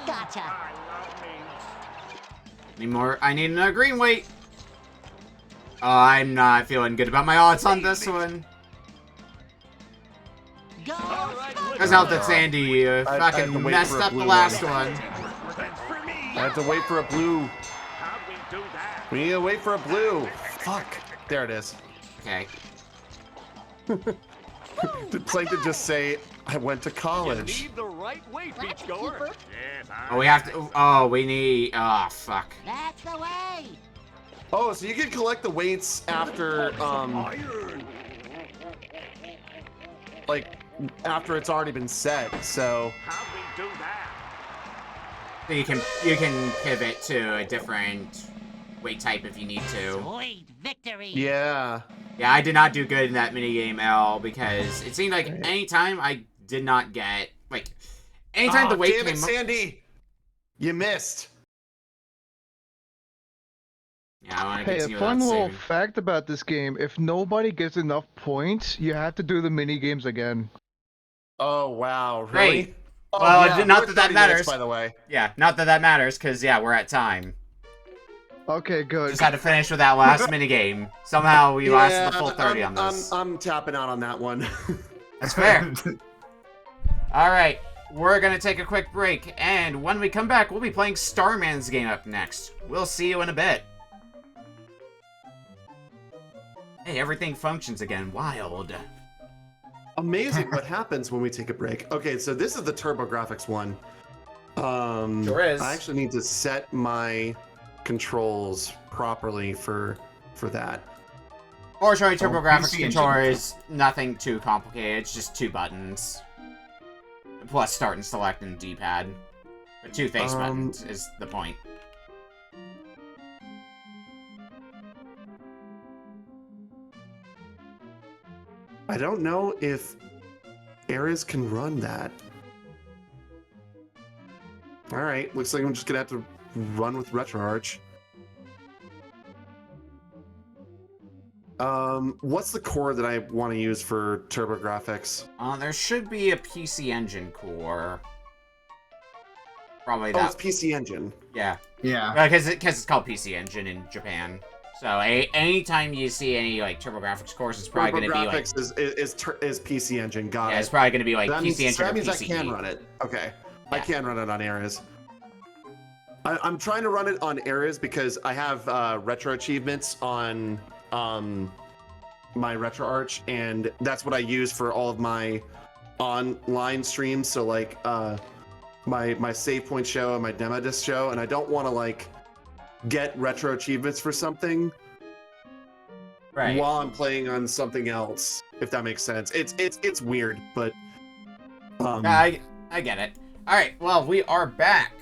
Gotcha. I need another green weight. Oh, I'm not feeling good about my odds on this one. Go. Let's help that Sandy fucking messed up the last one. I have to wait for a blue. How'd we do that? We need to wait for a blue. Fuck. There it is. Okay. Did Plankton just say, I went to You college? need the right weight, That's a beachgoer. keeper. Yes, Oh, we have to... Oh, we need... Oh, fuck. That's the way. Oh, so you can collect the weights after, like, after it's already been set, so... How'd we do that? So you can pivot to a different weight type if you need to. Sweet victory. Yeah. Yeah, I did not do good in that minigame L because it seemed like anytime I did not get... Like, anytime the weight damn came it, up... Sandy! You missed. Yeah, I want to Hey, a continue fun that little saving. fact about this game, if nobody gets enough points, you have to do the mini games again. Oh, wow. Really? Great. Oh, Well, yeah, not we're that that 30 minutes, matters. by the way. Yeah, not that that matters, because, yeah, we're at time. Okay, good. Just had to finish with that last minigame. Somehow we lasted the full 30 on this. I'm tapping out on that one. That's fair. Alright, we're gonna take a quick break, and when we come back, we'll be playing Starman's game up next. We'll see you in a bit. Hey, everything functions again. Wild. Amazing what happens when we take a break. Okay, so this is the TurboGrafx one. Sure is. I actually need to set my controls properly for that. Fortunately, TurboGrafx PC controller is nothing too complicated. It's just 2 buttons. Plus start and select and D-pad. But 2 face buttons is the point. I don't know if Ares can run that. Alright, looks like I'm just gonna have to run with RetroArch. What's the core that I want to use for TurboGrafx? There should be a PC Engine core. Probably Oh, that. it's PC Engine. Yeah. Yeah. Because it's called PC Engine in Japan. So anytime you see any like TurboGrafx cores, it's probably going to be like TurboGrafx is PC Engine. Got it. it's probably going to be like that PC means, Engine that or means I PCE. can run it. Okay, I Yeah. can run it on Ares. I'm trying to run it on Ares because I have retro achievements on my RetroArch, and that's what I use for all of my online streams. So like my save point show and my demo disc show, and I don't want to like get retro achievements for something Right. while I'm playing on something else, if that makes sense. It's weird, but I get it. All right. Well, we are back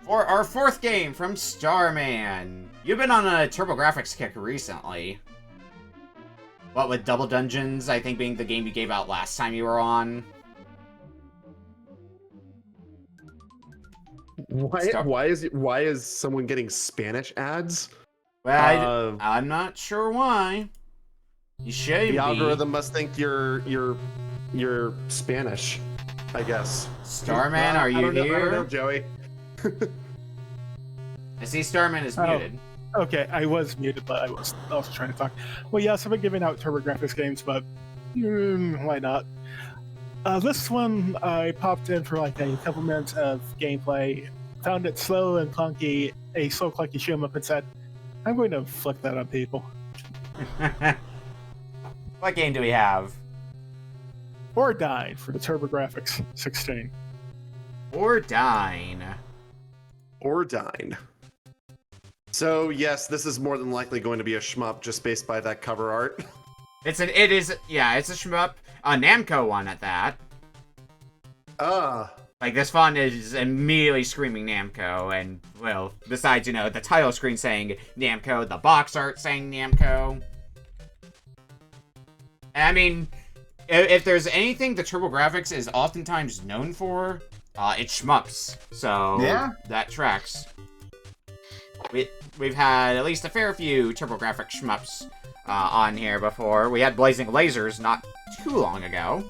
for our 4th game from Starman. You've been on a TurboGrafx kick recently. What with Double Dungeons, I think being the game you gave out last time you were on. why is someone getting Spanish ads? Well, I'm not sure why. You should The be. algorithm must think you're Spanish, I guess. Starman, are you I don't know, here? Joey. I see Starman is Oh. muted. Okay, I was muted, but I was also trying to talk. Well, yes, I've been giving out TurboGrafx games, but why not? This one I popped in for like a couple minutes of gameplay, found it slow and clunky, a slow clunky shoot 'em up, and said, "I'm going to flick that on people." What game do we have? Ordyne for the TurboGrafx 16. Ordyne. Ordyne. So yes, this is more than likely going to be a shmup just based by that cover art. It's a shmup, a Namco one at that. Like, this font is immediately screaming Namco, and, well, besides, you know, the title screen saying Namco, the box art saying Namco. I mean, if there's anything the TurboGrafx is oftentimes known for, it's shmups. So, yeah, that tracks. We've had at least a fair few TurboGrafx shmups on here before. We had Blazing Lasers not too long ago.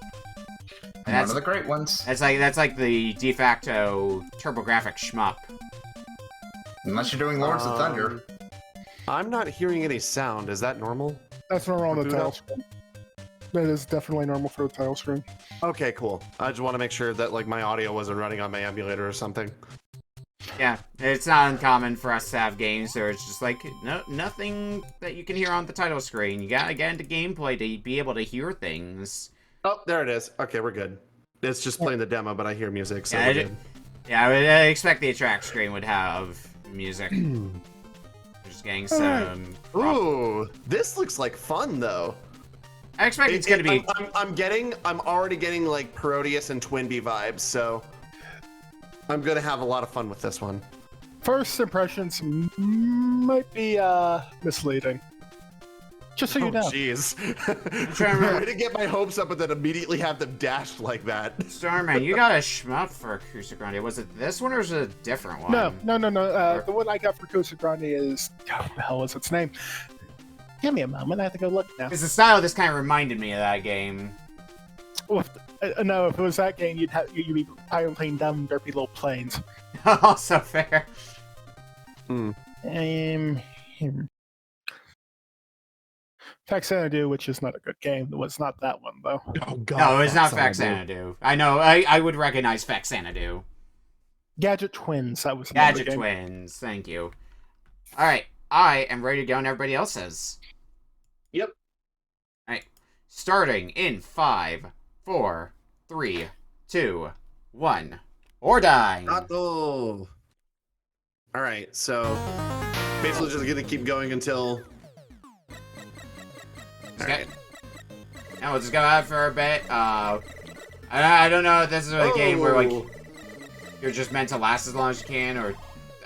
And one of the great ones. That's like the de facto TurboGrafx shmup. Unless you're doing Lords of Thunder. I'm not hearing any sound. Is that normal? That's normal on the title screen. That is definitely normal for the title screen. Okay, cool. I just want to make sure that like my audio wasn't running on my emulator or something. Yeah, it's not uncommon for us to have games where it's just like, nothing that you can hear on the title screen. You gotta get into gameplay to be able to hear things. Oh, there it is. Okay, we're good. It's just playing the demo, but I hear music, so Yeah, we're good. Yeah, I would expect the attract screen would have music. Just getting some... Ooh, this looks like fun, though. I expect it's gonna be... I'm already getting, like, Parodius and Twinbee vibes, so... I'm gonna have a lot of fun with this one. First impressions might be misleading. Just so you know. Jeez. I'm to get my hopes up and then immediately have them dashed like that. Starman, you got a shmup for Kusagrande. Was it this one or is it a different one? No. The one I got for Kusagrande is... what the hell was its name? Give me a moment, I have to go look now. Because the style of this kind of reminded me of that game. Well, no, if it was that game, you'd be piloting down derpy little planes. Also fair. Faxanadu, which is not a good game. It was not that one, though. Oh, God. No, it's not Faxanadu. I know, I would recognize Faxanadu. Gadget Twins, that was another Gadget game. Twins, thank you. Alright, I am ready to go and everybody else is. Yep. Alright, starting in 5, 4, 3, 2, 1. Ordyne! Gato! Alright, so... basically just gonna keep going until... Alright. Now we'll just go out for a bit. I don't know if this is a game where, like, you're just meant to last as long as you can, or...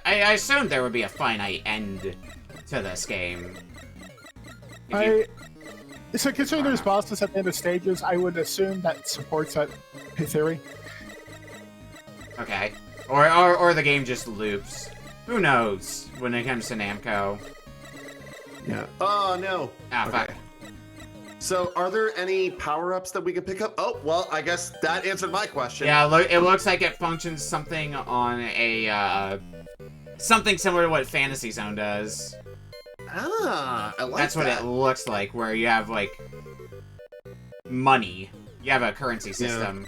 I assumed there would be a finite end to this game. So considering there's bosses at the end of stages, I would assume that supports that theory. Okay. Or the game just loops. Who knows when it comes to Namco. Yeah. Oh, no. Ah, fuck. So, are there any power-ups that we can pick up? Oh, well, I guess that answered my question. Yeah, it looks like it functions something on a, something similar to what Fantasy Zone does. Ah, I like That's what it looks like, where you have, like, money. You have a currency system.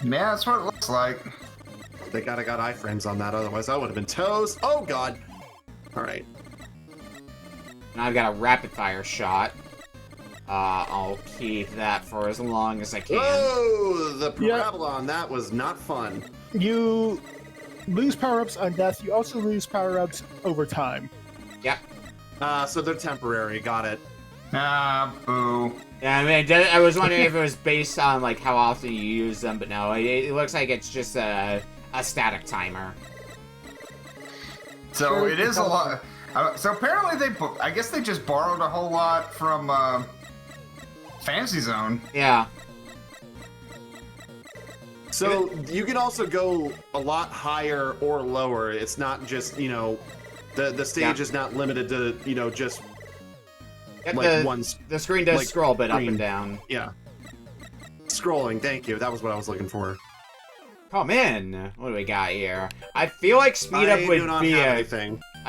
Yeah, that's what it looks like. They got iframes on that, otherwise I would have been toast. Oh, God. All right. Now I've got a rapid-fire shot. I'll keep that for as long as I can. Whoa! The parabola on that was not fun. You lose power-ups on death. You also lose power-ups over time. Yep. So they're temporary. Got it. Ah, boo. Yeah, I mean, I was wondering if it was based on, like, how often you use them, but no, it looks like it's just a static timer. So it is a lot. So apparently I guess they just borrowed a whole lot from Fantasy Zone. Yeah. So you can also go a lot higher or lower. It's not just, you know, the stage is not limited to, you know, just like the screen does like, scroll a bit up and down. Yeah. Scrolling, thank you. That was what I was looking for. Come in. What do we got here? I feel like speed up would be I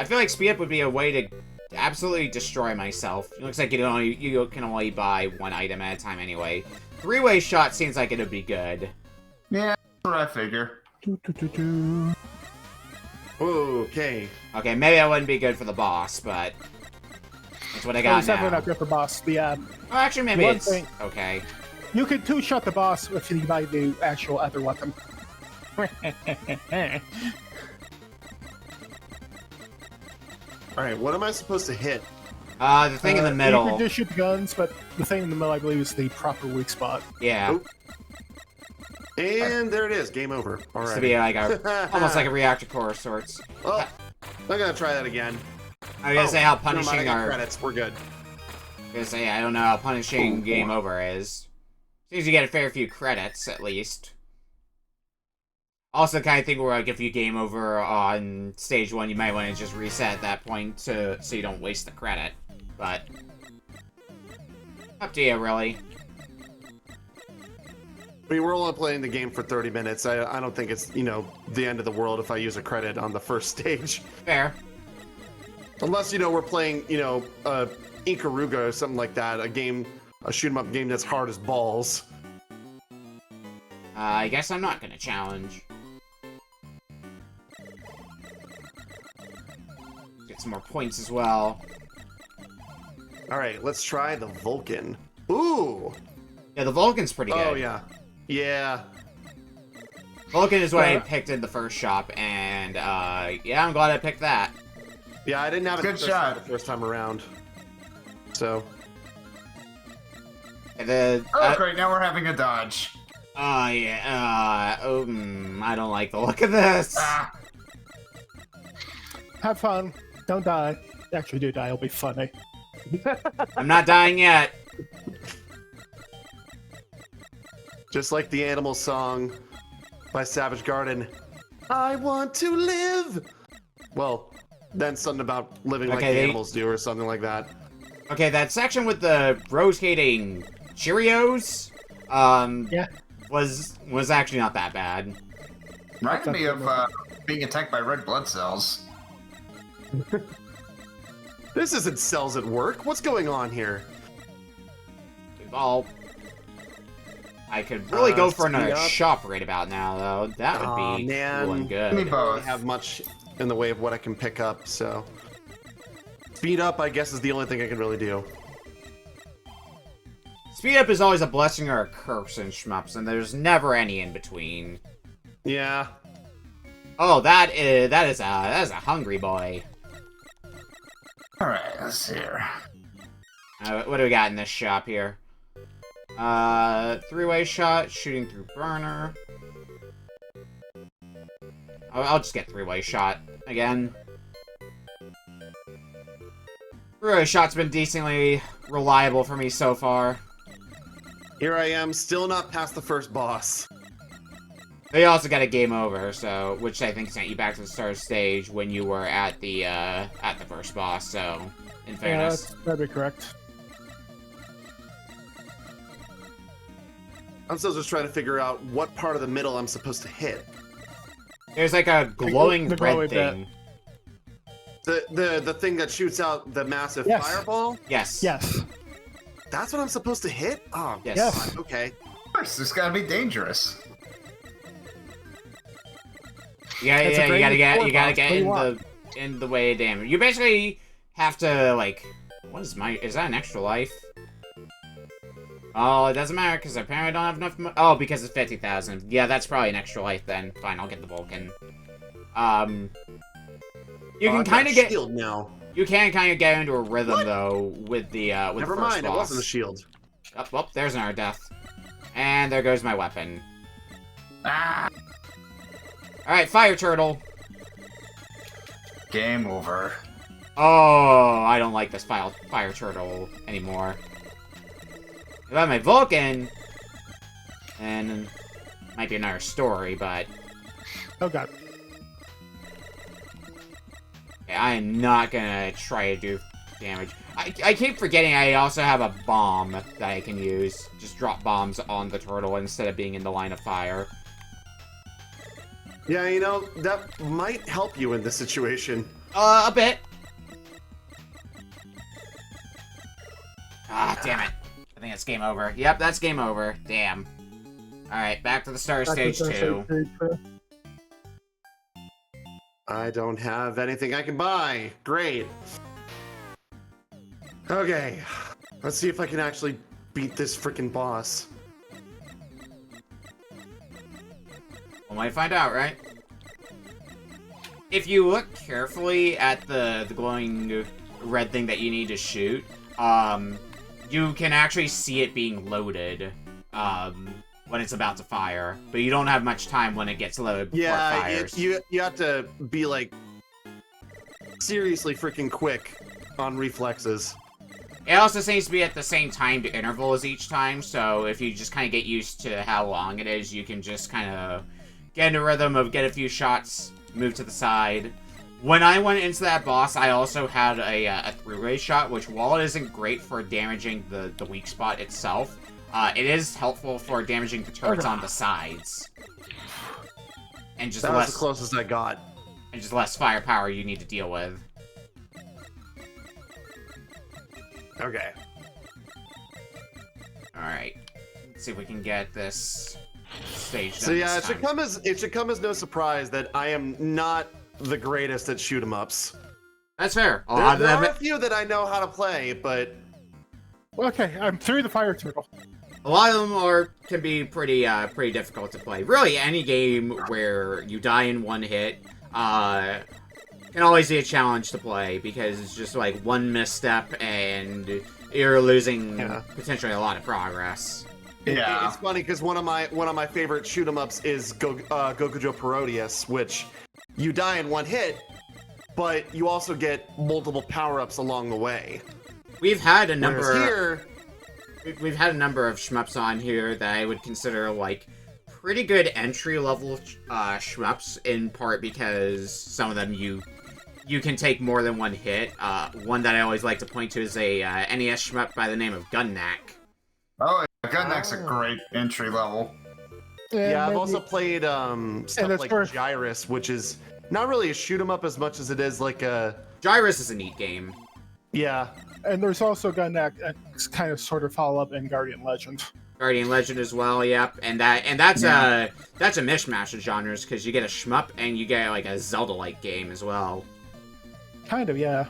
feel like speed up would be a way to absolutely destroy myself. It looks like you can only buy one item at a time anyway. Three-way shot seems like it'd be good. Yeah, that's what I figure. Okay. Okay, maybe that wouldn't be good for the boss, but that's what I got It's definitely now. not good for boss. The Oh, actually, maybe one it's thing- okay. you can two-shot the boss if you buy the actual other weapon. Alright, what am I supposed to hit? The thing in the You middle. can just shoot the guns, but the thing in the middle, I believe, is the proper weak spot. Yeah. Oop. And there it is. Game over. It's Alright. to be like a almost like a reactor core of sorts. Well, I'm gonna try that again. I was gonna say how never mind, I punishing got our. credits. We're good. I was gonna say I don't know how punishing game over is. Seems you get a fair few credits at least. Also, kind of thing where like if you game over on stage 1, you might want to just reset at that point so you don't waste the credit. But up to you, really. I mean, we're only playing the game for 30 minutes. I don't think it's, the end of the world if I use a credit on the first stage. Fair. Unless, we're playing, Ikaruga or something like that. A shoot 'em up game that's hard as balls. I guess I'm not gonna challenge. Get some more points as well. Alright, let's try the Vulcan. Ooh! Yeah, the Vulcan's pretty good. Oh, yeah. Yeah. Vulcan is what I picked in the first shop, and yeah, I'm glad I picked that. Yeah, I didn't have Good shot. the first time around. So. Oh, great, now we're having a dodge. Yeah, I don't like the look of this. Have fun. Don't die. Actually, do die. It'll be funny. I'm not dying yet. Just like the Animal Song by Savage Garden. I want to live! Well, then something about living like the animals do or something like that. Okay, that section with the rotating Cheerios, yeah, was actually not that bad. Reminded me of being attacked by red blood cells. This isn't cells at work. What's going on here? Well, I could really go for speed another up. shop right about now, though. That would be cool and good. I don't really have much in the way of what I can pick up, so... Speed up, I guess, is the only thing I can really do. Speed up is always a blessing or a curse in shmups, and there's never any in between. Yeah. Oh, that is a hungry boy. Alright, let's see here. What do we got in this shop here? Three-way shot, shooting through burner. I'll just get three-way shot again. Three-way shot's been decently reliable for me so far. Here I am, still not past the first boss. They also got a game over, so which I think sent you back to the start of stage when you were at the first boss. So, in fairness, yeah, that'd be correct. I'm still just trying to figure out what part of the middle I'm supposed to hit. There's like a glowing The red glowing thing. The thing that shoots out the massive Yes. fireball? Yes. Yes. That's what I'm supposed to hit? Oh, Yes. Yes. okay. Of course, this gotta be dangerous. Yeah, That's a you gotta great get score, boss. What do you in want? the way of damage. You basically have to like, is that an extra life? Oh, it doesn't matter because apparently I don't have enough. Oh, because it's 50,000. Yeah, that's probably an extra life then. Fine, I'll get the Vulcan. You can I've got kind of get shield now. You can kind of get into a rhythm though with the Never the first mind, boss. it wasn't a shield. Oh, well, there's another death, and there goes my weapon. Ah, All right, fire turtle. game over. Oh, I don't like this fire turtle anymore. If I have my Vulcan, then might be another story, but Oh god. I am not gonna try to do damage. I keep forgetting I also have a bomb that I can use. Just drop bombs on the turtle instead of being in the line of fire. Yeah, that might help you in this situation. A bit. think it's game over. Yep, that's game over. Damn. Alright, back to the Star Stage 2. I don't have anything I can buy. Great. Okay. Let's see if I can actually beat this freaking boss. We might find out, right? If you look carefully at the glowing red thing that you need to shoot, you can actually see it being loaded when it's about to fire, but you don't have much time when it gets loaded before it fires. You have to be like seriously freaking quick on reflexes. It also seems to be at the same timed interval as each time, so if you just kind of get used to how long it is, you can just kind of get in a rhythm of get a few shots, move to the side. When I went into that boss, I also had a three-way shot, which while it isn't great for damaging the weak spot itself, it is helpful for damaging the turrets on the sides. And just that was the closest I got. And just less firepower you need to deal with. Okay. Alright. Let's see if we can get this stage done. So yeah, this time. it should come as no surprise that I am not the greatest at shoot 'em ups. That's fair. There are a few that I know how to play, but Okay, I'm through the fire turtle. a lot of them can be pretty difficult to play. Really, any game where you die in one hit can always be a challenge to play because it's just like one misstep and you're losing potentially a lot of progress. Yeah, it's funny because one of my favorite shoot 'em ups is Gokujo Parodius, which you die in one hit, but you also get multiple power-ups along the way. We've had a number. Whereas here, we've had a number of shmups on here that I would consider like pretty good entry-level shmups, in part because some of them you can take more than one hit. One that I always like to point to is a NES shmup by the name of Gunnak. Oh, Gunnack's a great entry level. Yeah, I've also played stuff like Gyrus, which is not really a shoot 'em up as much as it is like a... Gyrus is a neat game. Yeah. And there's also Gunnak, kind of sort of follow-up in Guardian Legend. Guardian Legend as well, yep. And that's a mishmash of genres, because you get a shmup and you get like a Zelda-like game as well. Kind of, yeah.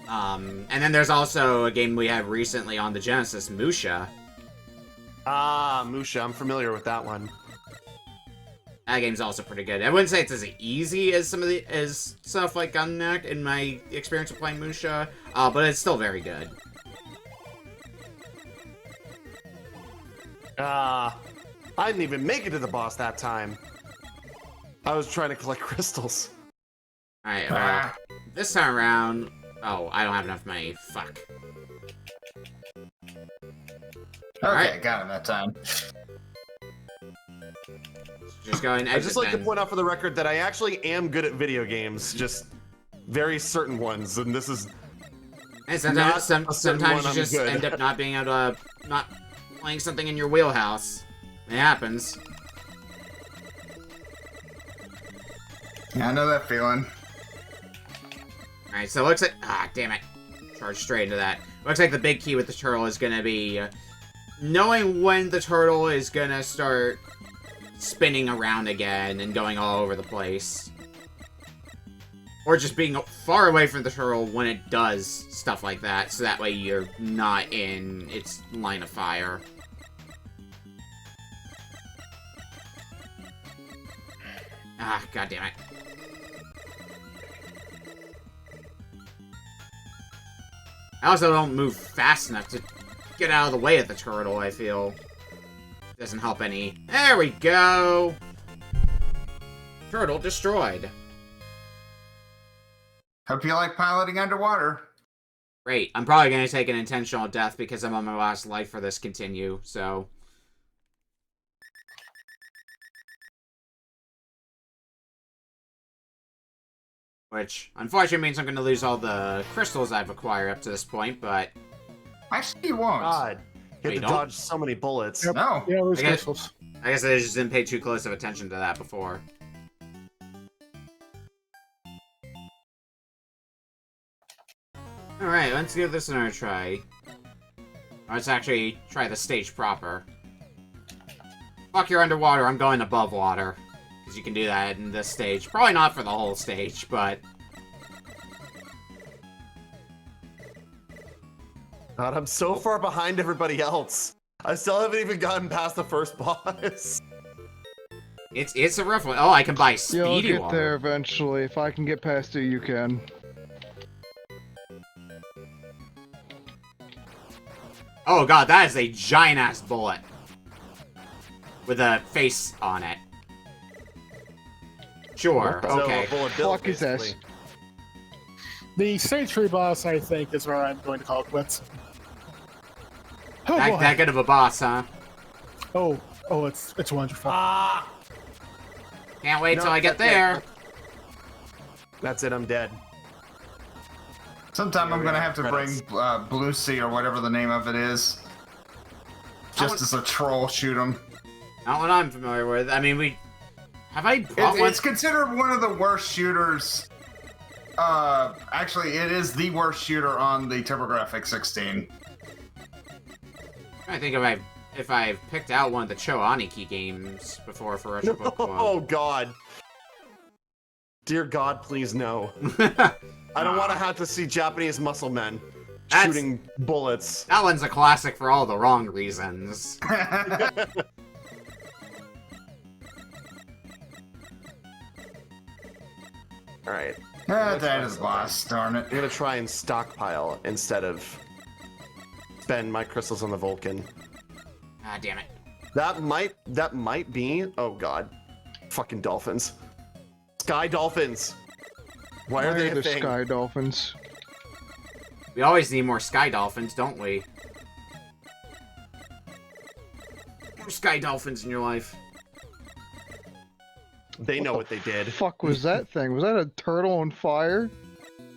And then there's also a game we have recently on the Genesis, Musha. Ah, Musha, I'm familiar with that one. That game's also pretty good. I wouldn't say it's as easy as as stuff like Gunnak in my experience of playing Musha, but it's still very good. I didn't even make it to the boss that time. I was trying to collect crystals. Alright, well, this time around... Oh, I don't have enough money. Fuck. Okay, got him that time. Just go and exit. I'd just like to point out for the record that I actually am good at video games, just very certain ones, and this is. And sometimes you just end up not being able to, not playing something in your wheelhouse. It happens. Yeah, I know that feeling. Alright, so it looks like... Ah, damn it. Charged straight into that. Looks like the big key with the turtle is gonna be... knowing when the turtle is gonna start spinning around again and going all over the place. Or just being far away from the turtle when it does stuff like that, so that way you're not in its line of fire. Ah, goddammit. I also don't move fast enough to get out of the way of the turtle, I feel. Doesn't help any. There we go! Turtle destroyed. Hope you like piloting underwater. Great. I'm probably going to take an intentional death because I'm on my last life for this continue, so... Which, unfortunately, means I'm going to lose all the crystals I've acquired up to this point, but... Actually, you won't. God, you have to dodge so many bullets. Yep. No. Yeah, those crystals. I guess I just didn't pay too close of attention to that before. Alright, let's give this another try. Let's actually try the stage proper. Fuck, you're underwater. I'm going above water. Because you can do that in this stage. Probably not for the whole stage, but... God, I'm so far behind everybody else. I still haven't even gotten past the first boss. It's a rough one. Oh, I can buy You'll speedy get water. there eventually. If I can get past it, you can. Oh god, that is a giant-ass bullet. With a face on it. Sure, So, okay. a bullet bill, Fuck is this? basically. The stage 3 boss, I think, is where I'm going to call it quits. Oh, boy. That good of a boss, huh? Oh, it's wonderful. Can't wait No, till I get that's it. there. That's it, I'm dead. Sometime I'm we gonna are, have to credits. bring Blue Sea or whatever the name of it is. Just as a troll, shoot him. Not what I'm familiar with. I mean, have I bought one? It's considered one of the worst shooters. Actually, it is the worst shooter on the TurboGrafx 16. I think if I've picked out one of the Cho Aniki games before for Retro Book Club. Oh god. Dear God, please no. I don't want to have to see Japanese muscle men shooting bullets. That one's a classic for all the wrong reasons. Alright. That is lost, darn it. I'm gonna try and stockpile instead of spend my crystals on the Vulcan. Ah, damn it. That might be... Oh god. Fucking dolphins. Sky dolphins! Why are they a the thing? sky dolphins? We always need more sky dolphins, don't we? More sky dolphins in your life. They know what they did. The fuck was that thing? Was that a turtle on fire?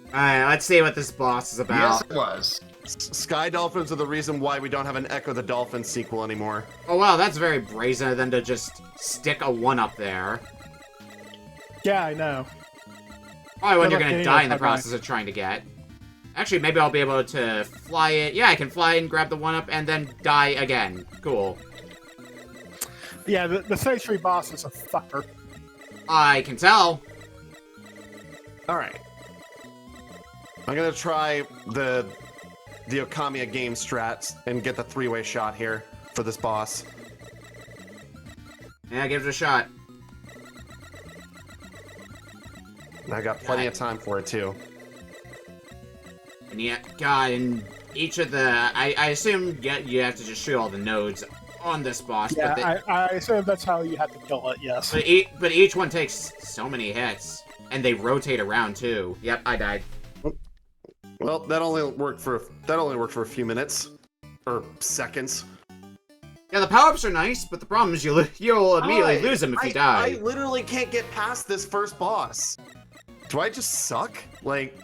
Alright, let's see what this boss is about. Yes, it was. Sky dolphins are the reason why we don't have an Echo the Dolphin sequel anymore. Oh wow, that's very brazen of them to just stick a 1 up there. Yeah, I know. Probably when Good you're luck gonna getting die it, in the bye-bye. process of trying to get. Actually, maybe I'll be able to fly it. Yeah, I can fly and grab the 1 up and then die again. Cool. Yeah, the stage 3 boss is a fucker. I can tell. Alright. I'm gonna try the Okamiya game strats and get the 3-way shot here for this boss. Yeah, give it a shot. And I got plenty of time for it too. And yeah, God, and each of the... I assume you have to just shoot all the nodes on this boss. Yeah, but I assume that's how you have to kill it, yes. But each one takes so many hits. And they rotate around, too. Yep, I died. Well, that only worked for a few minutes. Or seconds. Yeah, the power-ups are nice, but the problem is you'll immediately lose them if you die. I literally can't get past this first boss. Do I just suck? Like...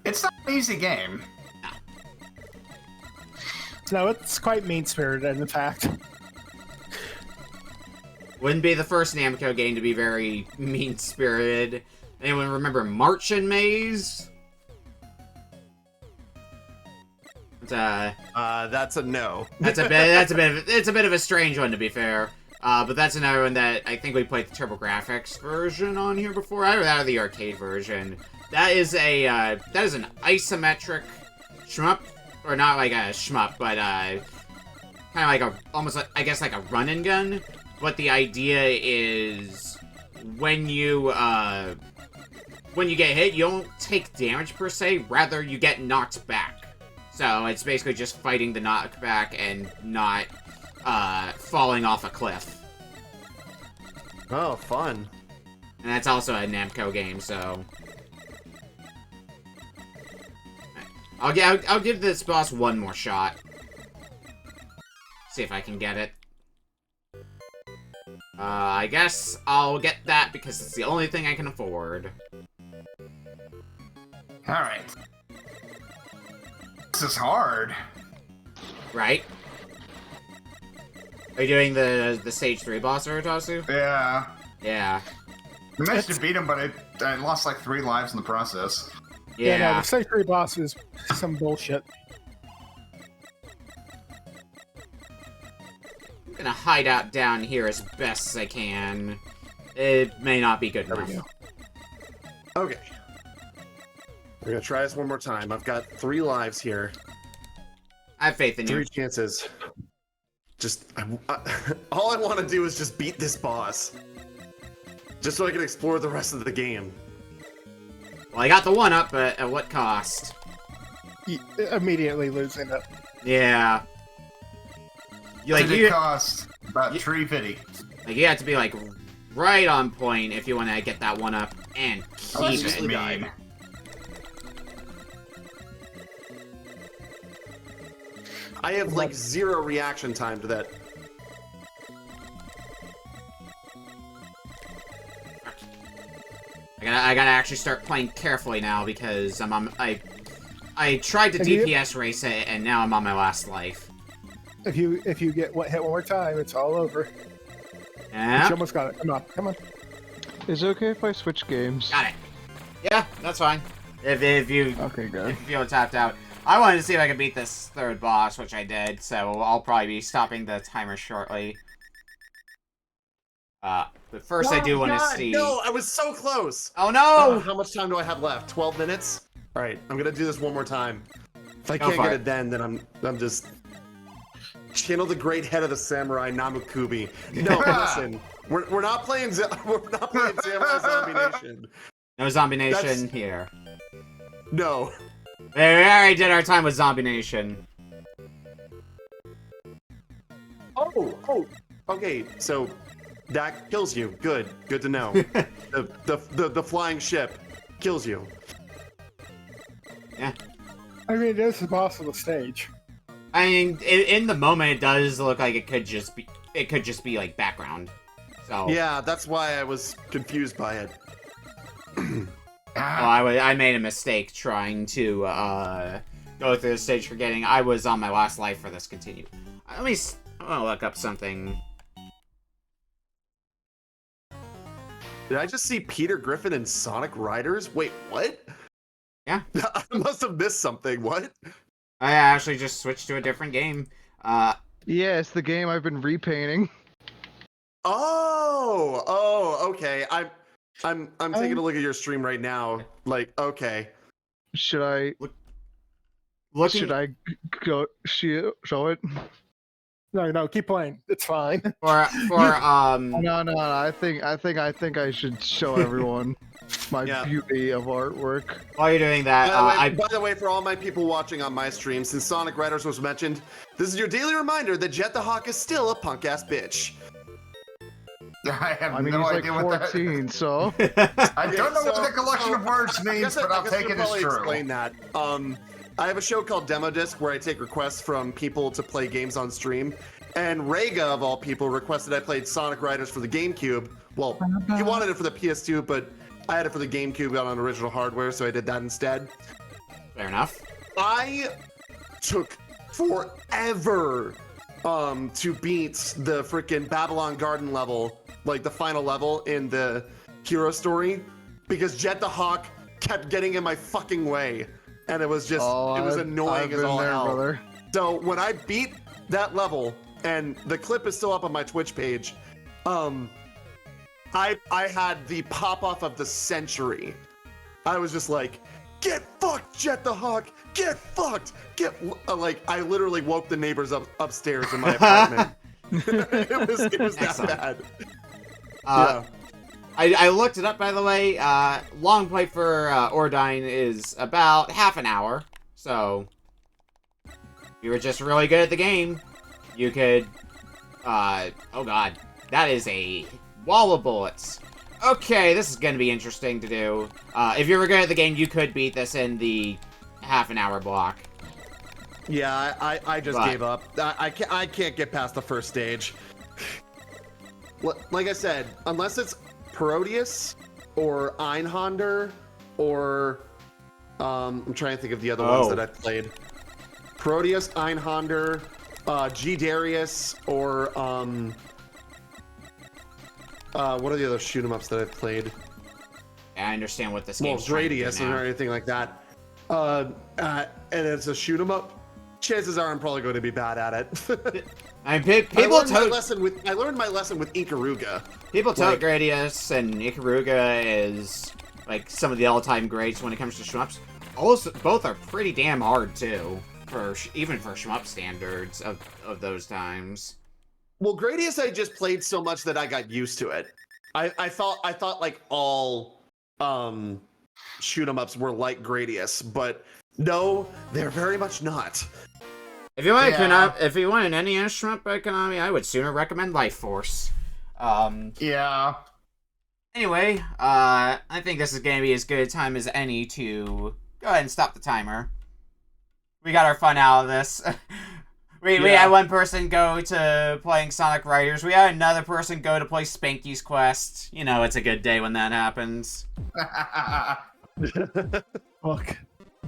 It's not an easy game. No, it's quite mean-spirited, in fact. Wouldn't be the first Namco game to be very mean-spirited. Anyone remember March and Maze? That's a no. It's a bit of a strange one, to be fair. But that's another one that I think we played the TurboGrafx version on here before. Either that or the arcade version. That is an isometric shmup, or not like a shmup, but kind of like almost like, I guess like a run and gun. But the idea is when you get hit, you don't take damage per se. Rather, you get knocked back. So it's basically just fighting the knockback and not falling off a cliff. Oh, fun. And that's also a Namco game, so... I'll give this boss one more shot. See if I can get it. I guess I'll get that because it's the only thing I can afford. Alright. This is hard. Right? Are you doing the stage 3 boss, Veritasu? Yeah. Yeah. I managed to beat him, but I lost like 3 lives in the process. Yeah, no, the stage 3 boss is some bullshit. gonna hide out down here as best as I can. It may not be good There enough. we go. Okay. We're gonna try this one more time. I've got 3 lives here. I have faith in 3 you. chances. Just, all I want to do is just beat this boss. Just so I can explore the rest of the game. Well, I got the 1-up, but at what cost? Immediately losing it. Yeah. Did it cost about $3.50? Like, you have to be, like, right on point if you want to get that 1-up and keep it. Mean. I have, like, 0 reaction time to that. I gotta actually start playing carefully now because I'm on. I tried to DPS race it and now I'm on my last life. If you get hit one more time, it's all over. Yeah. You almost got it. Come on. Is it okay if I switch games? Got it. Yeah, that's fine. If you okay, good. If you feel tapped out, I wanted to see if I could beat this 3rd boss, which I did. So I'll probably be stopping the timer shortly. But first I do want to see. No, I was so close. Oh no! How much time do I have left? 12 minutes. All right, I'm gonna do this one more time. If I Go can't for get it. it then I'm just channel the great head of the samurai Namukubi. No, listen, we're not playing we're not playing Samurai Zombie Nation. No Zombie Nation That's- here. No. We already did our time with Zombie Nation. Oh, okay. So that kills you. Good to know. the flying ship kills you. Yeah. I mean, it is the boss of the stage. I mean, in the moment, it does look like it could just be like background. So Yeah, that's why I was confused by it. well, I made a mistake trying to go through the stage, forgetting I was on my last life for this continue. I want to look up something. Did I just see Peter Griffin in Sonic Riders? Wait, what? Yeah. I must have missed something. What? I actually just switched to a different game. Yeah, it's the game I've been repainting. Oh, okay. I'm taking a look at your stream right now. Like, okay. Should I Looking go show it? No, keep playing. It's fine. No. I think I should show everyone my beauty of artwork. While you're doing that, by the way, for all my people watching on my stream, since Sonic Riders was mentioned, this is your daily reminder that Jet the Hawk is still a punk ass bitch. I mean, no he's idea like what 14, so I don't know what the collection of words means, but I'll take it as true. Explain that. I have a show called Demo Disc where I take requests from people to play games on stream. And Rega, of all people, requested I played Sonic Riders for the GameCube. Well, he wanted it for the PS2, but I had it for the GameCube on original hardware, so I did that instead. Fair enough. I took forever to beat the freaking Babylon Garden level, like the final level in the hero story, because Jet the Hawk kept getting in my fucking way. And it was just, it was annoying as all hell. Brother. So when I beat that level, and the clip is still up on my Twitch page, I had the pop-off of the century. I was just like, get fucked, Jet the Hawk! Get fucked! Like, I literally woke the neighbors upstairs in my apartment. it was that bad. Yeah. I looked it up, by the way. Long play for Ordyne is about half an hour. So, if you were just really good at the game, you could... oh god. That is a wall of bullets. Okay, this is going to be interesting to do. If you were good at the game, you could beat this in the half an hour block. Yeah, I just gave up. I can't get past the first stage. Like I said, unless it's Proteus or Einhander or I'm trying to think of the other ones that I've played. Proteus, Einhander, G Darius, or what are the other shoot 'em ups that I've played? I understand what this well, game's trying to do Gradius now. or anything like that. And it's a shoot 'em up. Chances are I'm probably going to be bad at it. I mean, I learned my lesson with Ikaruga. People tote Gradius and Ikaruga is like some of the all-time greats when it comes to shmups. Also, both are pretty damn hard too, even for shmup standards of those times. Well, Gradius I just played so much that I got used to it. I thought like all shoot 'em ups were like Gradius, but no, they're very much not. If you want if you want an NES shmup by Konami, I would sooner recommend Life Force. Yeah. Anyway, I think this is gonna be as good a time as any to go ahead and stop the timer. We got our fun out of this. We had one person go to playing Sonic Riders. We had another person go to play Spanky's Quest. You know, it's a good day when that happens. Look.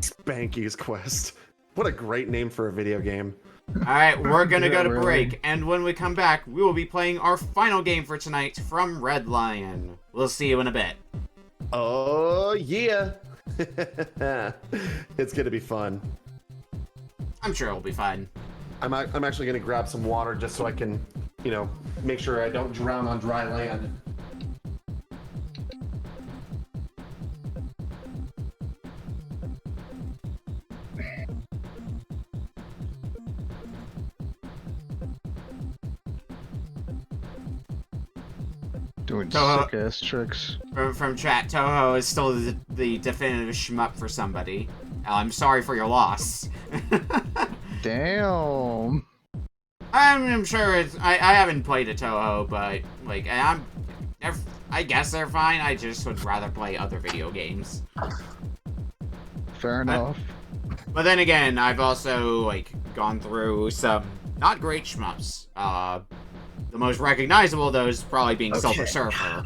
Spanky's Quest. What a great name for a video game. Alright, we're gonna go to break, and when we come back, we will be playing our final game for tonight from RedLion. We'll see you in a bit. Oh, yeah. It's gonna be fun. I'm sure it'll be fun. I'm actually gonna grab some water just so I can, make sure I don't drown on dry land. Doing sick-ass tricks. From chat, Toho is still the definitive shmup for somebody. I'm sorry for your loss. Damn. I'm sure it's... I haven't played a Toho, but, like, I guess they're fine. I just would rather play other video games. Fair enough. But then again, I've also, like, gone through some not great shmups. The most recognizable of those probably being Silver Surfer.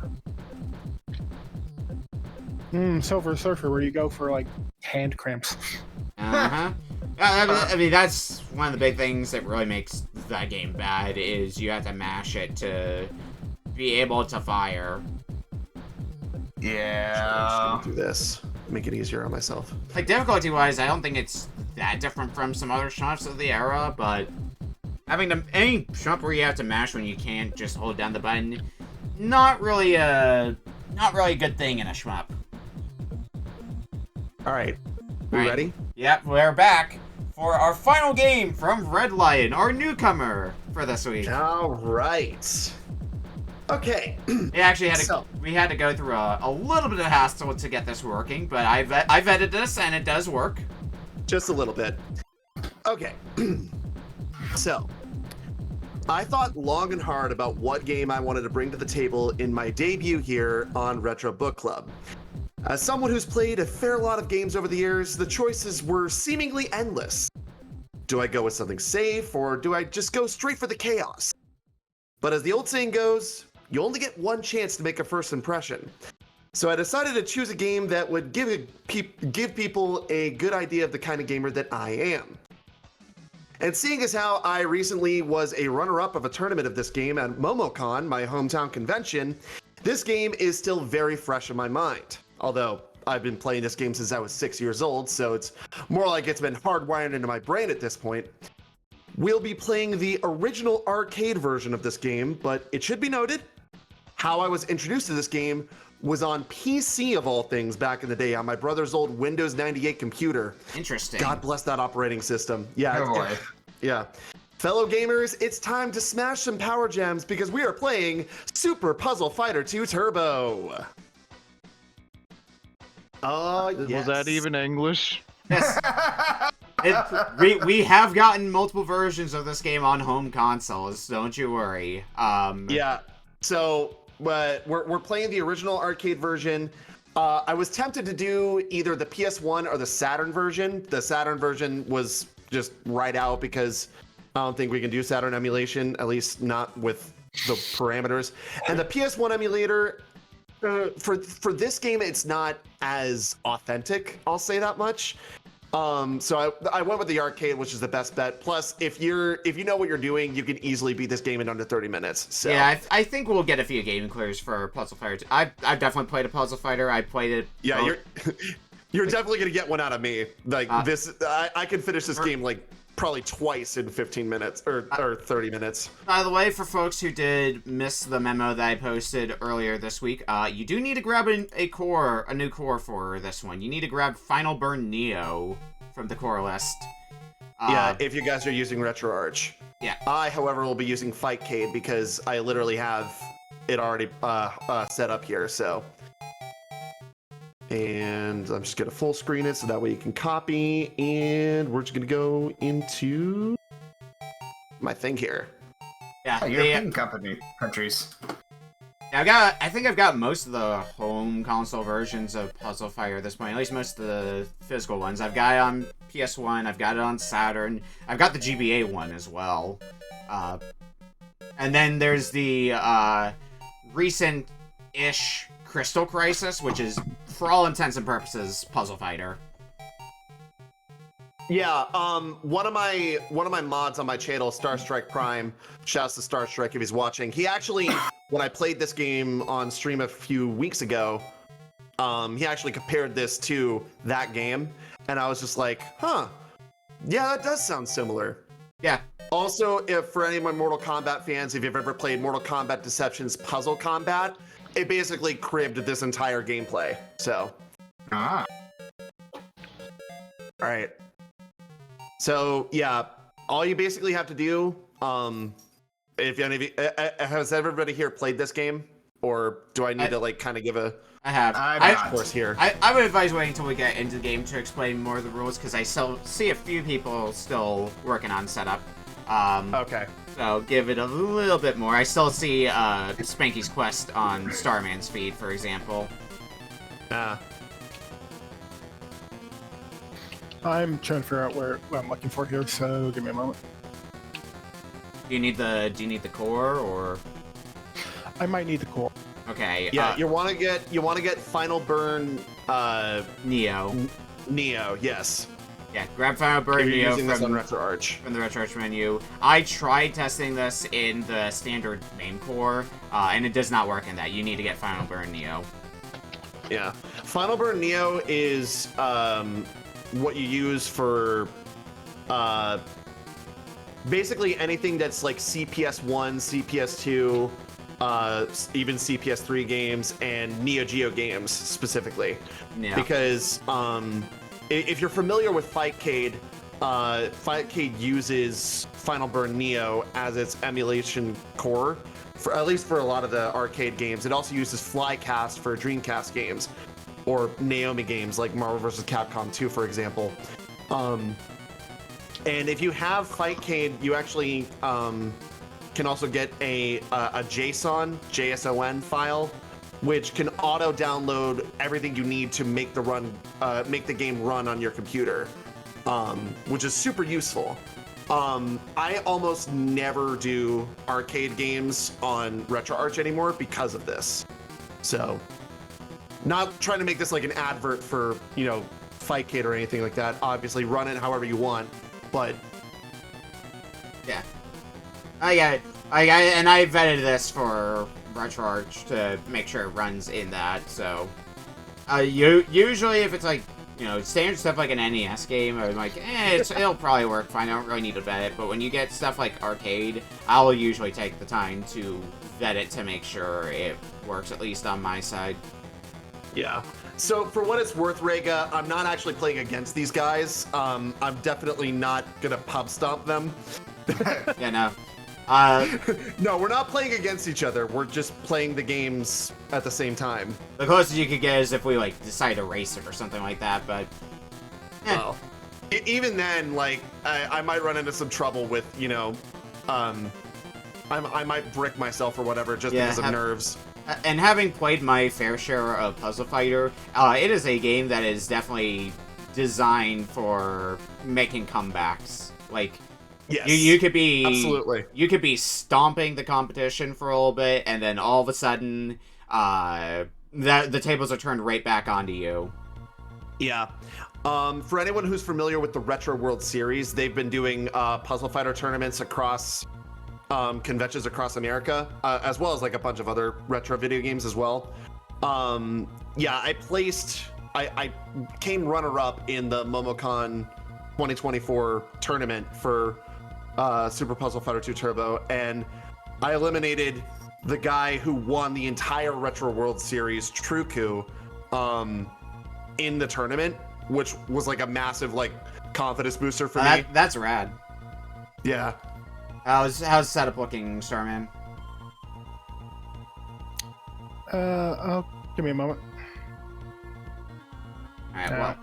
Silver Surfer, where you go for, like, hand cramps. Uh-huh. I mean, that's one of the big things that really makes that game bad, is you have to mash it to be able to fire. Yeah. I'm just gonna do this. Make it easier on myself. Like, difficulty-wise, I don't think it's that different from some other shmups of the era, but having any shmup where you have to mash when you can't just hold down the button, not really a good thing in a shmup. All right. We ready? Yep, we're back for our final game from RedLion, our newcomer for this week. All right. Okay. We actually had to go through a little bit of hassle to get this working, but I vetted this and it does work. Just a little bit. Okay. So, I thought long and hard about what game I wanted to bring to the table in my debut here on Retro Book Club. As someone who's played a fair lot of games over the years, the choices were seemingly endless. Do I go with something safe, or do I just go straight for the chaos? But as the old saying goes, you only get one chance to make a first impression. So I decided to choose a game that would give people a good idea of the kind of gamer that I am. And seeing as how I recently was a runner-up of a tournament of this game at MomoCon, my hometown convention, this game is still very fresh in my mind. Although, I've been playing this game since I was 6 years old, so it's more like it's been hardwired into my brain at this point. We'll be playing the original arcade version of this game, but it should be noted, how I was introduced to this game was on PC of all things back in the day, on my brother's old Windows 98 computer. Interesting. God bless that operating system. Yeah. Oh boy. Yeah. Fellow gamers, it's time to smash some power gems because we are playing Super Puzzle Fighter 2 Turbo. Oh, yes. Was that even English? Yes. We have gotten multiple versions of this game on home consoles, don't you worry. Yeah. So, we're playing the original arcade version. I was tempted to do either the PS1 or the Saturn version. The Saturn version was just right out because I don't think we can do Saturn emulation, at least not with the parameters. And the PS1 emulator, for this game, it's not as authentic, I'll say that much. So I went with the arcade, which is the best bet. Plus, if you know what you're doing, you can easily beat this game in under 30 minutes. So. Yeah, I think we'll get a few game clears for Puzzle Fighter 2. I've definitely played a Puzzle Fighter. I played it. Yeah, you're definitely gonna get one out of me. Like this, I can finish this game like probably twice in 15 minutes or 30 minutes. By the way, for folks who did miss the memo that I posted earlier this week, you do need to grab a new core for this one. You need to grab Final Burn Neo from the core list. Yeah, if you guys are using RetroArch. Yeah. I, however, will be using Fightcade because I literally have it already set up here, so. And I'm just gonna full screen it so that way you can copy, and we're just gonna go into my thing here. Yeah, European countries. I think I've got most of the home console versions of Puzzle Fighter at this point, at least most of the physical ones. I've got it on PS1, I've got it on Saturn, I've got the GBA one as well. And then there's the recent-ish Crystal Crisis, which is, for all intents and purposes, Puzzle Fighter. Yeah, one of my mods on my channel, Starstrike Prime, shouts to Starstrike if he's watching. He actually, when I played this game on stream a few weeks ago, he actually compared this to that game, and I was just like, huh, yeah, that does sound similar. Yeah. Also, if for any of my Mortal Kombat fans, if you've ever played Mortal Kombat Deception's Puzzle Combat, it basically cribbed this entire gameplay. So. Ah. All right. So yeah, all you basically have to do, if any of you, has everybody here played this game, or do I need to like kind of give a? I have. Of course, here. I would advise waiting until we get into the game to explain more of the rules, because I still see a few people still working on setup. Okay. So give it a little bit more. I still see Spanky's Quest on Starman's feed, for example. I'm trying to figure out what I'm looking for here, so give me a moment. Do you need the core, or? I might need the core. Okay. Yeah, you want to get Final Burn Neo. Neo, yes. Yeah, grab Final Burn Neo from RetroArch. From the RetroArch menu. I tried testing this in the standard main core, and it does not work in that. You need to get Final Burn Neo. Yeah, Final Burn Neo is what you use for basically anything that's like CPS 1, CPS 2, even CPS 3 games, and Neo Geo games specifically. Yeah. Because if you're familiar with Fightcade, Fightcade uses Final Burn Neo as its emulation core, at least for a lot of the arcade games. It also uses Flycast for Dreamcast games, or Naomi games like Marvel vs. Capcom 2, for example. And if you have Fightcade, you actually can also get a JSON file, which can auto-download everything you need to make the game run on your computer, which is super useful. I almost never do arcade games on RetroArch anymore because of this. So, not trying to make this like an advert for, Fightcade or anything like that. Obviously, run it however you want, but yeah. And I vetted this for RetroArch to make sure it runs in that. So, usually if it's like, standard stuff like an NES game, I'm like, it'll probably work fine. I don't really need to vet it. But when you get stuff like arcade, I'll usually take the time to vet it to make sure it works, at least on my side. Yeah. So for what it's worth, Rega, I'm not actually playing against these guys. I'm definitely not gonna pub stomp them. Yeah, no. No, we're not playing against each other. We're just playing the games at the same time. The closest you could get is if we decide to race it or something like that. But well, even then, I might run into some trouble with I might brick myself or whatever just because of nerves. And having played my fair share of Puzzle Fighter, it is a game that is definitely designed for making comebacks. Yes, you could be absolutely. You could be stomping the competition for a little bit, and then all of a sudden, the tables are turned right back onto you. Yeah. For anyone who's familiar with the Retro World Series, they've been doing Puzzle Fighter tournaments across conventions across America, as well as a bunch of other retro video games as well. Yeah, I came runner-up in the Momocon 2024 tournament for Super Puzzle Fighter 2 Turbo, and I eliminated the guy who won the entire Retro World Series, Truku, in the tournament, which was like a massive like confidence booster for me. That's rad. Yeah. How's setup looking, Starman? Give me a moment. Alright,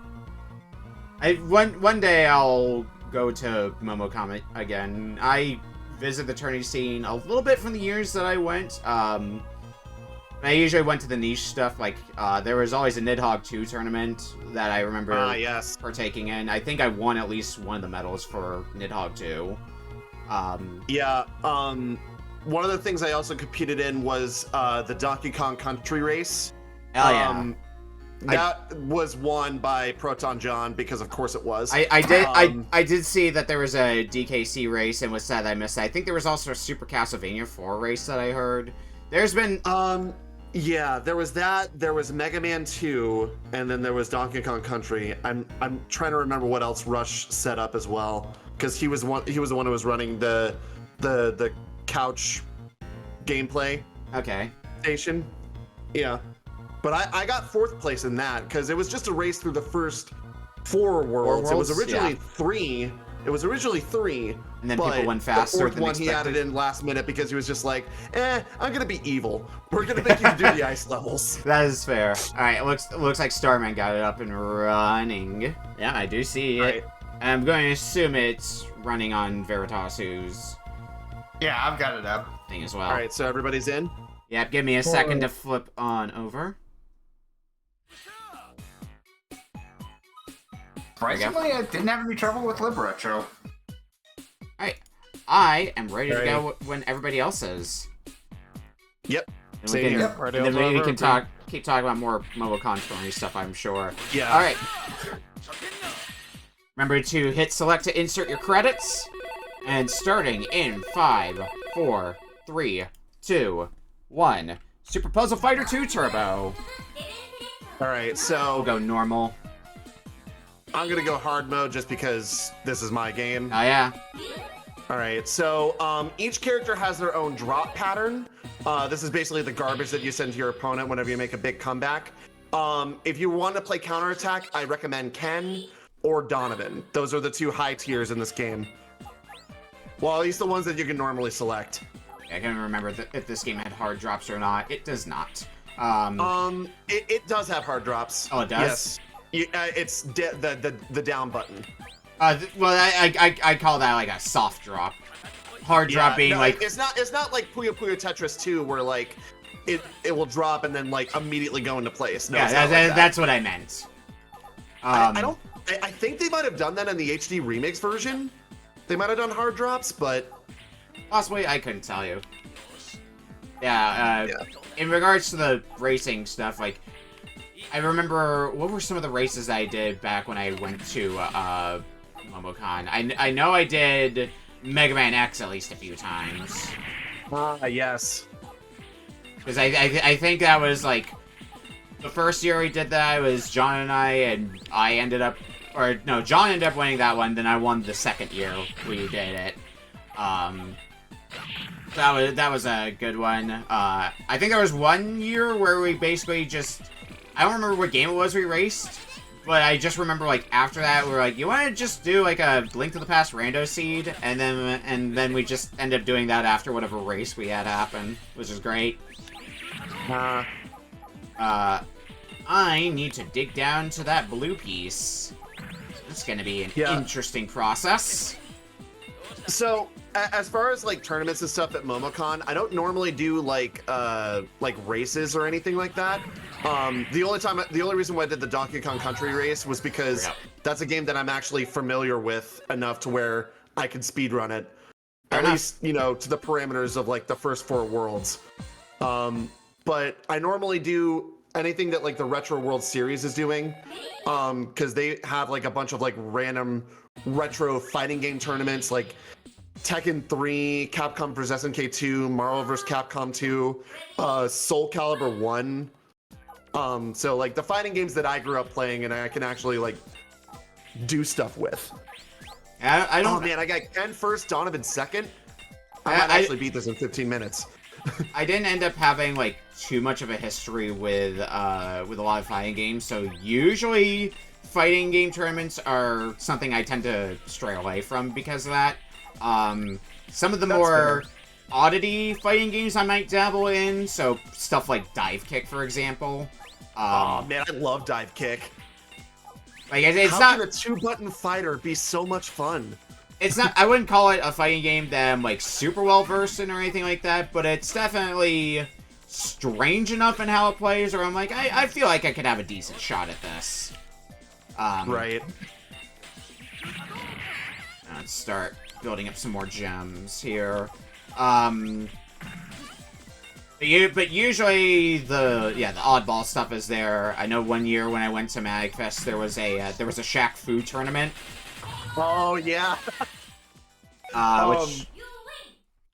well. One day I'll go to Momocon again. I visit the tourney scene a little bit from the years that I went. I usually went to the niche stuff, like, there was always a Nidhogg 2 tournament that I remember partaking in. I think I won at least one of the medals for Nidhogg 2. One of the things I also competed in was the Donkey Kong Country race. Hell yeah. That was won by Proton John, because of course it was. I did see that there was a DKC race, and was sad I missed that. I think there was also a Super Castlevania 4 race that I heard. There's been... Yeah, there was that. There was Mega Man 2, and then there was Donkey Kong Country. I'm trying to remember what else Rush set up as well, because he was the one who was running the couch gameplay. Okay. Station. Yeah, but I got 4th place in that because it was just a race through the first 4 worlds. It was originally 3. It was originally 3, and then people went faster. The 4th one he added in last minute because he was just like, I'm gonna be evil. We're gonna make you do the ice levels. That is fair. All right, it looks like Starman got it up and running. Yeah, I do see it. Right. And I'm going to assume it's running on Veritasu's. Yeah, I've got it up. Thing as well. All right, so everybody's in. Yep. Give me a second to flip on over. Surprisingly, I didn't have any trouble with Libretro. Alright, I am ready to go when everybody else is. Yep. Then we can keep talking about more Momocon story stuff, I'm sure. Yeah. Alright. Remember to hit select to insert your credits. And starting in 5, 4, 3, 2, 1. Super Puzzle Fighter 2 Turbo. Alright, so... We'll go normal. I'm gonna go hard mode just because this is my game. Oh, yeah. Alright, so each character has their own drop pattern. This is basically the garbage that you send to your opponent whenever you make a big comeback. If you want to play counterattack, I recommend Ken or Donovan. Those are the 2 high tiers in this game. Well, at least the ones that you can normally select. I can't remember if this game had hard drops or not. It does not. It does have hard drops. Oh, it does? Yes. It's the down button. Well, I call that like a soft drop. Hard drop being like... It's not like Puyo Puyo Tetris 2 where like it will drop and then like immediately go into place. No, yeah, that's what I meant. I think they might have done that in the HD remix version. They might have done hard drops, but possibly I couldn't tell you. Yeah, in regards to the racing stuff, like I remember what were some of the races I did back when I went to Momocon. I know I did Mega Man X at least a few times. Yes. Because I think that was like the first year we did that. It was John and I ended up. Or, no, John ended up winning that one, then I won the second year we did it. That was a good one. I think there was one year where we basically just... I don't remember what game it was we raced, but I just remember, like, after that, we were like, you want to just do, like, a Link to the Past Rando Seed? And then we just ended up doing that after whatever race we had happen, which is great. I need to dig down to that blue piece. It's gonna be an interesting process. So, as far as like tournaments and stuff at Momocon, I don't normally do like races or anything like that. The only reason why I did the Donkey Kong Country race was because that's a game that I'm actually familiar with enough to where I can speedrun it. At least, you know, to the parameters of like the first 4 worlds. But I normally do anything that like the Retro World Series is doing, because they have like a bunch of like random retro fighting game tournaments like Tekken 3, Capcom vs SNK 2, Marvel vs Capcom 2, Soul Calibur 1. So like the fighting games that I grew up playing and I can actually like do stuff with. I don't. Oh man, I got Ken first, Donovan second. I might actually beat this in 15 minutes. I didn't end up having like too much of a history with a lot of fighting games, so usually fighting game tournaments are something I tend to stray away from because of that. Some of the more oddity fighting games I might dabble in, so stuff like Dive Kick, for example. Oh man, I love Dive Kick. Like it's How not can a 2-button fighter be so much fun? It's not. I wouldn't call it a fighting game that I'm like super well versed in or anything like that, but it's definitely strange enough in how it plays, or I'm like, I feel like I could have a decent shot at this. Right. Let's start building up some more gems here. But usually the oddball stuff is there. I know one year when I went to MagFest, there was a Shaq Fu tournament. Oh yeah. Which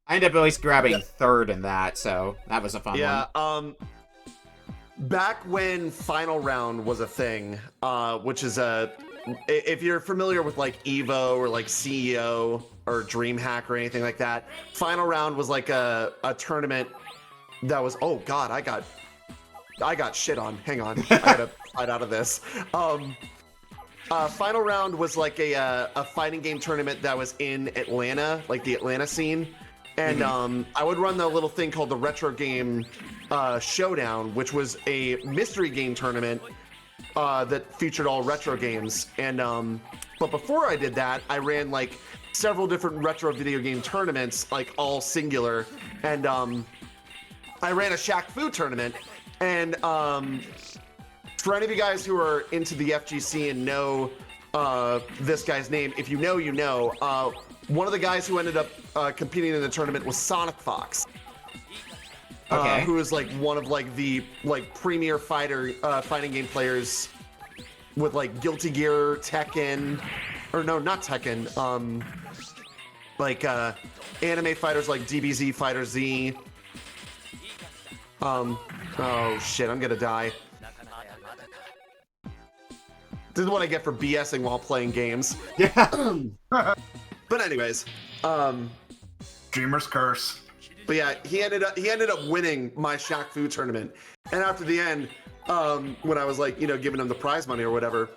I ended up at least grabbing third in that, so that was a fun one. Yeah. Back when Final Round was a thing, which is if you're familiar with like Evo or like CEO or DreamHack or anything like that, Final Round was like a tournament that was. Oh God, I got shit on. Hang on, I gotta fight out of this. Final Round was like a fighting game tournament that was in Atlanta, like the Atlanta scene. And I would run the little thing called the Retro Game Showdown, which was a mystery game tournament that featured all retro games. And but before I did that, I ran like several different retro video game tournaments, like all singular. And I ran a Shaq Fu tournament. And for any of you guys who are into the FGC and know this guy's name, if you know, you know. One of the guys who ended up competing in the tournament was Sonic Fox. Okay. Who is like one of like the premier fighting game players with like Guilty Gear, Tekken, or no, not Tekken. Anime fighters like DBZ Fighter Z. Oh shit, I'm gonna die. This is what I get for BSing while playing games. Yeah. But anyways, Dreamer's curse. But yeah, he ended up winning my Shaq Fu tournament. And after the end, when I was like, giving him the prize money or whatever,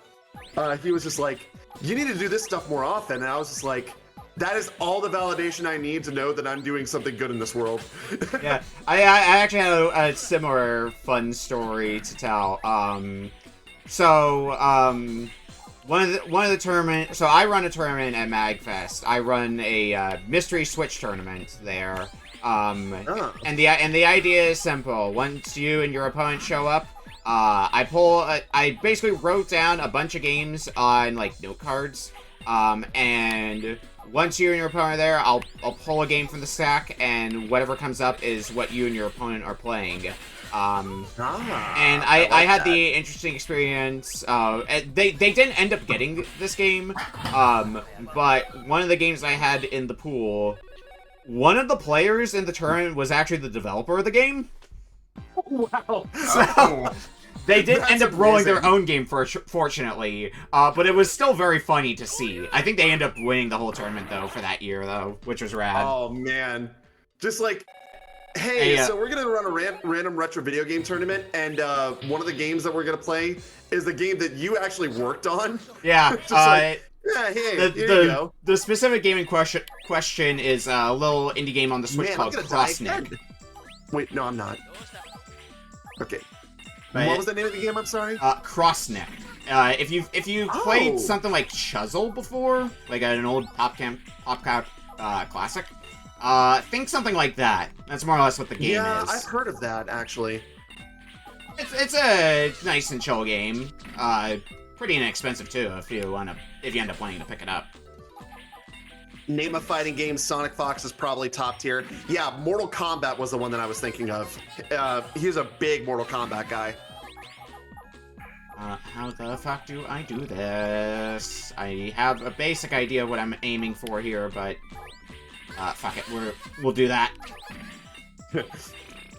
he was just like, "You need to do this stuff more often." And I was just like, that is all the validation I need to know that I'm doing something good in this world. Yeah, I actually had a similar fun story to tell. One of the tournament. So I run a tournament at MagFest. I run a mystery Switch tournament there. And the idea is simple. Once you and your opponent show up, I basically wrote down a bunch of games on like note cards. And once you and your opponent are there, I'll pull a game from the stack, and whatever comes up is what you and your opponent are playing. And I had the interesting experience. They didn't end up getting this game, but one of the games I had in the pool, one of the players in the tournament was actually the developer of the game. Wow. So they did end up rolling their own game, fortunately, but it was still very funny to see. I think they ended up winning the whole tournament, though, for that year, though, which was rad. Oh, man. Just like... Hey, so we're gonna run a random retro video game tournament, and one of the games that we're gonna play is the game that you actually worked on. Yeah. Hey, here you go. The specific game in question is a little indie game on the Switch called Crossneck. Wait, no, I'm not. Okay. Right. What was the name of the game? I'm sorry. Crossneck. If you played something like Chuzzle before, like an old PopCap classic. Think something like that. That's more or less what the game is. Yeah, I've heard of that, actually. It's a nice and chill game. Pretty inexpensive, too, if you end up wanting to pick it up. Name a fighting game, Sonic Fox is probably top tier. Yeah, Mortal Kombat was the one that I was thinking of. He's a big Mortal Kombat guy. How the fuck do I do this? I have a basic idea of what I'm aiming for here, but... fuck it, we'll do that.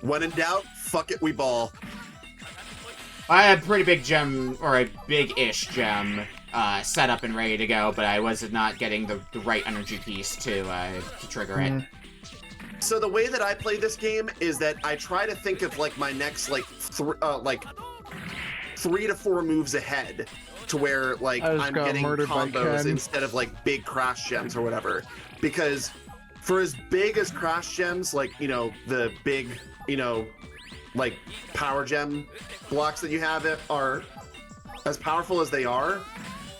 When in doubt, fuck it, we ball. I had a pretty big gem, or a big-ish gem, set up and ready to go, but I was not getting the right energy piece to trigger it. So the way that I play this game is that I try to think of like my next like 3 to 4 moves ahead, to where like I'm getting combos instead of like big crash gems or whatever. Because for as big as crash gems, like, you know, the big, you know, like power gem blocks that you have are as powerful as they are,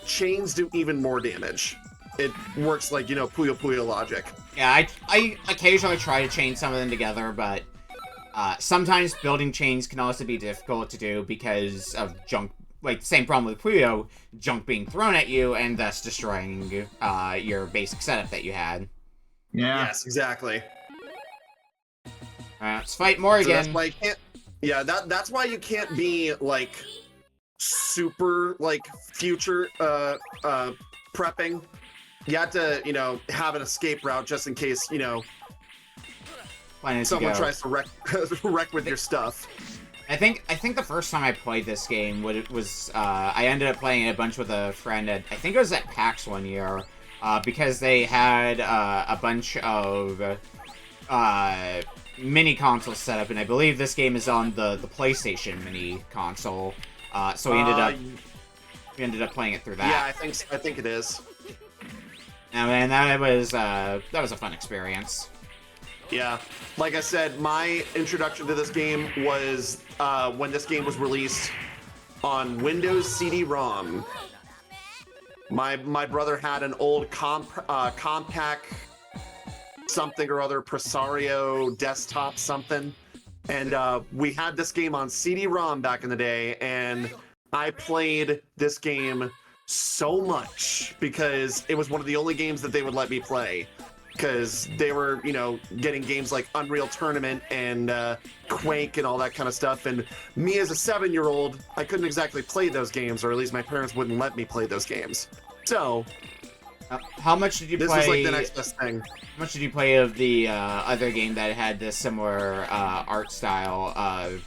chains do even more damage. It works like, you know, Puyo Puyo logic. Yeah, I occasionally try to chain some of them together, but sometimes building chains can also be difficult to do because of junk, like the same problem with Puyo, junk being thrown at you and thus destroying your basic setup that you had. Yeah. Yes, exactly. Let's fight Morgan. So that's why you can't, yeah, that's why you can't be like super like future prepping. You have to, you know, have an escape route just in case, you know, someone tries to wreck with your stuff. I think the first time I played this game was I ended up playing it a bunch with a friend at, I think it was at PAX one year, because they had a bunch of mini consoles set up, and I believe this game is on the PlayStation mini console. So we ended up playing it through that. Yeah, I think it is. And that was a fun experience. Yeah, like I said, my introduction to this game was when this game was released on Windows CD-ROM. My brother had an old compact something or other, Presario desktop something, and we had this game on CD-ROM back in the day, and I played this game so much because it was one of the only games that they would let me play, because they were, you know, getting games like Unreal Tournament and Quake and all that kind of stuff, and me as a 7-year-old, I couldn't exactly play those games, or at least my parents wouldn't let me play those games. So how much did you play? This was like the next best thing. How much did you play of the other game that had this similar art style?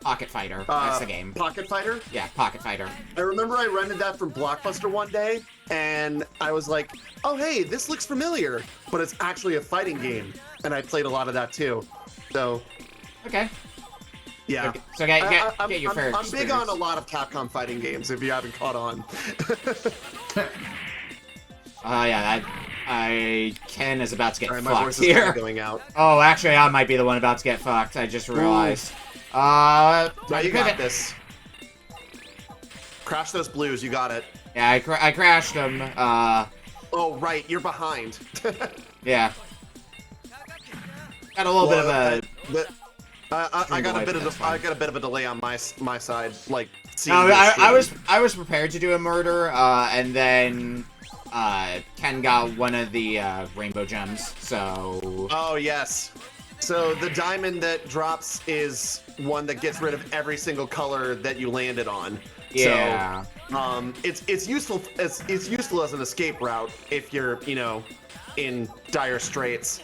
Pocket Fighter. That's the game. Pocket Fighter? Yeah, Pocket Fighter. I remember I rented that from Blockbuster one day, and I was like, oh, hey, this looks familiar, but it's actually a fighting game. And I played a lot of that too. So. Okay. Yeah. So get your fair I'm big on a lot of Capcom fighting games, if you haven't caught on. Yeah, Ken is about to get my fucked voice is here. going out. Oh, actually, I might be the one about to get fucked. I just realized. Now you got this. Crash those blues, you got it. Yeah, I crashed them. Oh, right, you're behind. Yeah. Got a little bit of a... I got a bit of a delay on my side, like. No, I was prepared to do a murder, and then Ken got one of the rainbow gems. So. Oh yes. So the diamond that drops is one that gets rid of every single color that you landed on. Yeah. So, it's useful. It's useful as an escape route if you're, you know, in dire straits.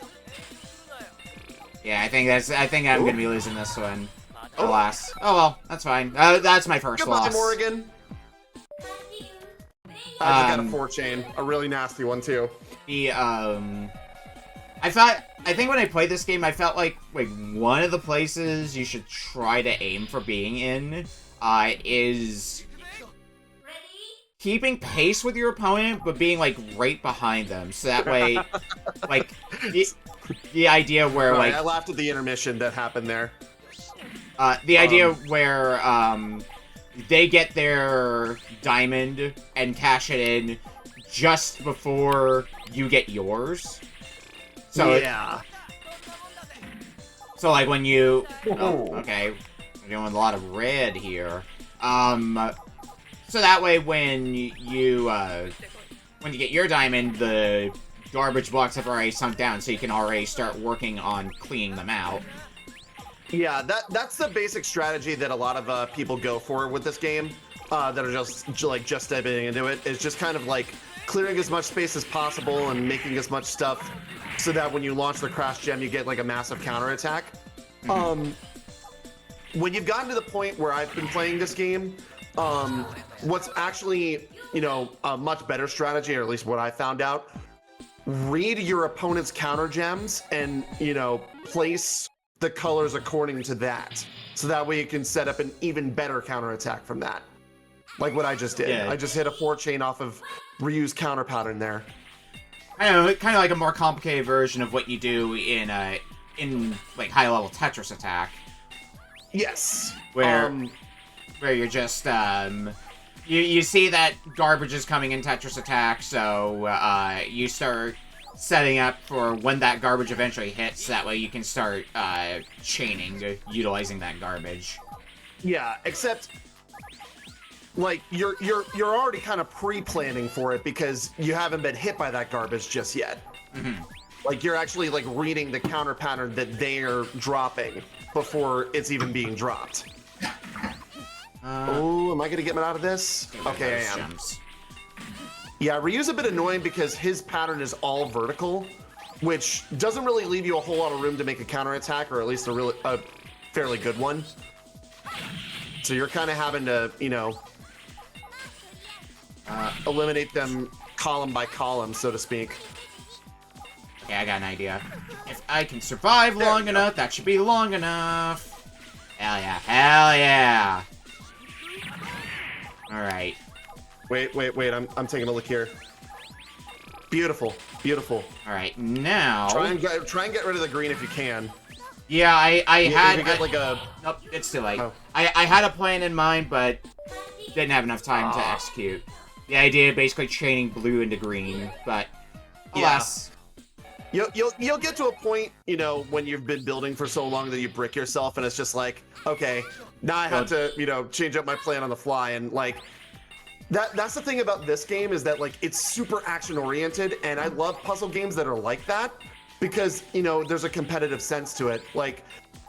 Yeah, I think I'm gonna be losing this one. Alas. Oh well, that's fine. That's my first loss. Goodbye, Morgan. I just got a 4-chain, a really nasty one too. I think when I played this game, I felt like one of the places you should try to aim for being in is keeping pace with your opponent, but being like right behind them, so that way, like the idea where I laughed at the intermission that happened there. The idea where they get their diamond and cash it in just before you get yours. So yeah. So like when you okay, we're doing a lot of red here. So that way when you get your diamond, the garbage blocks have already sunk down, so you can already start working on cleaning them out. Yeah, that's the basic strategy that a lot of people go for with this game, that are just stepping into it. It's just kind of like clearing as much space as possible and making as much stuff so that when you launch the crash gem, you get like a massive counterattack. When you've gotten to the point where I've been playing this game, what's actually, a much better strategy, or at least what I found out, read your opponent's counter gems and, place the colors according to that. So that way you can set up an even better counterattack from that. Like what I just did. Yeah. I just hit a 4-chain off of Ryu's counter pattern there. I don't know, kind of like a more complicated version of what you do in like high-level Tetris attack. Yes. Where you're just you see that garbage is coming in Tetris attack, so you start setting up for when that garbage eventually hits. That way you can start chaining, utilizing that garbage. Yeah, except like you're already kind of pre-planning for it because you haven't been hit by that garbage just yet. Mm-hmm. Like you're actually like reading the counter pattern that they're dropping before it's even being dropped. Oh, am I gonna get out of this? Okay, I am. Gems. Yeah, Ryu's a bit annoying because his pattern is all vertical, which doesn't really leave you a whole lot of room to make a counterattack, or at least a fairly good one. So you're kind of having to, eliminate them column by column, so to speak. Okay, I got an idea. If I can survive long enough, that should be long enough. Hell yeah, hell yeah. Alright. Wait, I'm taking a look here. Beautiful, beautiful. Alright, now... Try and get rid of the green if you can. Yeah, I had... If you get like a... Nope, it's too late. Oh. I had a plan in mind, but didn't have enough time to execute. The idea of basically chaining blue into green, but alas... You'll get to a point, when you've been building for so long that you brick yourself, and it's just like, okay, now I have to, change up my plan on the fly, and like, that's the thing about this game is that like it's super action oriented, and I love puzzle games that are like that because there's a competitive sense to it. Like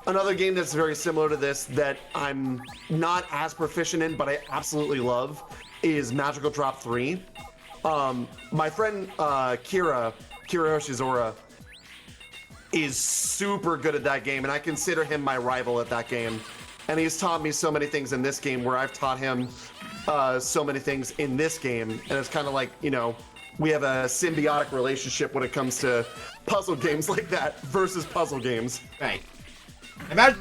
another game that's very similar to this that I'm not as proficient in, but I absolutely love is Magical Drop 3. My friend Kira Yoshizora is super good at that game, and I consider him my rival at that game. And he's taught me so many things in this game where I've taught him so many things in this game. And it's kind of like, we have a symbiotic relationship when it comes to puzzle games like that versus puzzle games. Right.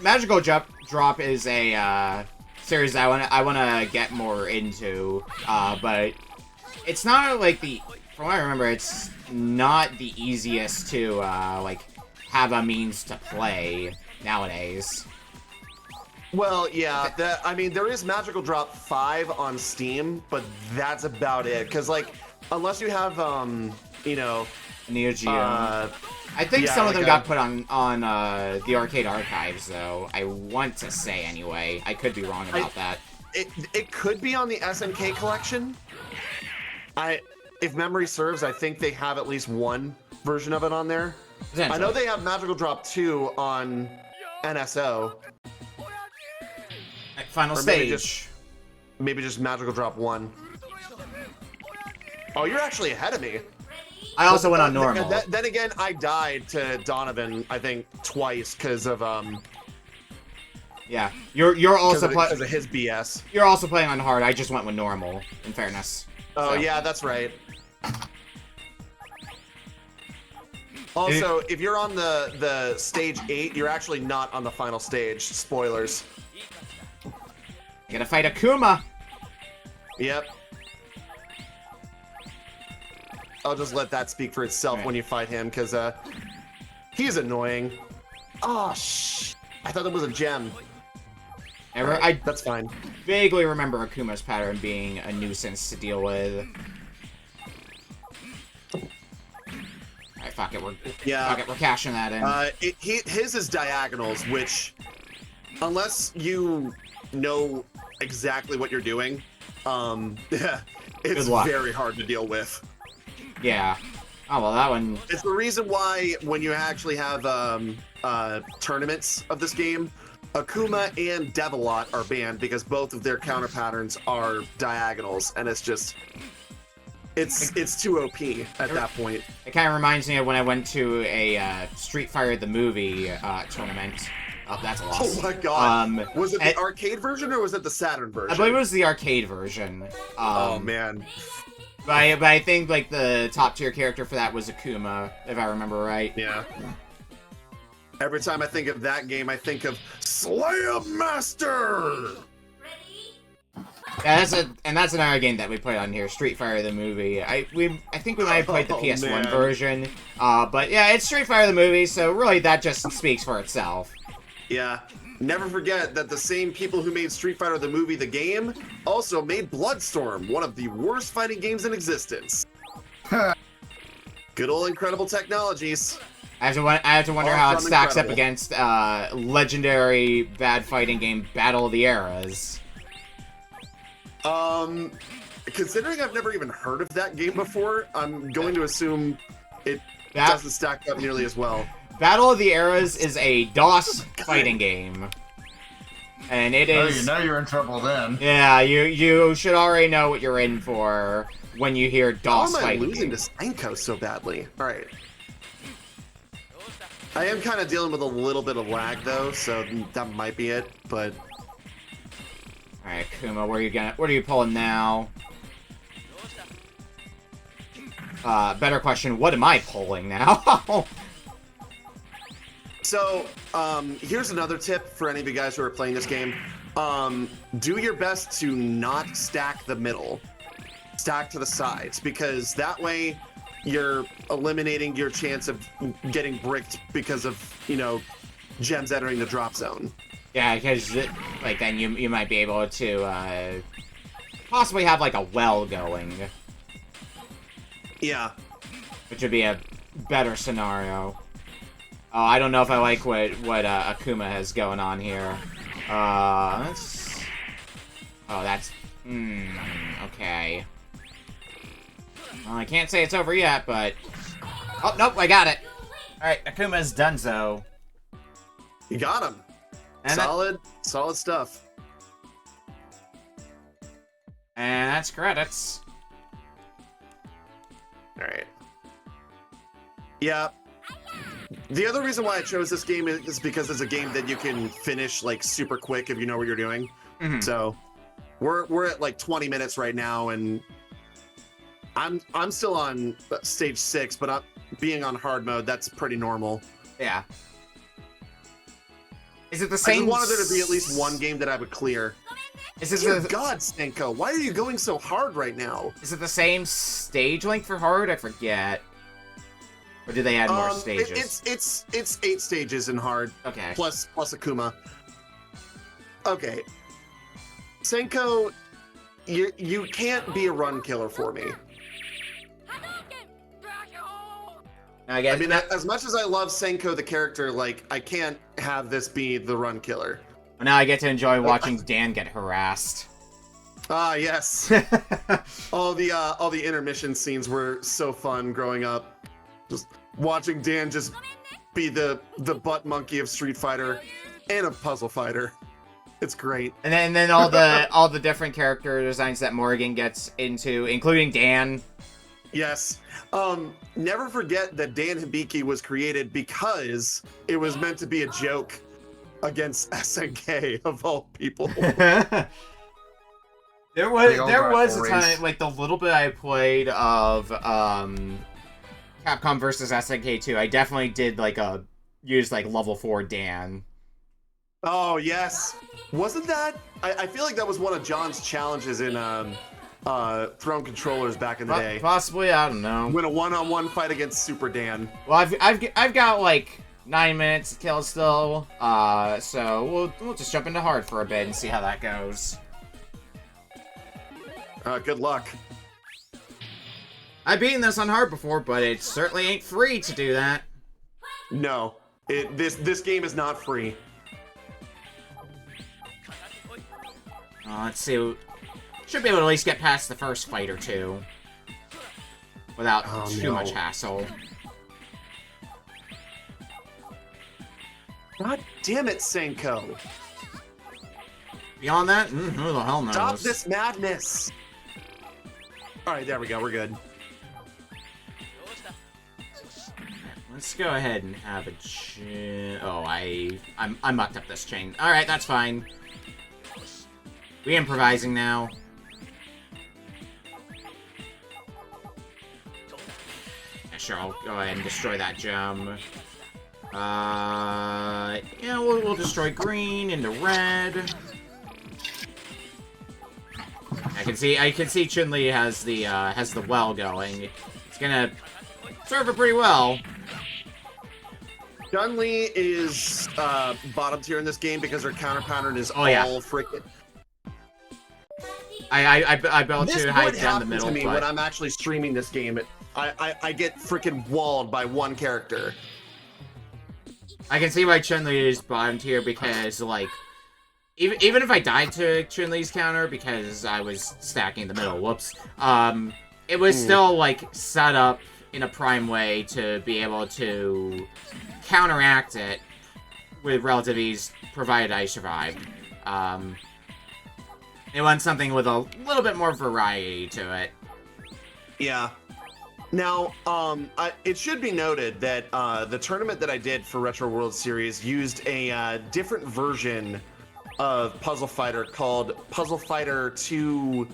Magical Drop is a series that I want to get more into, but it's not like from what I remember, it's not the easiest to like have a means to play nowadays. Well, yeah, there is Magical Drop 5 on Steam, but that's about it. Because, like, unless you have, Neo Geo. I think some of them got put on the Arcade Archives, though. I want to say, anyway. I could be wrong about that. It could be on the SNK collection. If memory serves, I think they have at least one version of it on there. I know they have Magical Drop 2 on NSO. Final stage. Maybe just Magical Drop 1. Oh, you're actually ahead of me. I also went on normal. Then again, I died to Donovan, I think, twice because of Yeah, you're also because of his BS. You're also playing on hard. I just went with normal. In fairness. Oh yeah, that's right. Also, if you're on the stage 8, you're actually not on the final stage. Spoilers. You gotta fight Akuma. Yep. I'll just let that speak for itself when you fight him, because he's annoying. Oh, I thought it was a gem. That's fine. Vaguely remember Akuma's pattern being a nuisance to deal with. Alright, fuck it, we're cashing that in. His is diagonals, which, unless you know exactly what you're doing, it's very hard to deal with. Yeah. Oh, well, that one... It's the reason why when you actually have tournaments of this game, Akuma and Devilot are banned because both of their counter patterns are diagonals, and it's just... It's too OP at that point. It kind of reminds me of when I went to a Street Fighter the Movie tournament Oh, that's a loss. Oh my god. Was it the arcade version or was it the Saturn version? I believe it was the arcade version. Oh man. But I think like the top tier character for that was Akuma, if I remember right. Yeah. Every time I think of that game, I think of Slam Master. Yeah, that's another game that we played on here, Street Fighter the movie. I think we might have played the PS1 version, but yeah, it's Street Fighter the movie, so really that just speaks for itself. Yeah, never forget that the same people who made Street Fighter the movie, the game, also made Bloodstorm, one of the worst fighting games in existence. Good old incredible technologies. I have to wonder how it stacks up against legendary bad fighting game Battle of the Eras. Considering I've never even heard of that game before, I'm going to assume it doesn't stack up nearly as well. Battle of the Eras is a DOS fighting game. And it is... Oh, you know you're in trouble then. Yeah, you should already know what you're in for when you hear DOS fighting. Why am I losing to Senko so badly? Alright. I am kind of dealing with a little bit of lag though, so that might be it, but... Alright, Kuma, what are you pulling now? Better question, what am I pulling now? So, here's another tip for any of you guys who are playing this game. Do your best to not stack the middle. Stack to the sides, because that way you're eliminating your chance of getting bricked because of, you know, gems entering the drop zone. Yeah, because like then you might be able to possibly have like a well going. Yeah. Which would be a better scenario. Oh, I don't know if I like what Akuma has going on here. That's... Oh, that's... okay. Well, I can't say it's over yet, but... Oh, nope, I got it! Alright, Akuma's donezo. You got him. And solid stuff. And that's credits. Alright. Yeah. The other reason why I chose this game is because it's a game that you can finish like super quick if you know what you're doing. So we're at like 20 minutes right now, and I'm still on stage 6, but being on hard mode, that's pretty normal. Yeah. Is it the same? I just wanted there to be at least one game that I would clear. Dear God, Stenko, why are you going so hard right now? Is it the same stage length for hard? I forget. Or do they add more stages? It's 8 stages in hard. Okay. Plus Akuma. Okay. Senko, you can't be a run killer for me. I mean, as much as I love Senko the character, like I can't have this be the run killer. Well, now I get to enjoy watching Dan get harassed. Ah, yes. all the intermission scenes were so fun growing up. Just watching Dan just be the butt monkey of Street Fighter and of Puzzle Fighter. It's great. And then all the different character designs that Morgan gets into, including Dan. Yes. Never forget that Dan Hibiki was created because it was meant to be a joke against SNK of all people. There was a time, like the little bit I played of Capcom versus SNK 2, I definitely did use level 4 Dan. Oh yes, wasn't that? I feel like that was one of John's challenges in Throne Controllers back in the day. Possibly, I don't know. Win a one-on-one fight against Super Dan. Well, I've got like 9 minutes to kill still, so we'll just jump into hard for a bit and see how that goes. Good luck. I've beaten this on hard before, but it certainly ain't free to do that. No, this game is not free. Let's see. Should be able to at least get past the first fight or two without too much hassle. God damn it, Senko. Beyond that, who the hell knows? Stop this madness. All right, there we go. We're good. Let's go ahead and have a oh, I mucked up this chain. Alright, that's fine. We improvising now. Yeah, sure, I'll go ahead and destroy that gem. Yeah, we'll destroy green into red. I can see Chun-Li has the well going. It's gonna serve her pretty well. Chun-Li is bottom tier in this game because her counter pattern is freaking. I built This to hide would down the happen middle. to me but when I'm actually streaming this game. I get freaking walled by one character. I can see why Chun-Li is bottom tier because, like, even if I died to Chun-Li's counter because I was stacking the middle, whoops, it was still, like, set up in a prime way to be able to counteract it with relative ease, provided I survived. It wants something with a little bit more variety to it. Yeah. Now, it should be noted that the tournament that I did for Retro World Series used a different version of Puzzle Fighter called Puzzle Fighter 2.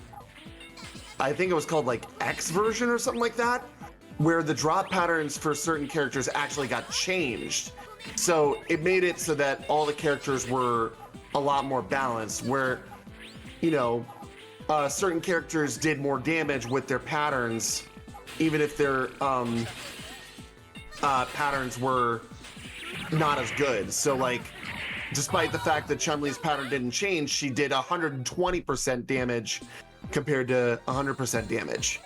I think it was called like X version or something like that, where the drop patterns for certain characters actually got changed. So it made it so that all the characters were a lot more balanced, where, you know, certain characters did more damage with their patterns, even if their patterns were not as good. So, like, despite the fact that Chun-Li's pattern didn't change, she did 120% damage compared to 100% damage.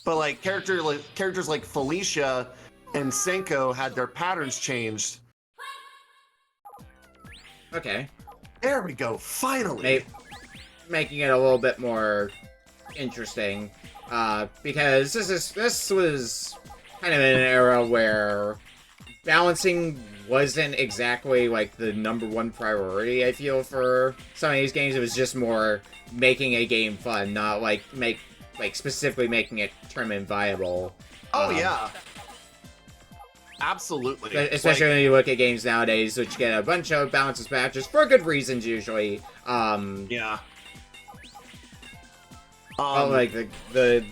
But like characters like Felicia and Senko had their patterns changed. Okay. There we go. Finally. Making it a little bit more interesting, because this was kind of in an era where balancing wasn't exactly like the #1 priority. I feel for some of these games, it was just more making a game fun, not like specifically making it tournament viable. Oh yeah, absolutely. Especially when you look at games nowadays, which get a bunch of balances patches for good reasons usually. Yeah. Like the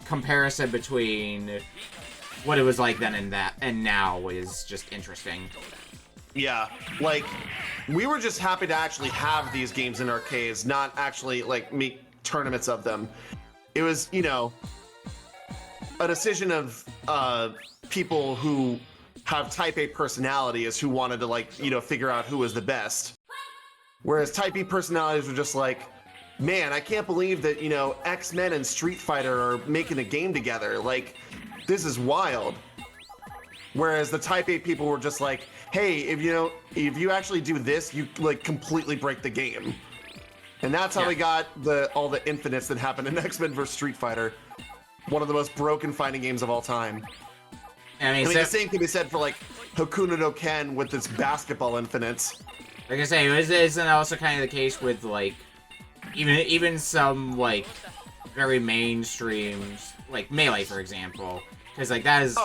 comparison between what it was like then and now is just interesting. Yeah, like we were just happy to actually have these games in arcades, not actually like make tournaments of them. It was, you know, a decision of people who have Type A personality is who wanted to, like, you know, figure out who was the best. Whereas Type B personalities were just like, man, I can't believe that, you know, X-Men and Street Fighter are making a game together. Like, this is wild. Whereas the Type A people were just like, hey, if you actually do this, you like completely break the game. And that's how we got all the infinites that happened in X-Men vs. Street Fighter. One of the most broken fighting games of all time. I mean the same can be said for like Hokuno no Ken with its basketball infinites. Like I say, isn't also kind of the case with like even some like very mainstream like Melee, for example, because like that is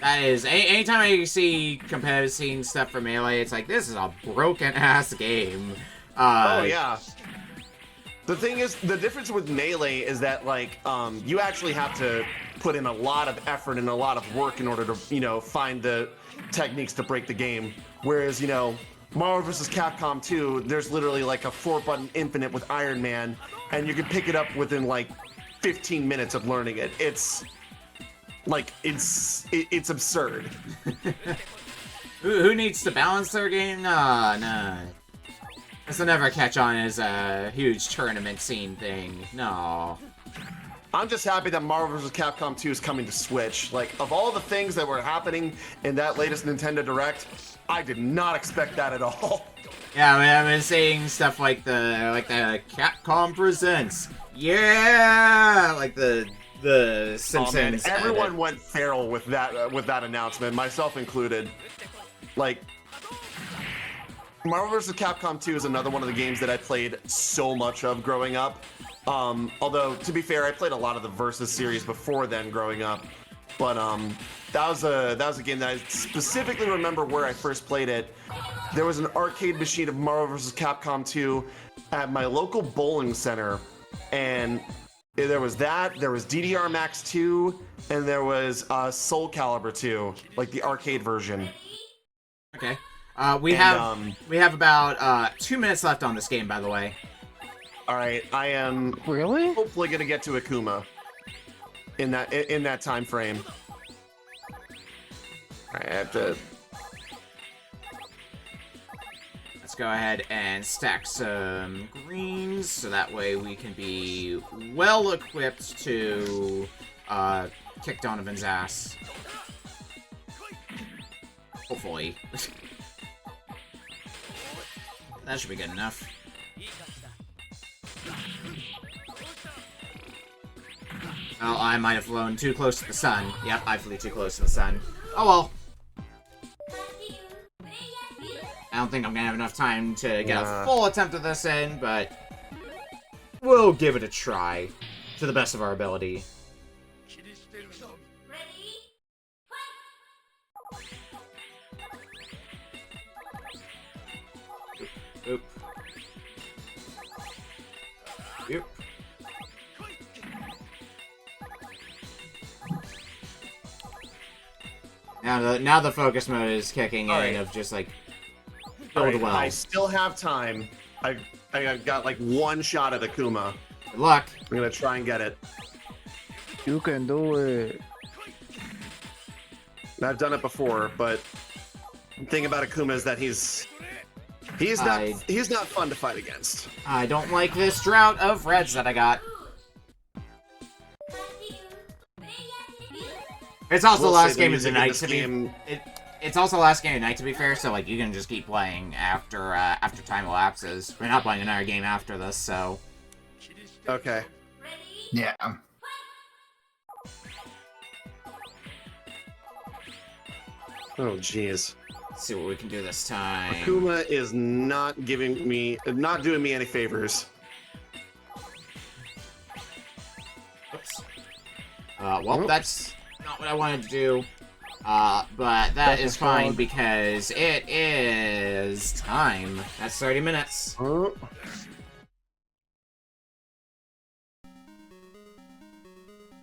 that is anytime I see competitive scene stuff for Melee, it's like this is a broken ass game. Oh yeah. The thing is, the difference with Melee is that, like, you actually have to put in a lot of effort and a lot of work in order to, you know, find the techniques to break the game. Whereas, you know, Marvel vs. Capcom 2, there's literally like a 4-button infinite with Iron Man, and you can pick it up within like 15 minutes of learning it. It's like it's absurd. Who needs to balance their game? No. This will never catch on as a huge tournament scene thing. No. I'm just happy that Marvel vs. Capcom 2 is coming to Switch. Like, of all the things that were happening in that latest Nintendo Direct, I did not expect that at all. Yeah, I've been seeing stuff like the Capcom Presents. Yeah, like the Simpsons. Oh, man, everyone went feral with that announcement, myself included. Like, Marvel vs. Capcom 2 is another one of the games that I played so much of growing up. Although, to be fair, I played a lot of the Versus series before then growing up. But that was a game that I specifically remember where I first played it. There was an arcade machine of Marvel vs. Capcom 2 at my local bowling center. And there was that, there was DDR Max 2, and there was Soul Calibur 2, like the arcade version. Okay. We have about 2 minutes left on this game, by the way. All right, I am hopefully gonna get to Akuma in that time frame. All right, I have to. Let's go ahead and stack some greens, so that way we can be well equipped to kick Donovan's ass. Hopefully. That should be good enough. Oh, I might have flown too close to the sun. Yep, I flew too close to the sun. Oh well. I don't think I'm gonna have enough time to get a full attempt at this in, but we'll give it a try to the best of our ability. Oop. Yep. Now the focus mode is kicking in of just like build well. I still have time. I got like one shot at Akuma. Good luck. I'm gonna try and get it. You can do it. I've done it before, but the thing about Akuma is that he's not fun to fight against. I don't like this drought of reds that I got. It's also the last game of the night to be. It's also the last game of the night to be fair, so like you can just keep playing after time elapses. We're not playing another game after this, so. Okay. Yeah. Oh jeez. Let's see what we can do this time. Akuma is not doing me any favors. Oops. Well, that's not what I wanted to do. But that is fine because it is time. That's 30 minutes. Oh.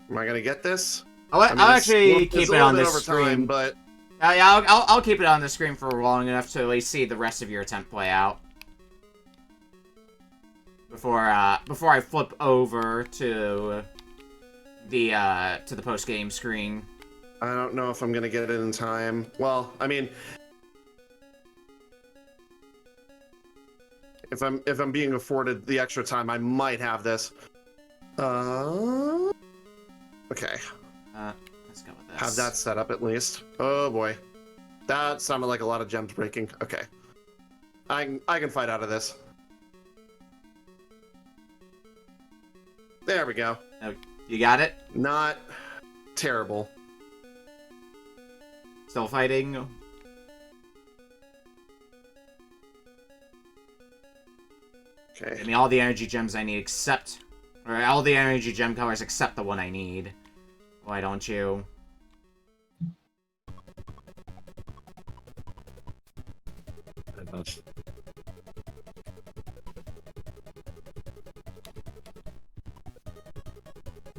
Am I gonna get this? I'll actually keep it on the screen, time, but yeah, I'll keep it on the screen for long enough to at least see the rest of your attempt play out before I flip over to the post game screen. I don't know if I'm gonna get it in time. Well, I mean, if I'm being afforded the extra time, I might have this. Okay. Let's go with this. Have that set up at least. Oh boy, that sounded like a lot of gems breaking. Okay, I can fight out of this. There we go. Oh, you got it? Not terrible. Still fighting? Okay. Give me all the energy gems I need except... Or all the energy gem colors except the one I need. Why don't you?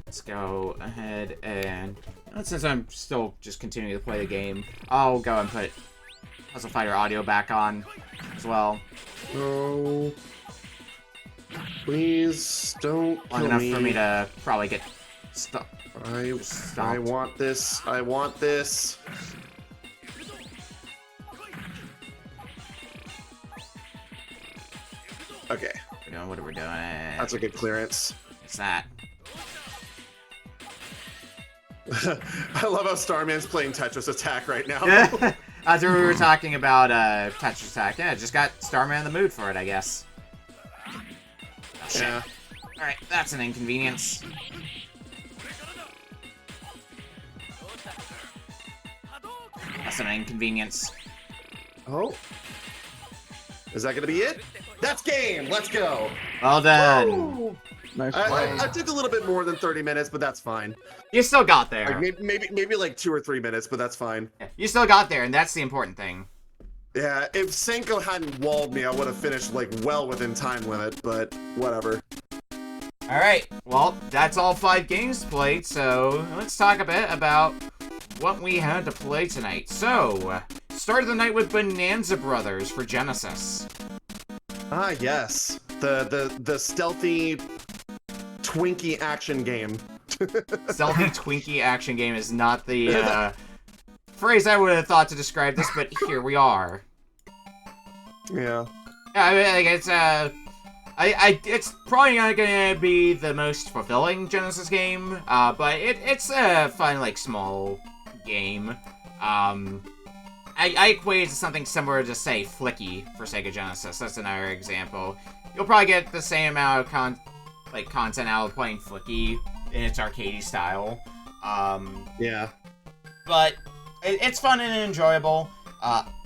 Let's go ahead and... Since I'm still just continuing to play the game, I'll go and put Puzzle Fighter audio back on as well. No. Please don't Long kill enough me. for me to probably get stuck. I want this. I want this. Okay. What are we doing? That's a good clearance. What's that? I love how Starman's playing Tetris Attack right now. After we were talking about Tetris Attack, yeah, just got Starman in the mood for it, I guess. Oh, shit. Yeah. Alright, that's an inconvenience. That's an inconvenience. Oh. Is that gonna be it? That's game! Let's go! Well done! Woo! Nice. I took a little bit more than 30 minutes, but that's fine. You still got there. Like maybe like 2 or 3 minutes, but that's fine. You still got there, and that's the important thing. Yeah, if Senko hadn't walled me, I would have finished like well within time limit, but whatever. Alright, well, that's all 5 games played, so let's talk a bit about what we had to play tonight. So, started the night with Bonanza Brothers for Genesis. Ah, yes. The stealthy Twinkie action game. Stealthy Twinkie action game is not the phrase I would have thought to describe this, but here we are. Yeah. Yeah, I mean, like, it's probably not gonna be the most fulfilling Genesis game, but it's a fun, like, small game. I equate it to something similar to, say, Flicky for Sega Genesis. That's another example. You'll probably get the same amount of content out of playing Flicky in its arcadey style. Yeah. But it's fun and enjoyable.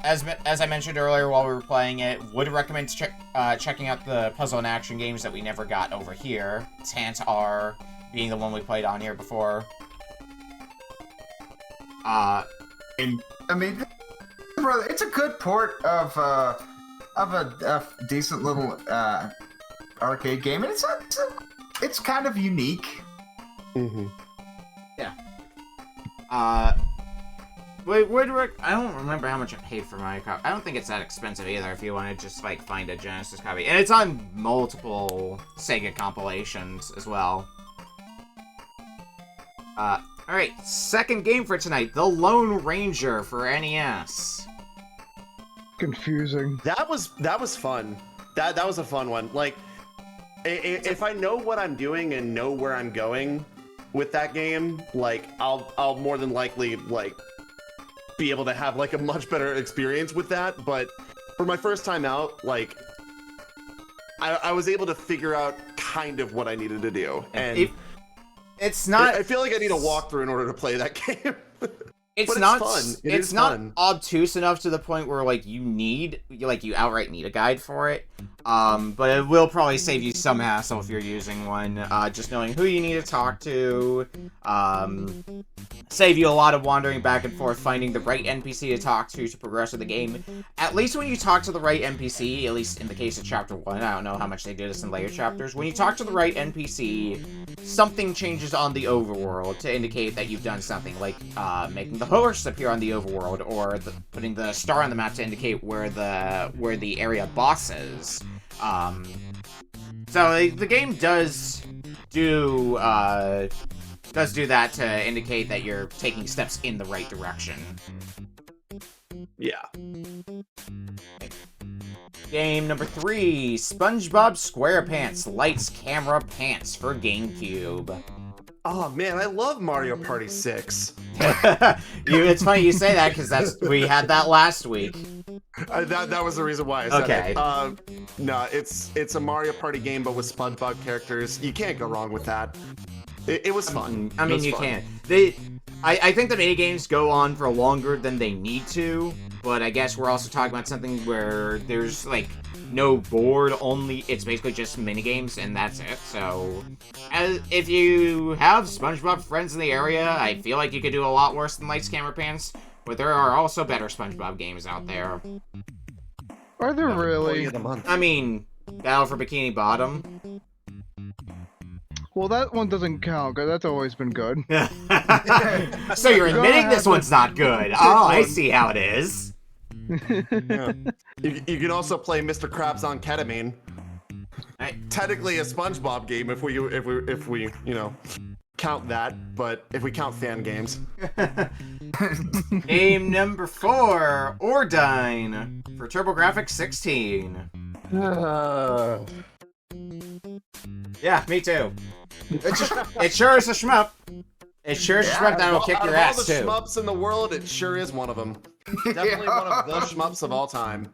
As I mentioned earlier while we were playing it, would recommend checking out the puzzle and action games that we never got over here. Tant R being the one we played on here before. I mean, brother, it's a good port of a decent little arcade game, and it's kind of unique. Mm-hmm. Yeah. I don't remember how much I paid for my copy. I don't think it's that expensive either if you want to just, like, find a Genesis copy. And it's on multiple Sega compilations as well. Alright, second game for tonight, The Lone Ranger for NES. Confusing. That was fun. That was a fun one. Like, if I know what I'm doing and know where I'm going with that game, like, I'll more than likely, like, be able to have, like, a much better experience with that. But for my first time out, like, I was able to figure out kind of what I needed to do. And it's not... I feel like I need a walkthrough in order to play that game. It's not fun. It's not obtuse enough to the point where, like, you outright need a guide for it. But it will probably save you some hassle if you're using one. Just knowing who you need to talk to. Save you a lot of wandering back and forth, finding the right NPC to talk to progress with the game. At least when you talk to the right NPC, at least in the case of Chapter 1, I don't know how much they do this in later chapters, when you talk to the right NPC, something changes on the overworld to indicate that you've done something, like making the horse appear on the overworld, or putting the star on the map to indicate where the area boss is. So the game does do that to indicate that you're taking steps in the right direction. Yeah. Game number 3, SpongeBob SquarePants Lights Camera Pants for GameCube. Oh man, I love Mario Party 6. It's funny you say that because we had that last week. That was the reason why I said it. No, it's a Mario Party game, but with SpongeBob characters. You can't go wrong with that. It was fun. I mean, you can't. I think the minigames go on for longer than they need to, but I guess we're also talking about something where there's, like, no board, only it's basically just minigames, and that's it. So, if you have SpongeBob friends in the area, I feel like you could do a lot worse than Lights, Camera, Pants, but there are also better SpongeBob games out there. Are there really? I mean, Battle for Bikini Bottom. Well, that one doesn't count, because that's always been good. So you're admitting this one's not good. Oh, I see how it is. Yeah. You can also play Mr. Krabs on Ketamine. Technically a SpongeBob game if we you know count that, but if we count fan games. Game number 4, Ordyne for TurboGrafx 16. Yeah, me too. It sure is a shmup. It sure is a shmup that'll kick your ass too. Out of all the shmups in the world, it sure is one of them. Definitely one of the shmups of all time.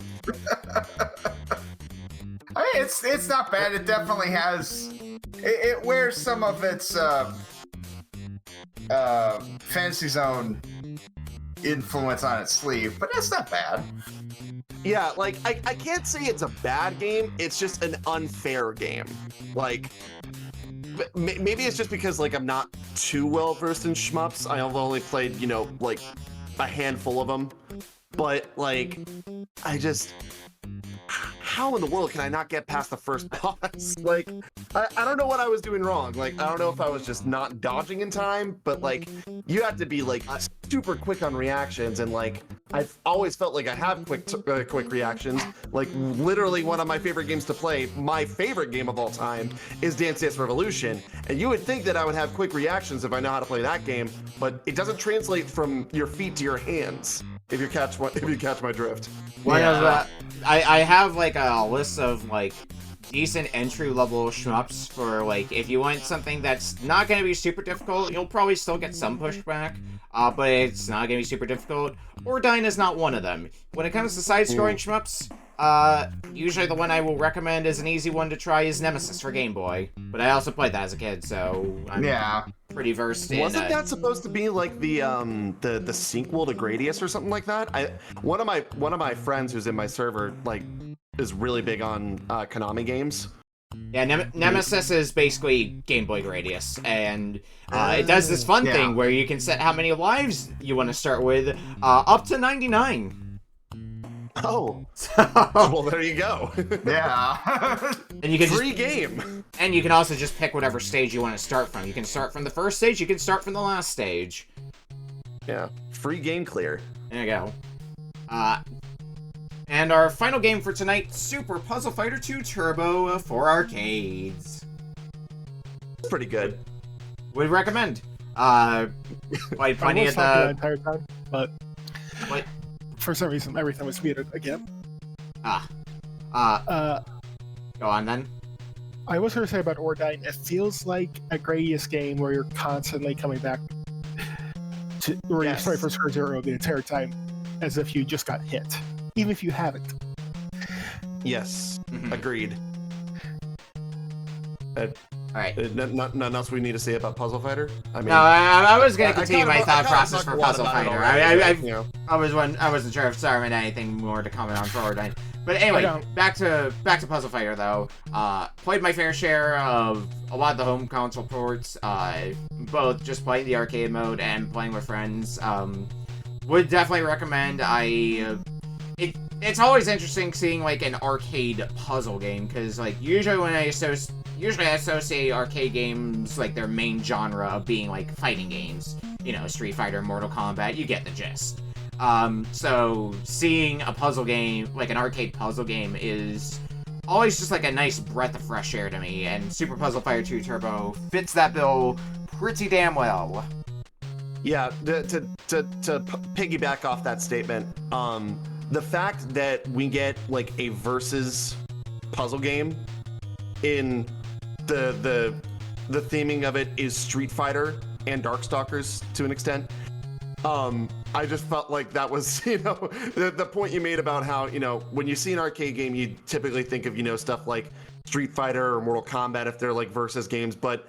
I mean, it's not bad. It definitely has. It wears some of its Fantasy Zone influence on its sleeve, but it's not bad. Yeah, like I can't say it's a bad game. It's just an unfair game. Like maybe it's just because like I'm not too well versed in shmups. I've only played, you know, like a handful of them. But like, how in the world can I not get past the first boss? Like, I don't know what I was doing wrong. Like, I don't know if I was just not dodging in time, but like, you have to be like super quick on reactions, and like, I've always felt like I have quick reactions. Like, literally one of my favorite games to play, my favorite game of all time, is Dance Dance Revolution. And you would think that I would have quick reactions if I know how to play that game, but it doesn't translate from your feet to your hands. If you catch my drift. I have like a list of like decent entry level shmups for like if you want something that's not going to be super difficult, you'll probably still get some pushback, but it's not going to be super difficult. Ordyne is not one of them. When it comes to side-scrolling shmups, usually the one I will recommend as an easy one to try is Nemesis for Game Boy. But I also played that as a kid, so I'm pretty versed in. Wasn't that supposed to be like the sequel to Gradius or something like that? One of my friends who's in my server like is really big on Konami games. Yeah, Nemesis is basically Game Boy Gradius, and it does this fun thing where you can set how many lives you want to start with, up to 99. Oh, well, there you go. Yeah. And you can free game. And you can also just pick whatever stage you want to start from. You can start from the first stage, you can start from the last stage. Yeah, free game clear. There you go. And our final game for tonight, Super Puzzle Fighter 2 Turbo for arcades. Pretty good. Would recommend. Played plenty of the entire time, but for some reason everything was muted again. Go on then. I was going to say about Ordyne, it feels like a Gradius game where you're constantly coming back to where you're starting from square zero the entire time, as if you just got hit, even if you haven't. Yes, agreed. Alright. Nothing else we need to say about Puzzle Fighter? I mean, no, I was going to continue my thought process for Puzzle Fighter. I wasn't sure if Starman had anything more to comment on for Ordyne. But anyway, back to Puzzle Fighter though. Played my fair share of a lot of the home console ports. Both just playing the arcade mode and playing with friends. Would definitely recommend. It's always interesting seeing like an arcade puzzle game, because like usually I associate arcade games like their main genre of being like fighting games. You know, Street Fighter, Mortal Kombat, you get the gist. So seeing a puzzle game, like an arcade puzzle game, is always just like a nice breath of fresh air to me, and Super Puzzle Fighter 2 Turbo fits that bill pretty damn well. Yeah, to piggyback off that statement, the fact that we get like a versus puzzle game in the theming of it is Street Fighter and Darkstalkers to an extent. I just felt like that was, you know, the point you made about how, you know, when you see an arcade game, you typically think of, you know, stuff like Street Fighter or Mortal Kombat if they're like versus games, but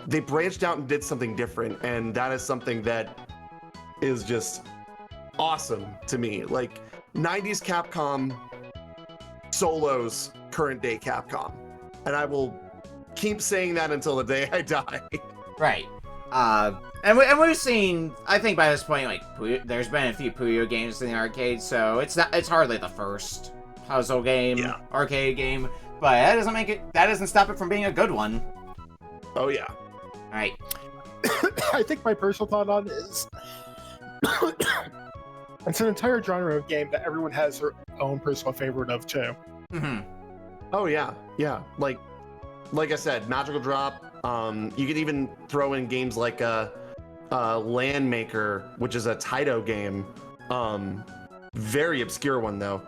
they branched out and did something different, and that is something that is just awesome to me. Like 90s Capcom solos current day Capcom, and I will keep saying that until the day I die. Right. And we've seen, I think by this point, like there's been a few Puyo games in the arcade, so it's hardly the first puzzle game, arcade game, but that doesn't stop it from being a good one. Oh yeah. All right. I think my personal thought on it is it's an entire genre of game that everyone has their own personal favorite of too. Mm-hmm. Oh yeah, yeah. Like I said, Magical Drop. You could even throw in games like Land Maker, which is a Taito game. Very obscure one though.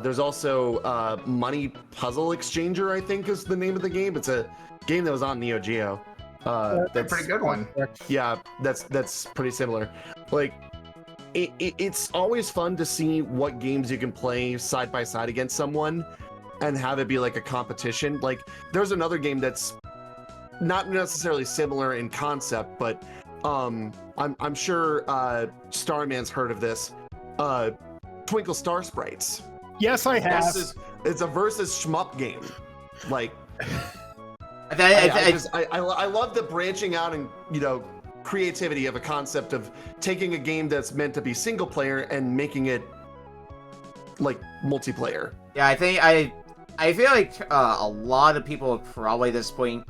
There's also Money Puzzle Exchanger, I think is the name of the game. It's a game that was on Neo Geo. That's a pretty good one. Yeah, that's pretty similar. Like, it's always fun to see what games you can play side by side against someone and have it be like a competition. Like, there's another game that's not necessarily similar in concept, but I'm sure Starman's heard of this. Twinkle Star Sprites. Yes, I have. It's a versus shmup game. Like, I love the branching out and, creativity of a concept of taking a game that's meant to be single player and making it like multiplayer. Yeah, I feel like a lot of people have probably at this point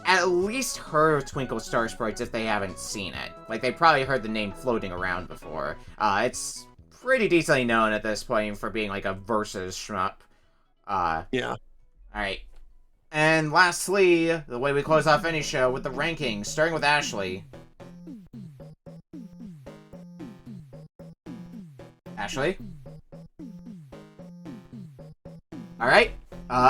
at least heard of Twinkle Star Sprites if they haven't seen it. Like, they probably heard the name floating around before. It's pretty decently known at this point for being like a versus shmup. Yeah. Alright. And lastly, the way we close off any show with the rankings, starting with Ashley. Ashley? Alright.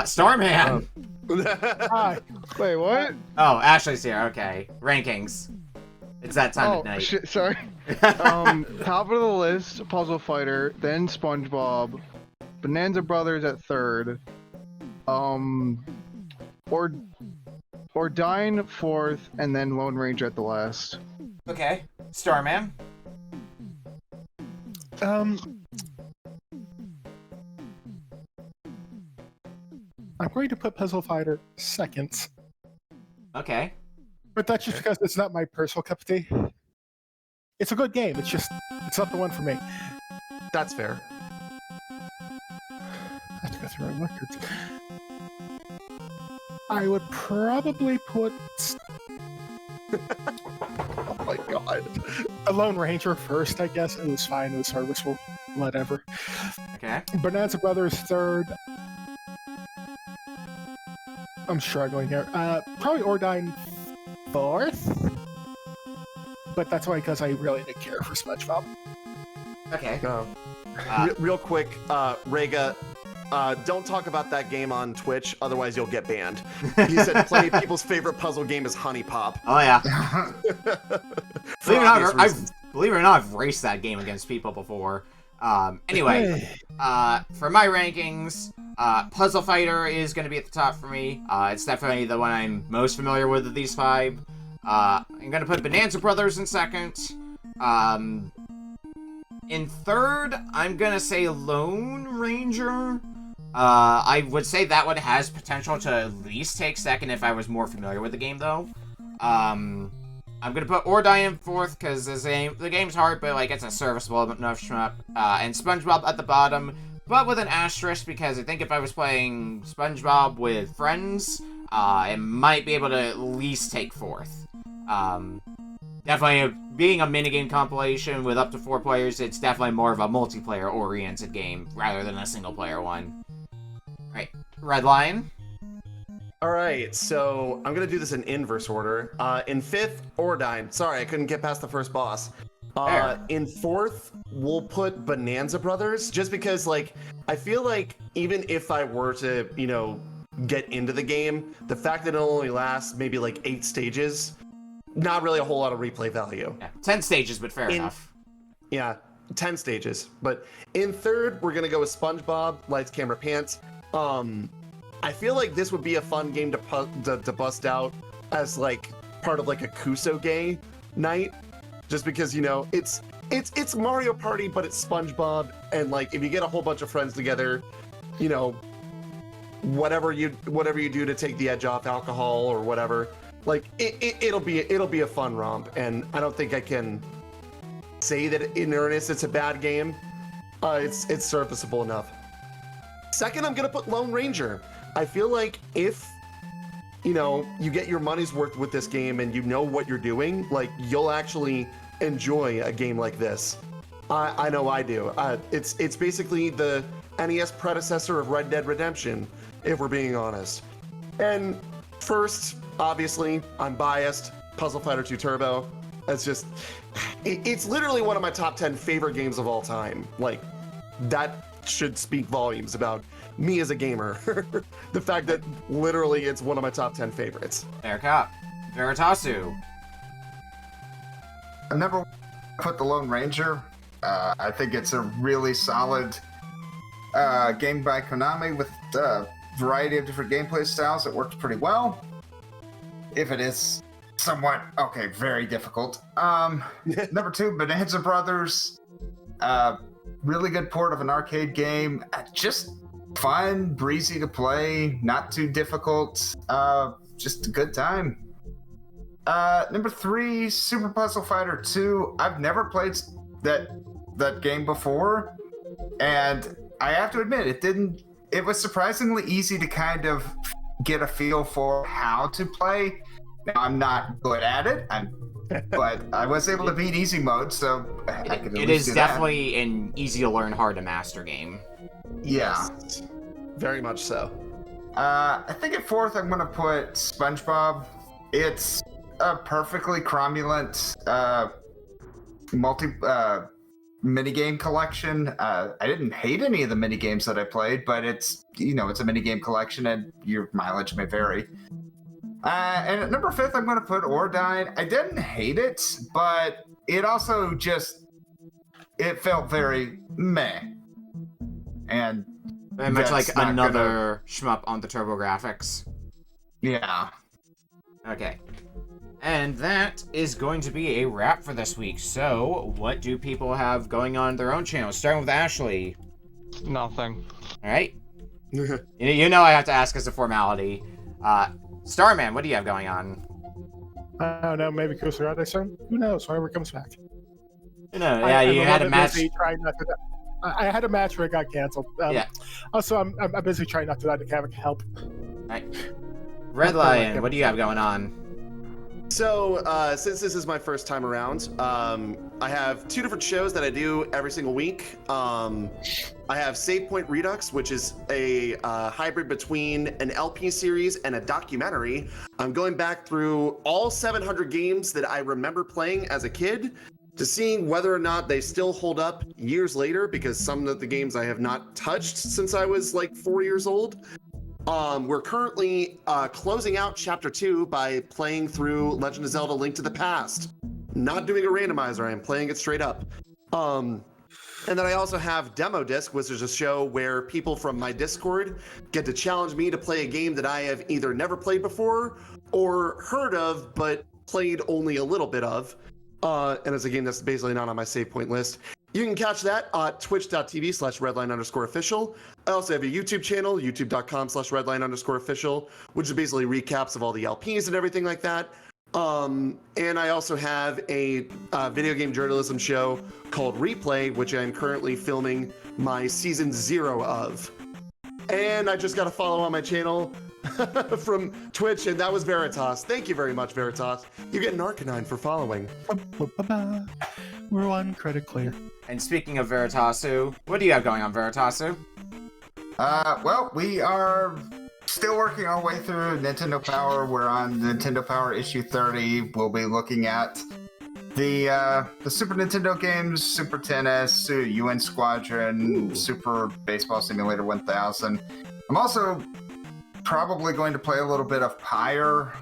Starman! Hi. Wait, what? Oh, Ashley's here, okay. Rankings. It's that time of night. Shit, sorry. Top of the list, Puzzle Fighter, then SpongeBob, Bonanza Brothers at third, Ordyne fourth, and then Lone Ranger at the last. Okay. Starman? I'm going to put Puzzle Fighter second. Okay. But that's just because it's not my personal cup of tea. It's a good game, it's not the one for me. That's fair. I have to go through my records. I would probably put... Oh my god. A Lone Ranger first, I guess. It was fine, it was serviceable, whatever. Okay. Bonanza Brothers third. I'm struggling here. Probably Ordyne fourth? But that's only because I really didn't care for SpongeBob. Okay. Real quick, Rega, don't talk about that game on Twitch, otherwise you'll get banned. He said plenty of people's favorite puzzle game is Honey Pop. Oh yeah. Believe it or not, I've raced that game against people before. Anyway, for my rankings, Puzzle Fighter is going to be at the top for me. It's definitely the one I'm most familiar with of these five. I'm going to put Bonanza Brothers in second. In third, I'm going to say Lone Ranger. I would say that one has potential to at least take second if I was more familiar with the game, though. I'm going to put Ordyne in fourth, because the game's hard, but like it's a serviceable enough shmup. And SpongeBob at the bottom, but with an asterisk, because I think if I was playing SpongeBob with friends, it might be able to at least take fourth. Definitely, being a minigame compilation with up to 4 players, it's definitely more of a multiplayer-oriented game, rather than a single-player one. Alright, RedLion? Alright, so I'm gonna do this in inverse order. In fifth, Ordyne. Sorry, I couldn't get past the first boss. In fourth, we'll put Bonanza Brothers, just because, like, I feel like even if I were to, get into the game, the fact that it only lasts maybe like 8 stages, not really a whole lot of replay value. Yeah, 10 stages, but fair enough. Yeah, 10 stages. But in third, we're gonna go with SpongeBob, Lights, Camera, Pants. I feel like this would be a fun game to bust out as like part of like a Kusoge night, just because it's Mario Party, but it's SpongeBob, and like if you get a whole bunch of friends together, whatever you do to take the edge off alcohol or whatever, like it'll be a fun romp. And I don't think I can say that in earnest it's a bad game. It's serviceable enough. Second, I'm gonna put Lone Ranger. I feel like if you get your money's worth with this game and you know what you're doing, like you'll actually enjoy a game like this. I know I do. It's basically the NES predecessor of Red Dead Redemption, if we're being honest. And first, obviously, I'm biased. Puzzle Fighter 2 Turbo. It's literally one of my top 10 favorite games of all time. Like, that should speak volumes about me as a gamer. The fact that literally it's one of my top 10 favorites. Fair cop. Veritasu. I never put the Lone Ranger. I think it's a really solid game by Konami with a variety of different gameplay styles. It works pretty well. If it is somewhat, very difficult. Number 2, Bonanza Brothers. Really good port of an arcade game. Just fun, breezy to play, not too difficult. just a good time. Number 3, Super Puzzle Fighter 2. I've never played that game before, and I have to admit, it was surprisingly easy to kind of get a feel for how to play. Now, I'm not good at it, but I was able to beat easy mode, so I could It is definitely an easy to learn, hard to master game. Yeah. Yes. Very much so. I think at 4th, I'm going to put SpongeBob. It's a perfectly cromulent minigame collection. I didn't hate any of the minigames that I played, but it's a minigame collection and your mileage may vary. And at number 5th, I'm going to put Ordyne. I didn't hate it, but it also it felt very meh. And very much like another shmup on the TurboGrafx. Yeah. Okay. And that is going to be a wrap for this week. So, what do people have going on their own channels? Starting with Ashley. Nothing. All right. You know I have to ask as a formality. Starman, what do you have going on? I don't know, maybe Kusurada soon? Who knows, whenever it comes back. No, yeah, you had a match. I had a match where it got canceled. Yeah. Also, I'm busy trying not to let the Havoc help. Right. RedLion, what do you have going on? So, since this is my first time around, I have 2 different shows that I do every single week. I have Save Point Redux, which is a hybrid between an LP series and a documentary. I'm going back through all 700 games that I remember playing as a kid to seeing whether or not they still hold up years later, because some of the games I have not touched since I was like 4 years old. We're currently closing out Chapter 2 by playing through Legend of Zelda: Link to the Past. Not doing a randomizer, I am playing it straight up. And then I also have Demo Disc, which is a show where people from my Discord get to challenge me to play a game that I have either never played before or heard of, but played only a little bit of. And it's a game that's basically not on my save point list. You can catch that at twitch.tv/redline_official. I also have a YouTube channel, youtube.com/redline_official, which is basically recaps of all the LPs and everything like that. And I also have a video game journalism show called Replay, which I'm currently filming my season 0 of. And I just got a follow on my channel from Twitch, and that was Veritas. Thank you very much, Veritas. You get an Arcanine for following. We're one credit clear. And speaking of Veritasu, what do you have going on, Veritasu? Well, we are still working our way through Nintendo Power. We're on Nintendo Power issue 30. We'll be looking at the Super Nintendo games, Super Tennis, UN Squadron, Super Baseball Simulator 1000. I'm also probably going to play a little bit of Pyre.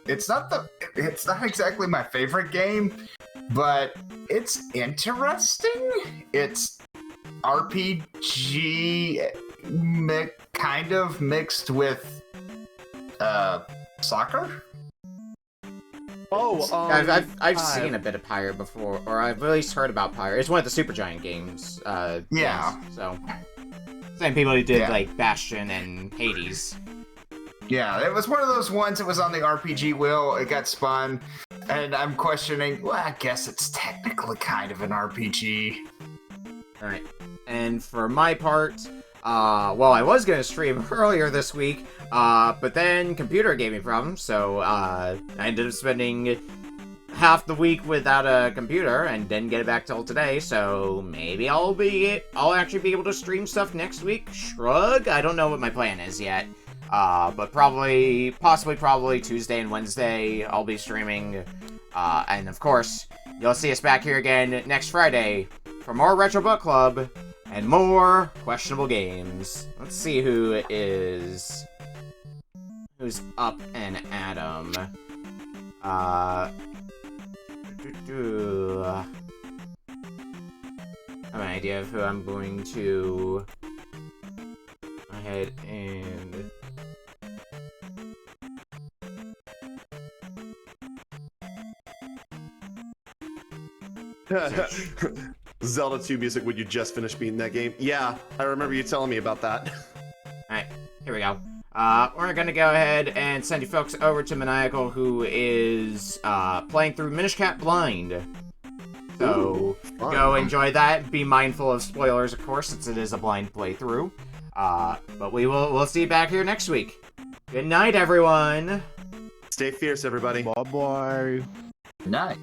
It's not exactly my favorite game, but it's interesting. It's RPG kind of mixed with soccer. I've seen a bit of Pyre before, or I've at least heard about Pyre. It's one of the Supergiant games. Yeah. Games, so same people who did like Bastion and Hades. Yeah, it was one of those ones that was on the RPG wheel. It got spun, and I'm questioning. Well, I guess it's technically kind of an RPG. All right. And for my part, well, I was going to stream earlier this week, but then computer gave me problems, so I ended up spending half the week without a computer and didn't get it back till today, so maybe I'll actually be able to stream stuff next week. Shrug. I don't know what my plan is yet. But possibly Tuesday and Wednesday I'll be streaming. And of course, you'll see us back here again next Friday for more Retro Book Club and more questionable games. Let's see who's up and at 'em. I have an idea of who I'm going to go ahead and Zelda 2 music when you just finished beating that game. Yeah, I remember you telling me about that. Alright, here we go. we're gonna go ahead and send you folks over to Maniacal, who is playing through Minish Cap Blind. So go enjoy that. Be mindful of spoilers, of course, since it is a blind playthrough. But we'll see you back here next week. Good night, everyone. Stay fierce, everybody. Bye-bye. Good night.